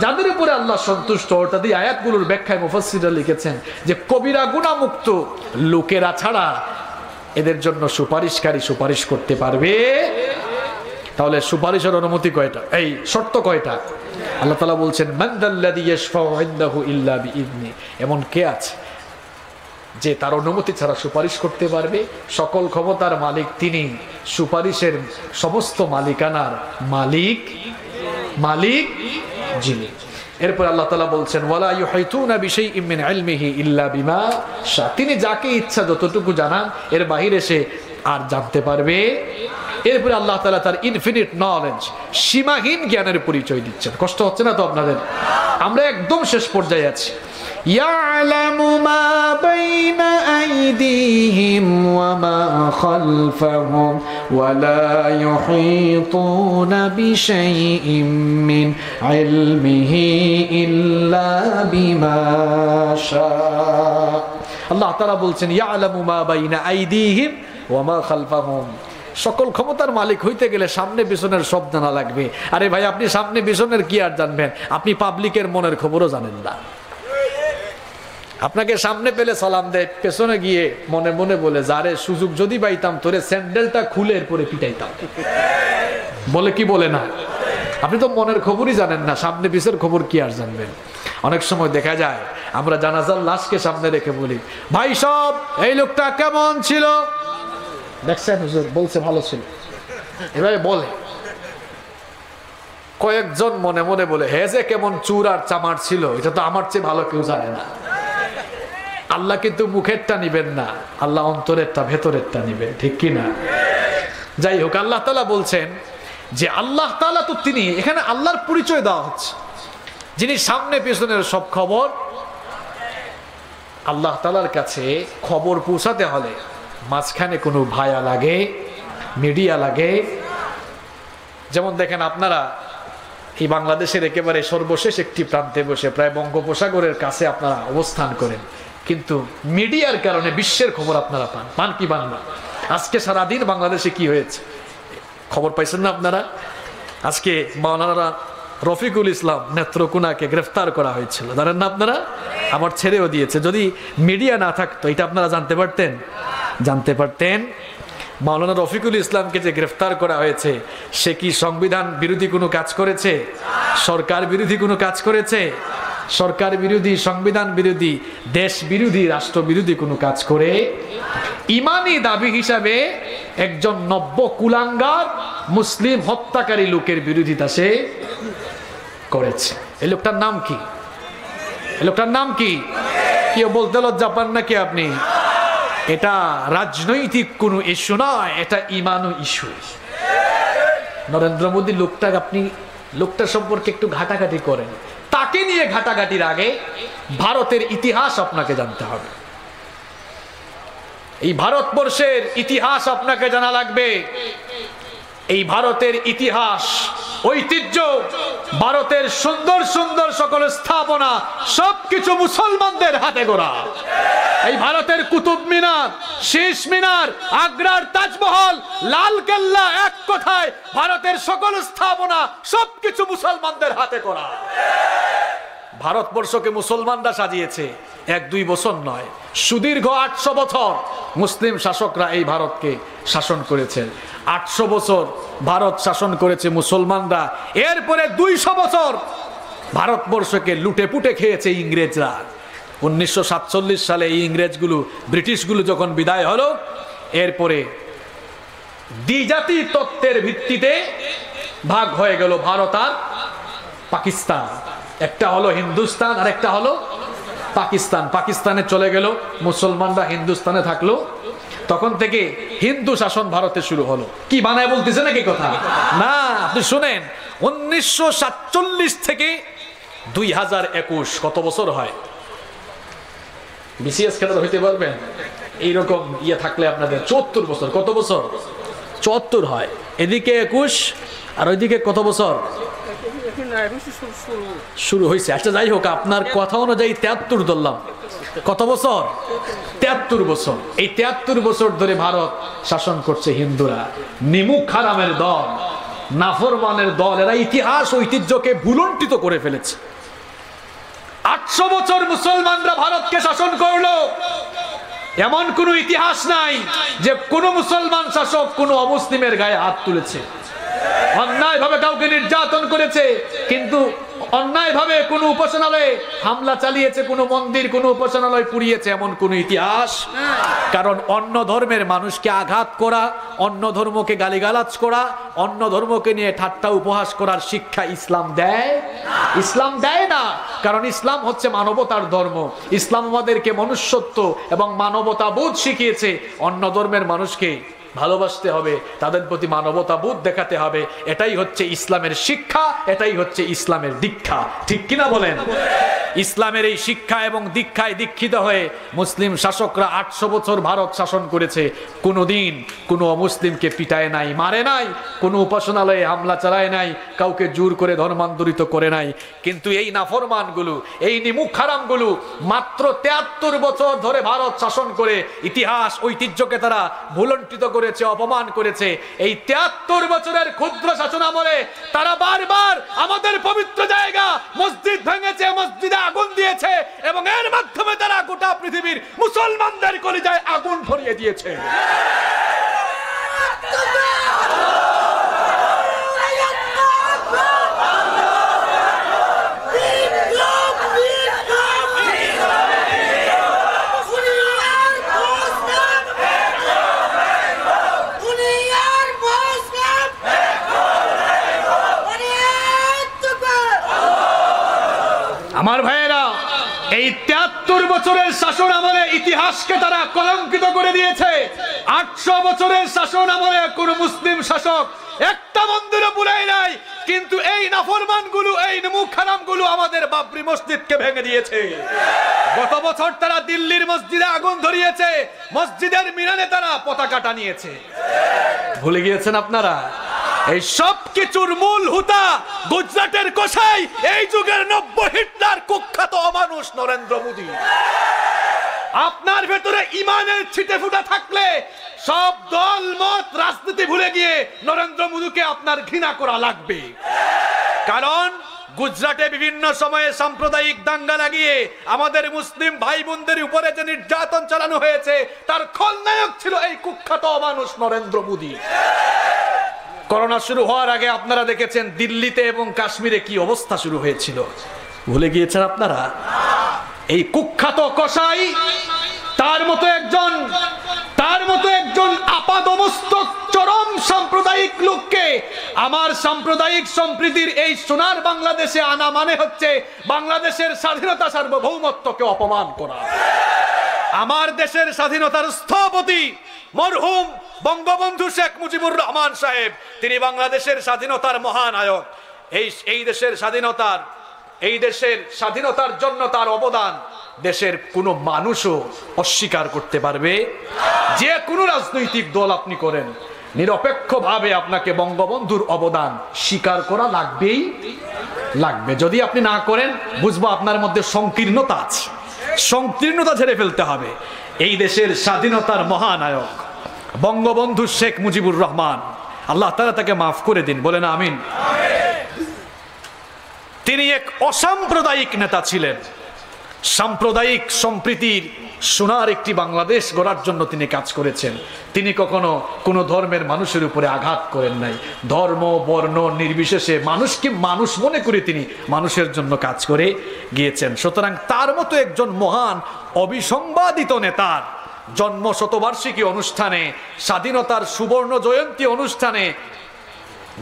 যাদের উপরে আল্লাহ সন্তুষ্ট, অর্থাৎ এই আয়াতগুলোর ব্যাখ্যায় মুফাসসিররা লিখেছেন যে কবিরা গুনাহ মুক্ত লোকেরা ছাড়া এদের জন্য সুপারিশকারী সুপারিশ করতে পারবে। তাহলে সুপারিশের অনুমতি কয়টা, এই শর্ত কয়টা? আল্লাহ তাআলা বলছেন মান যাল্লাযী ইয়াশফাউ ইনদাহু ইল্লা বিইذনি, এমন কে আছে যে তার অনুমতি ছাড়া সুপারিশ করতে পারবে? সকল ক্ষমতার মালিক তিনি, সুপারিশের সমস্ত মালিকানার মালিক যিনি। এরপর আল্লাহ তাআলা বলছেন ওয়ালা ইউহাইতুনা বিশাইইন মিন ইলমিহি ইল্লা বিমা শা, তিনি যাকে ইচ্ছা যতটুকু জানান এর বাহিরে সে আর জানতে পারবে। এরপরে আল্লাহ তাআলা তার ইনফিনিট নলেজ, সীমাহীন জ্ঞানের পরিচয় দিচ্ছেন। কষ্ট হচ্ছে না তো আপনাদের? আমরা একদম শেষ পর্যায়ে আছি। ইয়ালামু মা বাইনা আইদিহিম ওয়া মা খালফাহুম ওয়া লা ইউহিতুনা বিশাইইন মিন ইলমিহি ইল্লা বিমা শা। আল্লাহ তাআলা বলছেন ইয়ালামু মা বাইনা আইদিহিম ওয়া মা খালফাহুম, সকল ক্ষমতার মালিক হইতে গেলে সামনে পিছনের সব জানা লাগবে। আরে ভাই, আপনি সামনে পিছনের কি আর জানবেন? আপনি পাবলিকের মনের খবরও জানেন না। আপনাকে সামনে পেলে সালাম দেয়, পেছনে গিয়ে মনে মনে বলে যারে সুযোগ যদি পাইতাম তোরে স্যান্ডেলটা খুলে এরপরে পিটাইতাম, বলে কি বলে না? আপনি তো মনের খবরই জানেন না, সামনে পিছের খবর কি আর জানবেন? অনেক সময় দেখা যায় আমরা জানাজার লাশকে সামনে রেখে বলি ভাই সব এই লোকটা কেমন ছিল, দেখছেন হুজুর বলছে ভালো ছিল, এভাবে বলে। কয়েকজন মনে মনে বলে হে যে কেমন চুর আর চামার ছিল, এটা তো আমার চেয়ে ভালো কেউ জানে না। আল্লাহ কিন্তু মুখেরটা নিবেন না, আল্লাহ অন্তরেরটা ভেতরেরটা নিবেন, ঠিক কি না? যাই হোক, আল্লাহ তাআলা বলছেন যে আল্লাহ তাআলা তো তিনি, এখানে আল্লাহর পরিচয় দেওয়া হচ্ছে, যিনি সামনে পেছনের সব খবর। আল্লাহ তাআলার কাছে খবর পৌঁছাতে হলে মাঝখানে কোনো ভায়া লাগে, মিডিয়া লাগে। যেমন দেখেন আপনারা এই বাংলাদেশের একেবারে সর্বশেষ একটি প্রান্তে বসে প্রায় বঙ্গোপসাগরের কাছে আপনারা অবস্থান করেন, কিন্তু মিডিয়ার কারণে বিশ্বের খবর আপনারা পান কি পান না? আজকে সারাদিন বাংলাদেশে কি হয়েছে খবর পাইছেন না আপনারা? আজকে মাওলানা রফিকুল ইসলাম নেত্রকোনাকে গ্রেফতার করা হয়েছিল, জানেন না আপনারা? আমার ছেড়েও দিয়েছে। যদি মিডিয়া না থাকতো এটা আপনারা জানতে পারতেন? মাওলানা রফিকুল ইসলামকে যে গ্রেফতার করা হয়েছে সে কি সংবিধান বিরোধী কোনো কাজ করেছে? সরকার বিরোধী কোনো কাজ করেছে? সরকার বিরোধী, সংবিধান বিরোধী, দেশ বিরোধী, রাষ্ট্র বিরোধী কোনো কাজ করে ইমানি দাবি হিসাবে একজন নব্য কুলাঙ্গার মুসলিম হত্যাকারী লোকের বিরোধিতা সে করেছে। এই লোকটার নাম কি? এই লোকটার নাম কি? কেউ বলতে লজ্জা পান নাকি আপনি? এটা রাজনৈতিক কোন ইস্যু নয়, এটা ইমানও ইস্যু। নরেন্দ্র মোদী লোকটা সম্পর্কে একটু ঘাটাঘাটি করেন। তাকে নিয়ে ঘাটাঘাটির আগে ভারতের ইতিহাস আপনাকে জানতে হবে। এই ভারতবর্ষের ইতিহাস আপনাকে জানা লাগবে। এই ভারতের ইতিহাস, ঐতিহ্য, ভারতের সুন্দর সুন্দর সকল স্থাপনা সবকিছু মুসলমানদের হাতে গড়া। এই ভারতের কুতুব মিনার, শীষ মিনার, আগ্রার তাজমহল, লাল কেল্লা, এক কথায় ভারতের সকল স্থাপনা সবকিছু মুসলমানদের হাতে গড়া। ভারতবর্ষকে মুসলমানরা সাজিয়েছে, 1-2 বছর নয়, সুদীর্ঘ 800 বছর মুসলিম শাসকরা এই ভারতকে শাসন করেছে। 800 বছর ভারত শাসন করেছে মুসলমানরা। এরপরে 200 বছর ভারতবর্ষকে লুটে পুটে খেয়েছে ইংরেজরা। 1947 সালে এই ইংরেজগুলো, ব্রিটিশগুলো যখন বিদায় হলো, এরপরে দ্বিজাতি তত্ত্বের ভিত্তিতে ভাগ হয়ে গেল ভারত আর পাকিস্তান। একটা হলো হিন্দুস্তান আর একটা হলো পাকিস্তান। পাকিস্তানে চলে গেল, মুসলমানরা হিন্দুস্তানে থাকলো। তখন থেকে হিন্দু শাসন ভারতে শুরু হলো। কি বানায় বলতেছে নাকি কথা? না, আপনি শুনেন, 1947 থেকে 2021 কত বছর হয়? বিসিএস খেলার হইতে পারবেন? এইরকম থাকলে আপনাদের 74 বছর। কত বছর? 74 হয়। এদিকে 21 আর ওইদিকে কত বছর শুরু হয়েছে? আচ্ছা, যাই হোক, আপনার কথা অনুযায়ী 73 ধরলাম। কত বছর? 73 বছর। এই 73 বছর ধরে ভারত শাসন করছে হিন্দুরা। নিমুখ হারামের দল, নাফরমানের দল, এরা ইতিহাস ঐতিহ্যকে ভুলণ্ঠিত করে ফেলেছে। 800 বছর মুসলমানরা ভারতকে শাসন করলো। এমন কোন ইতিহাস নাই যে কোন মুসলমান শাসক কোন অমুসলিমের গায়ে হাত তুলেছে, অন্যায় ভাবে কাউকে নির্যাতন করেছে, কিন্তু অন্যায় ভাবে কোন উপাসনালয়ে হামলা চালিয়েছে, কোন মন্দির, কোন উপাসনালয় পুড়িয়েছে, এমন কোন ইতিহাস। কারণ অন্য ধর্মের মানুষকে আঘাত করা, অন্য ধর্মকে গালিগালাজ করা, অন্য ধর্মকে নিয়ে ঠাট্টা উপহাস করার শিক্ষা ইসলাম দেয়? ইসলাম দেয় না। কারণ ইসলাম হচ্ছে মানবতার ধর্ম। ইসলাম আমাদেরকে মনুষ্যত্ব এবং মানবতা বোধ শিখিয়েছে। অন্য ধর্মের মানুষকে ভালোবাসতে হবে, তাদের প্রতি মানবতা বোধ দেখাতে হবে। এটাই হচ্ছে ইসলামের শিক্ষা, এটাই হচ্ছে ইসলামের দীক্ষা। ঠিক কিনা বলেন? ইসলামের এই শিক্ষা এবং দীক্ষায় দীক্ষিত হয়ে মুসলিম শাসকরা 800 বছর ভারত শাসন করেছে। কোনোদিন কোনো অমুসলিমকে পিটায় নাই, মারে নাই, কোনো উপাসনালয়ে হামলা চালায় নাই, কাউকে জোর করে ধর্মান্তরিত করে নাই। কিন্তু এই নাফরমানগুলো, এই নিমুখ হারামগুলো মাত্র 73 বছর ধরে ভারত শাসন করে ইতিহাস ঐতিহ্যকে তারা ভুলণ্ঠিত করেছে, অপমান করেছে। এই 73 বছরের ক্ষুদ্র শাসন আমলে তারা বারবার আমাদের পবিত্র জায়গা মসজিদ ভেঙেছে, মসজিদে আগুন দিয়েছে, এবং এর মাধ্যমে তারা গোটা পৃথিবীর মুসলমানদের কলিজায় আগুন ধরিয়ে দিয়েছে। আমার ভাইয়েরা, এই 73 বছরের শাসন আমলে ইতিহাসকে তারা কলঙ্কিত করে দিয়েছে। 800 বছরের শাসন আমলে কোন মুসলিম শাসক একটা মন্দিরও পুরাই নাই, কিন্তু এই নাফরমানগুলো, এই নিমুখ হারামগুলো আমাদের বাবরি মসজিদকে ভেঙে দিয়েছে। গত বছর তারা দিল্লির মসজিদে আগুন ধরিয়েছে, মসজিদের মিনারে তারা পতাকা টানিয়েছে। ভুলে গিয়েছেন আপনারা? এই সব কিছুর মূল হুতা গুজরাটের কসাই, এই যুগের নব্য হিটলার কুখ্যাত অমানুষ নরেন্দ্র মোদী। আপনার ভেতরে ইমানের ছিটে ফুটা থাকলে সব দল মত রাজনীতি ভুলে গিয়ে নরেন্দ্র মোদীকে আপনার ঘৃণা করা লাগবে। কারণ গুজরাটে বিভিন্ন সময়ে সাম্প্রদায়িক দাঙ্গা লাগিয়ে আমাদের মুসলিম ভাই বোনদের উপরে যে নির্যাতন চালানো হয়েছে, তার খলনায়ক ছিল এই কুখ্যাত অমানুষ নরেন্দ্র মোদী। করোনা শুরু হওয়ার আগে আপনারা দেখেছেন দিল্লিতে এবং কাশ্মীরে কি অবস্থা শুরু হয়েছিল। ভুলে গিয়েছেন আপনারা? এই কুখ্যাত কসাই, তার মতো একজন আপাদমস্তক চরম সাম্প্রদায়িক লোককে আমার সাম্প্রদায়িক সম্প্রীতির এই সোনার বাংলাদেশে আনা মানে হচ্ছে বাংলাদেশের স্বাধীনতা সার্বভৌমত্বকে অপমান করা। আমার দেশের স্বাধীনতার স্থপতি মরহুম বঙ্গবন্ধু শেখ মুজিবুর রহমান সাহেব, তিনি বাংলাদেশের স্বাধীনতার মহানায়ক। এই দেশের স্বাধীনতার জন্য তার অবদান দেশের কোনো মানুষও অস্বীকার করতে পারবে। যে কোনো রাজনৈতিক দল আপনি করেন, নিরপেক্ষভাবে আপনাকে বঙ্গবন্ধুর অবদান স্বীকার করা লাগবে। যদি আপনি না করেন, বুঝবো আপনার মধ্যে সংকীর্ণতা আছে, সংকীর্ণতা ঝেড়ে ফেলতে হবে। এই দেশের স্বাধীনতার মহানায়ক বঙ্গবন্ধু শেখ মুজিবুর রহমান, আল্লাহ তাআলা তাকে মাফ করে দিন, বলেন আমিন। তিনি এক অসাম্প্রদায়িক নেতা ছিলেন। সাম্প্রদায়িক সম্প্রীতির সোনার একটি বাংলাদেশ গড়ার জন্য তিনি কাজ করেছেন। তিনি কখনো কোনো ধর্মের মানুষের উপরে আঘাত করেন নাই। ধর্ম বর্ণ নির্বিশেষে মানুষকে মানুষ মনে করে তিনি মানুষের জন্য কাজ করে গিয়েছেন। সুতরাং তার মতো একজন মহান অবিসংবাদিত নেতার জন্ম শতবার্ষিকী অনুষ্ঠানে, স্বাধীনতার সুবর্ণ জয়ন্তী অনুষ্ঠানে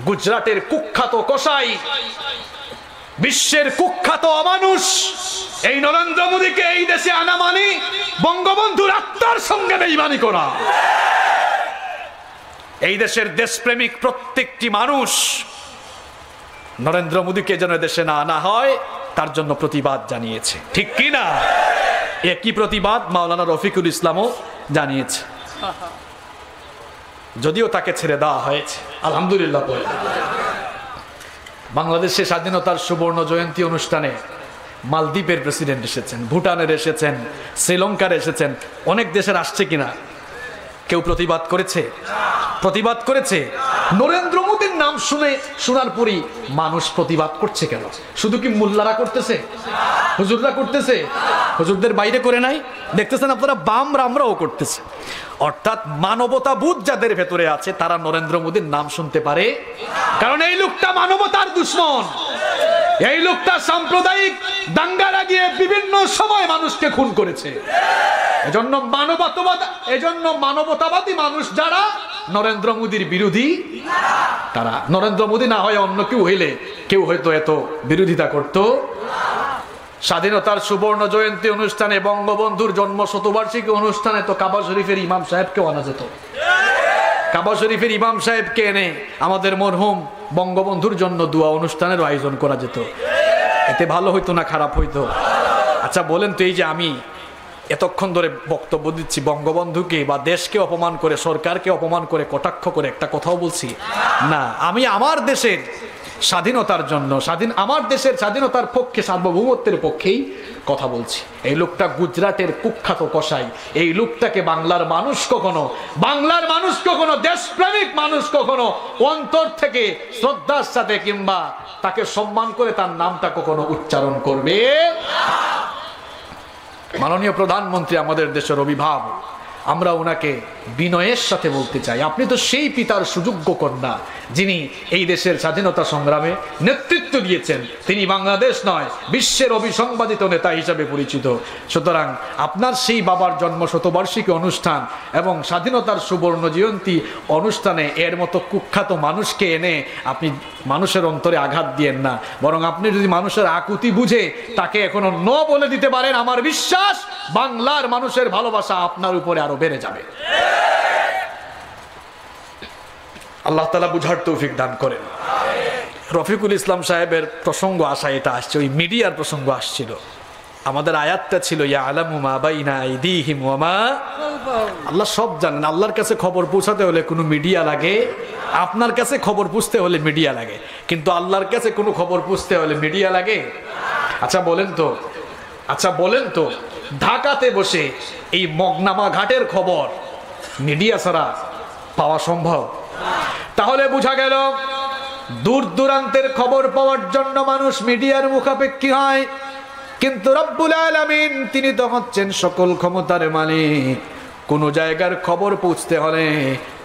গুজরাটের কুখ্যাত কসাই, বিশ্বের কুখ্যাত অমানুষ এই নরেন্দ্র মোদীকে এই দেশে আনা মানে বঙ্গবন্ধুর আত্মার সঙ্গে বেঈমানি করা। এই দেশের দেশপ্রেমিক প্রত্যেকটি মানুষ নরেন্দ্র মোদীকে যেন দেশে না আনা হয় তার জন্য প্রতিবাদ জানিয়েছে, ঠিক কি না? একই প্রতিবাদ মাওলানা রফিকুল ইসলামও জানিয়েছে, যদিও তাকে ছেড়ে দেওয়া হয়েছে, আলহামদুলিল্লাহ। বাংলাদেশে স্বাধীনতার সুবর্ণ জয়ন্তী অনুষ্ঠানে মালদ্বীপের প্রেসিডেন্ট এসেছেন, ভুটানের এসেছেন, শ্রীলঙ্কার এসেছেন। অনেক দেশের আসছে কিনা? কেউ প্রতিবাদ করেছে? নরেন্দ্র মোদীর নাম শোনার পরই মানুষ প্রতিবাদ করছে কেন? শুধু কি মোল্লারা করতেছে? হুজুররা করতেছে? হুজুরদের বাইরে করে নাই? দেখতেছেন আপনারা, আমরাও করতেছে। অর্থাৎ মানবতাবোধ যাদের ভেতরে আছে তারা নরেন্দ্র মোদীর নাম শুনতে পারে, কারণ এই লোকটা মানবতার দুশ্মন। এই লোকটা সাম্প্রদায়িক দাঙ্গা লাগিয়ে বিভিন্ন সময় মানুষকে খুন করেছে। এজন্য মানবতাবাদী মানুষ যারা নরেন্দ্র মোদীর বিরোধী, তারা নরেন্দ্র মোদী না হয় অন্য কেউ হয়তো এত বিরোধিতা করত। স্বাধীনতার সুবর্ণ জয়ন্তী অনুষ্ঠানে, বঙ্গবন্ধুর জন্ম শতবার্ষিকী অনুষ্ঠানে তো কাবা শরীফের ইমাম সাহেবকেও আনা যেত। কাবা শরীফের ইমাম সাহেবকে এনে আমাদের মরহুম বঙ্গবন্ধুর জন্য দোয়া অনুষ্ঠানের আয়োজন করা যেত। এতে ভালো হইতো না খারাপ হইতো? আচ্ছা বলেন তো, এই যে আমি এতক্ষণ ধরে বক্তব্য দিচ্ছি, বঙ্গবন্ধুকে বা দেশকে অপমান করে, সরকারকে অপমান করে, কটাক্ষ করে একটা কথাও বলছি না। আমি আমার দেশের স্বাধীনতার জন্য, আমার দেশের স্বাধীনতার পক্ষে, সার্বভৌমত্বের পক্ষেই কথা বলছি। এই লোকটা গুজরাটের কুখ্যাত কসাই। এই লোকটাকে বাংলার মানুষ কখনো দেশপ্রেমিক মানুষ কখনো অন্তর থেকে শ্রদ্ধার সাথে কিংবা তাকে সম্মান করে তার নামটা কখনো উচ্চারণ করবে। মাননীয় প্রধানমন্ত্রী আমাদের দেশের অভিভাবক, আমরা ওনাকে বিনয়ের সাথে বলতে চাই, আপনি তো সেই পিতার সুযোগ্য কন্যা যিনি এই দেশের স্বাধীনতা সংগ্রামে নেতৃত্ব দিয়েছেন। তিনি বাংলাদেশ নয়, বিশ্বের অবিসংবাদিত নেতা হিসাবে পরিচিত। সুতরাং আপনার সেই বাবার জন্ম শতবার্ষিকী অনুষ্ঠান এবং স্বাধীনতার সুবর্ণ জয়ন্তী অনুষ্ঠানে এর মতো কুখ্যাত মানুষকে এনে আপনি মানুষের অন্তরে আঘাত দিয়েন না। বরং আপনি যদি মানুষের আকুতি বুঝে তাকে এখনো ন বলে দিতে পারেন, আমার বিশ্বাস বাংলার মানুষের ভালোবাসা আপনার উপরে আরো বেড়ে যাবে। আল্লাহ তাআলা বুঝার তৌফিক দান করেন। রফিকুল ইসলাম সাহেবের প্রসঙ্গ আসা, এটা আসছে, ওই মিডিয়ার প্রসঙ্গ আসছিল। আমাদের আয়াতটা ছিল ইয়ালামু মা বাইনা আইদিহিম ওয়া মা, আল্লাহ সব জানেন। আল্লাহর কাছে খবর পৌঁছাতে হলে কোনো মিডিয়া লাগে? আপনার কাছে খবর পুছতে হলে মিডিয়া লাগে, কিন্তু আল্লাহর কাছে কোনো খবর পুছতে হলে মিডিয়া লাগে? আচ্ছা বলেন তো ঢাকাতে বসে এই মগনামা ঘাটের খবর মিডিয়া ছাড়া পাওয়া সম্ভব? তাহলে বোঝা গেল দূর দূরান্তের খবর পাওয়ার জন্য মানুষ মিডিয়ার মুখাপেক্ষী হয়, কিন্তু রব্বুল আলামিন তিনি তো হচ্ছেন সকল ক্ষমতার মালিক। কোন জায়গার খবর পৌঁছতে হলে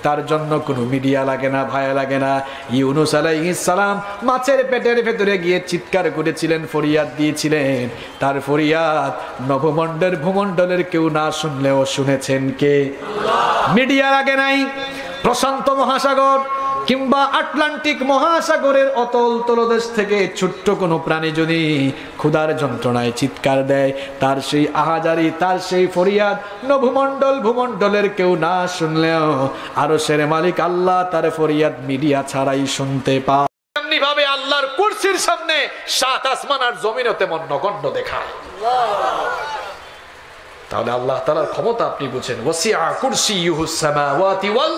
তার জন্য কোনো মিডিয়া লাগে না, ভায়া লাগে না। ইউনূস আলাইহিস সালাম মাছের পেটের ভেতরে গিয়ে চিৎকার করেছিলেন, ফরিয়াদ দিয়েছিলেন। তার ফরিয়াদ ভূমণ্ডলের কেউ না শুনলেও শুনেছেন কে? মিডিয়া লাগে নাই। প্রশান্ত মহাসাগর কিংবা আটলান্টিক মহাসাগরের অতল তলদেশ থেকে ছোট্ট কোনো প্রাণী যদি ক্ষুধার যন্ত্রণায় চিৎকার দেয়, তার সেই আহাজারি, তার সেই ফরিয়াদ ভূমণ্ডলের কেউ না শুনলেও আরশের মালিক আল্লাহ তার ফরিয়াদ মিডিয়া ছাড়াই শুনতে পায়। এমনি ভাবে আল্লাহর কুরসির সামনে সাত আসমান আর জমিনও তেমন নগণ্য দেখায়। তাহলে আল্লাহ তাআলার ক্ষমতা আপনি বুঝেন। ওয়াসিআ কুরসিয়ুহুস সামাওয়াতি ওয়াল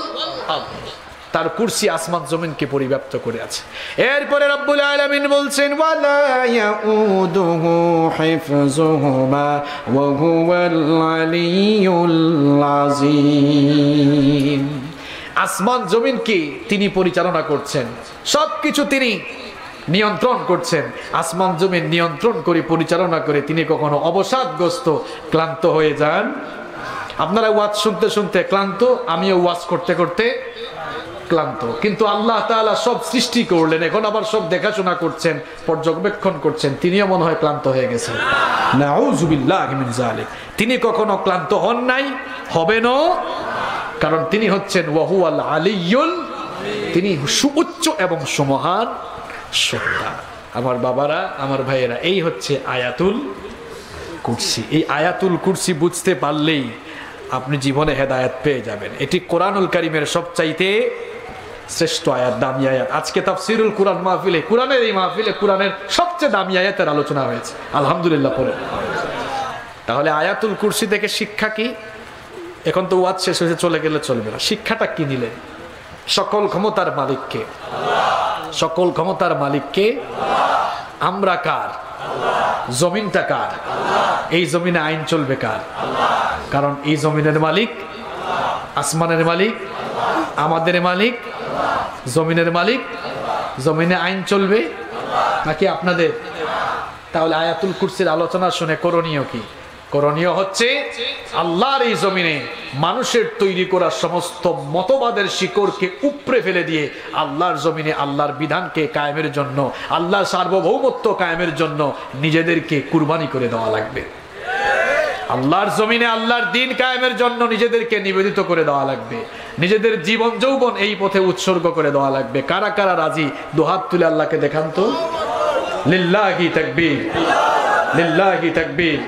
আরদ, তার কুরসি আসমান জমিনকে পরিব্যাপ্ত করে আছে। এরপরে রব্বুল আলামিন বলছেন ওয়ালা ইয়াউদুহু হিফযুহুমা ওয়া হুয়াল আলিয়্যুল আযীম। আসমান জমিনকে তিনি পরিচালনা করছেন, সবকিছু তিনি নিয়ন্ত্রণ করছেন। আসমান জমিন নিয়ন্ত্রণ করে পরিচালনা করে তিনি কখনো অবসাদগ্রস্ত ক্লান্ত হয়ে যান। আপনারা ওয়াজ শুনতে শুনতে ক্লান্ত, আমিও ওয়াজ করতে করতে ক্লান্ত, কিন্তু আল্লাহ তাআলা সব সৃষ্টি করলেন, এখন আবার সব দেখাশোনা করছেন, পর্যবেক্ষণ করছেন, তিনিও মনে হয় ক্লান্ত হয়ে গেছেন। নাউযুবিল্লাহি মিন যালিক। তিনি কখনো ক্লান্ত হন নাই, হবেনও, কারণ তিনি হচ্ছেন ওয়াহুয়াল আলিয়্যুল, তিনি সুউচ্চ এবং সুমহান সত্তা। আমার বাবারা, আমার ভাইয়েরা, এই হচ্ছে আয়াতুল কুরসি। এই আয়াতুল কুরসি বুঝতে পারলেই আপনি জীবনে হেদায়েত পেয়ে যাবেন। এটি কোরআনুল কারীমের সবচাইতে শ্রেষ্ঠ আয়াত, দামি আয়াত। আজকে তাফসীরুল কুরআন মাহফিলে, কোরআনের এই মাহফিলে কোরআনের সবচেয়ে দামি আয়াতের আলোচনা হয়েছে, আলহামদুলিল্লাহ পড়ে। তাহলে আয়াতুল কুরসি থেকে শিক্ষা কি? এখন তো ওয়াজ শেষ হয়েছে, চলে গেলে চলবে না। শিক্ষাটা কি নিলেন? সকল ক্ষমতার মালিককে, সকল ক্ষমতার মালিককে। আমরা কার? জমিনটা কার? এই জমিনে আইন চলবে কার? কারণ এই জমিনের মালিক, আসমানের মালিক, আমাদের মালিক, জমিনের মালিক। জমিনে আইন চলবে নাকি আপনাদের? তাহলে আয়াতুল কুরসির আলোচনা শুনে করণীয় কি? করণীয় হচ্ছে আল্লাহর এই জমিনে মানুষের তৈরি করা সমস্ত মতবাদের শিকড়কে উপড়ে ফেলে দিয়ে আল্লাহর জমিনে আল্লাহর বিধানকে কায়েমের জন্য, আল্লাহর সার্বভৌমত্ব কায়েমের জন্য নিজেদেরকে কুরবানি করে দেওয়া লাগবে। আল্লাহর জমিনে আল্লাহর দ্বীন কায়েমের জন্য নিজেদেরকে নিবেদিত করে দেওয়া লাগবে। নিজেদের জীবন যৌবন এই পথে উৎসর্গ করে দেওয়া লাগবে। কারা কারা রাজি? দুহাত তুলে আল্লাহকে দেখান তো। লিল্লাহি তাকবীর, লিল্লাহি তাকবীর।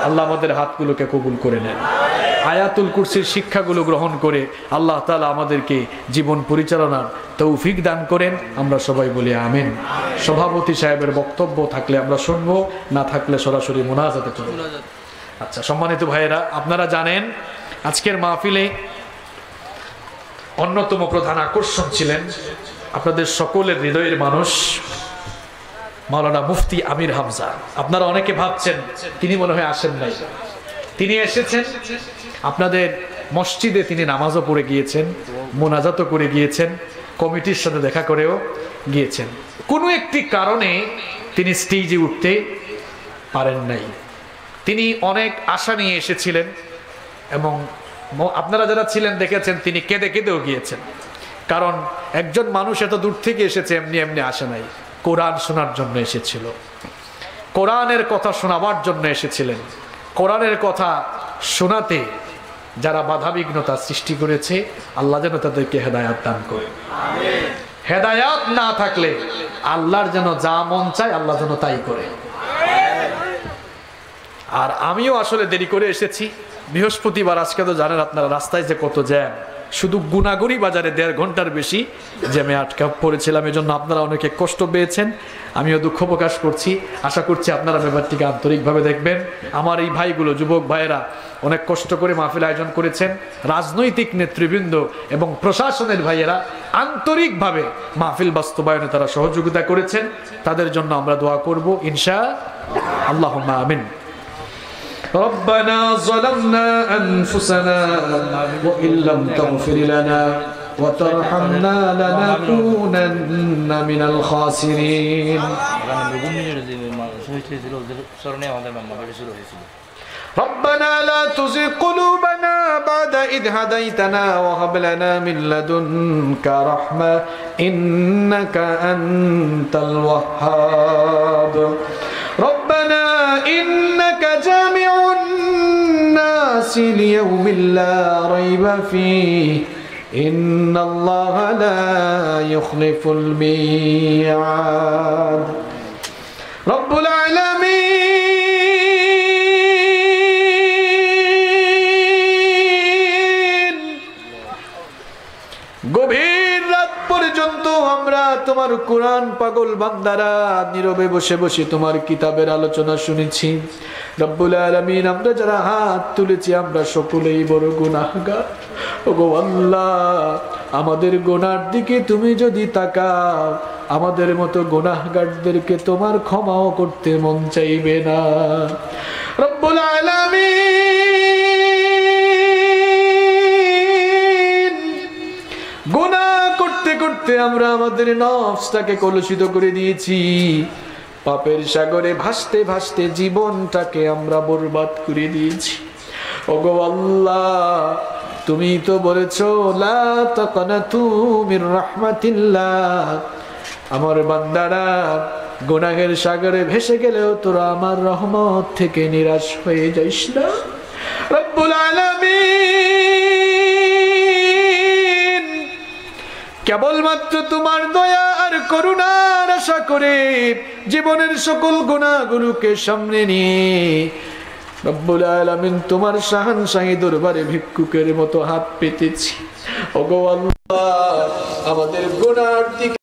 আল্লাহ আমাদের হাতগুলোকে কবুল করে নেন। আয়াতুল কুরসির শিক্ষাগুলো গ্রহণ করে আল্লাহ তাআলা আমাদেরকে জীবন পরিচালনার তৌফিক দান করেন। আমরা সবাই বলি আমিন। সভাপতি সাহেবের বক্তব্য থাকলে আমরা শুনবো, না থাকলে সরাসরি মুনাজাতে চলব। আচ্ছা, সম্মানিত ভাইয়েরা, আপনারা জানেন আজকের মাহফিলে অন্যতম প্রধান আকর্ষণ ছিলেন আপনাদের সকলের হৃদয়ের মানুষ মাওলানা মুফতি আমির হামজা। আপনারা অনেকে ভাবছেন তিনি মনে হয় আসেন নাই। তিনি এসেছেন, আপনাদের মসজিদে তিনি নামাজও পড়ে গিয়েছেন, মোনাজাতও করে গিয়েছেন, কমিটির সাথে দেখা করেও গিয়েছেন। কোনো একটি কারণে তিনি স্টেজে উঠতে পারেন নাই। তিনি অনেক আশা নিয়ে এসেছিলেন এবং আপনারা যারা ছিলেন দেখেছেন তিনি কেঁদে কেঁদেও গিয়েছেন। কারণ একজন মানুষ এত দূর থেকে এসেছে, এমনি এমনি আসে নাই, কোরআন শোনার জন্য এসেছিল, কোরআনের কথা শোনাবার জন্য এসেছিলেন। কোরআনের কথা শোনাতে যারা বাধাবিঘ্নতা সৃষ্টি করেছে, আল্লাহ যেন তাদেরকে হেদায়াত দান করে। হেদায়াত না থাকলে আল্লাহর যেন যা মন চায় আল্লাহ যেন তাই করে। আর আমিও আসলে দেরি করে এসেছি, বৃহস্পতিবার। আজকে তো জানেন আপনারা রাস্তায় যে কত জ্যাম, শুধু গুনাগুড়ি বাজারে 1.5 ঘন্টার বেশি জ্যামে আটকা পড়েছিলাম। এজন্য আপনারা অনেকে কষ্ট পেয়েছেন, আমিও দুঃখ প্রকাশ করছি। আশা করছি আপনারা ব্যাপারটিকে আন্তরিকভাবে দেখবেন। আমার এই ভাইগুলো, যুবক ভাইয়েরা অনেক কষ্ট করে মাহফিল আয়োজন করেছেন। রাজনৈতিক নেতৃবৃন্দ এবং প্রশাসনের ভাইয়েরা আন্তরিকভাবে মাহফিল বাস্তবায়নে তারা সহযোগিতা করেছেন। তাদের জন্য আমরা দোয়া করব ইনশাআল্লাহ। আল্লাহুম্মা আমিন। ربنا ظلمنا أنفسنا وإن لم تغفر لنا وترحمنا لنكونن من الخاسرين ربنا لا تزغ قلوبنا بعد إذ هديتنا وهب لنا من لدنك رحمة إنك أنت الوهاب ربنا إنك جامع الناس ليوم لا ريب فيه ইন্নাল্লাহা লা ইউখলিফুল মিয়াদ। রব্বুল আলামিন, গভীর রাত পর্যন্ত আমরা তোমার কোরআন পাগল বান্দারা নীরবে বসে বসে তোমার কিতাবের আলোচনা শুনেছি। রব্বুল আলামিন, আমরা যারা হাত তুলেছি আমরা সকলেই বড় গুনাহগার। ওগো আল্লাহ, আমাদের গুনার দিকে তুমি যদি তাকাও, আমাদের মতো গুনাহগারদেরকে তোমার ক্ষমাও করতে মন চাইবে না। রব্বুল আলামিন, গুনাহ করতে করতে আমরা আমাদের নফসটাকে কলুষিত করে দিয়েছি। পাপের সাগরে ভাসতে ভাসতে জীবনটাকে আমরা বরবাদ করে দিয়েছি। ওগো আল্লাহ, তুমি তো বলেছো লা তাকনাতু মির রাহমাতিল্লাহ, আমার বান্দারা গুনাহের সাগরে ভেসে গেলেও তোরা আমার রহমত থেকে নিরাশ হয়ে যাইস না। রব্বুল আলামিন, কেবলমাত্র তোমার দয়া আর করুণার আশা করে জীবনের সকল গুনাহগুলোকে সামনে নিয়ে রব্বুল আলামিন তোমার শাহানশাহী দরবারে ভিক্ষুকের মতো হাত পেতেছি। ওগো আল্লাহ, আমাদের গুনার দিকে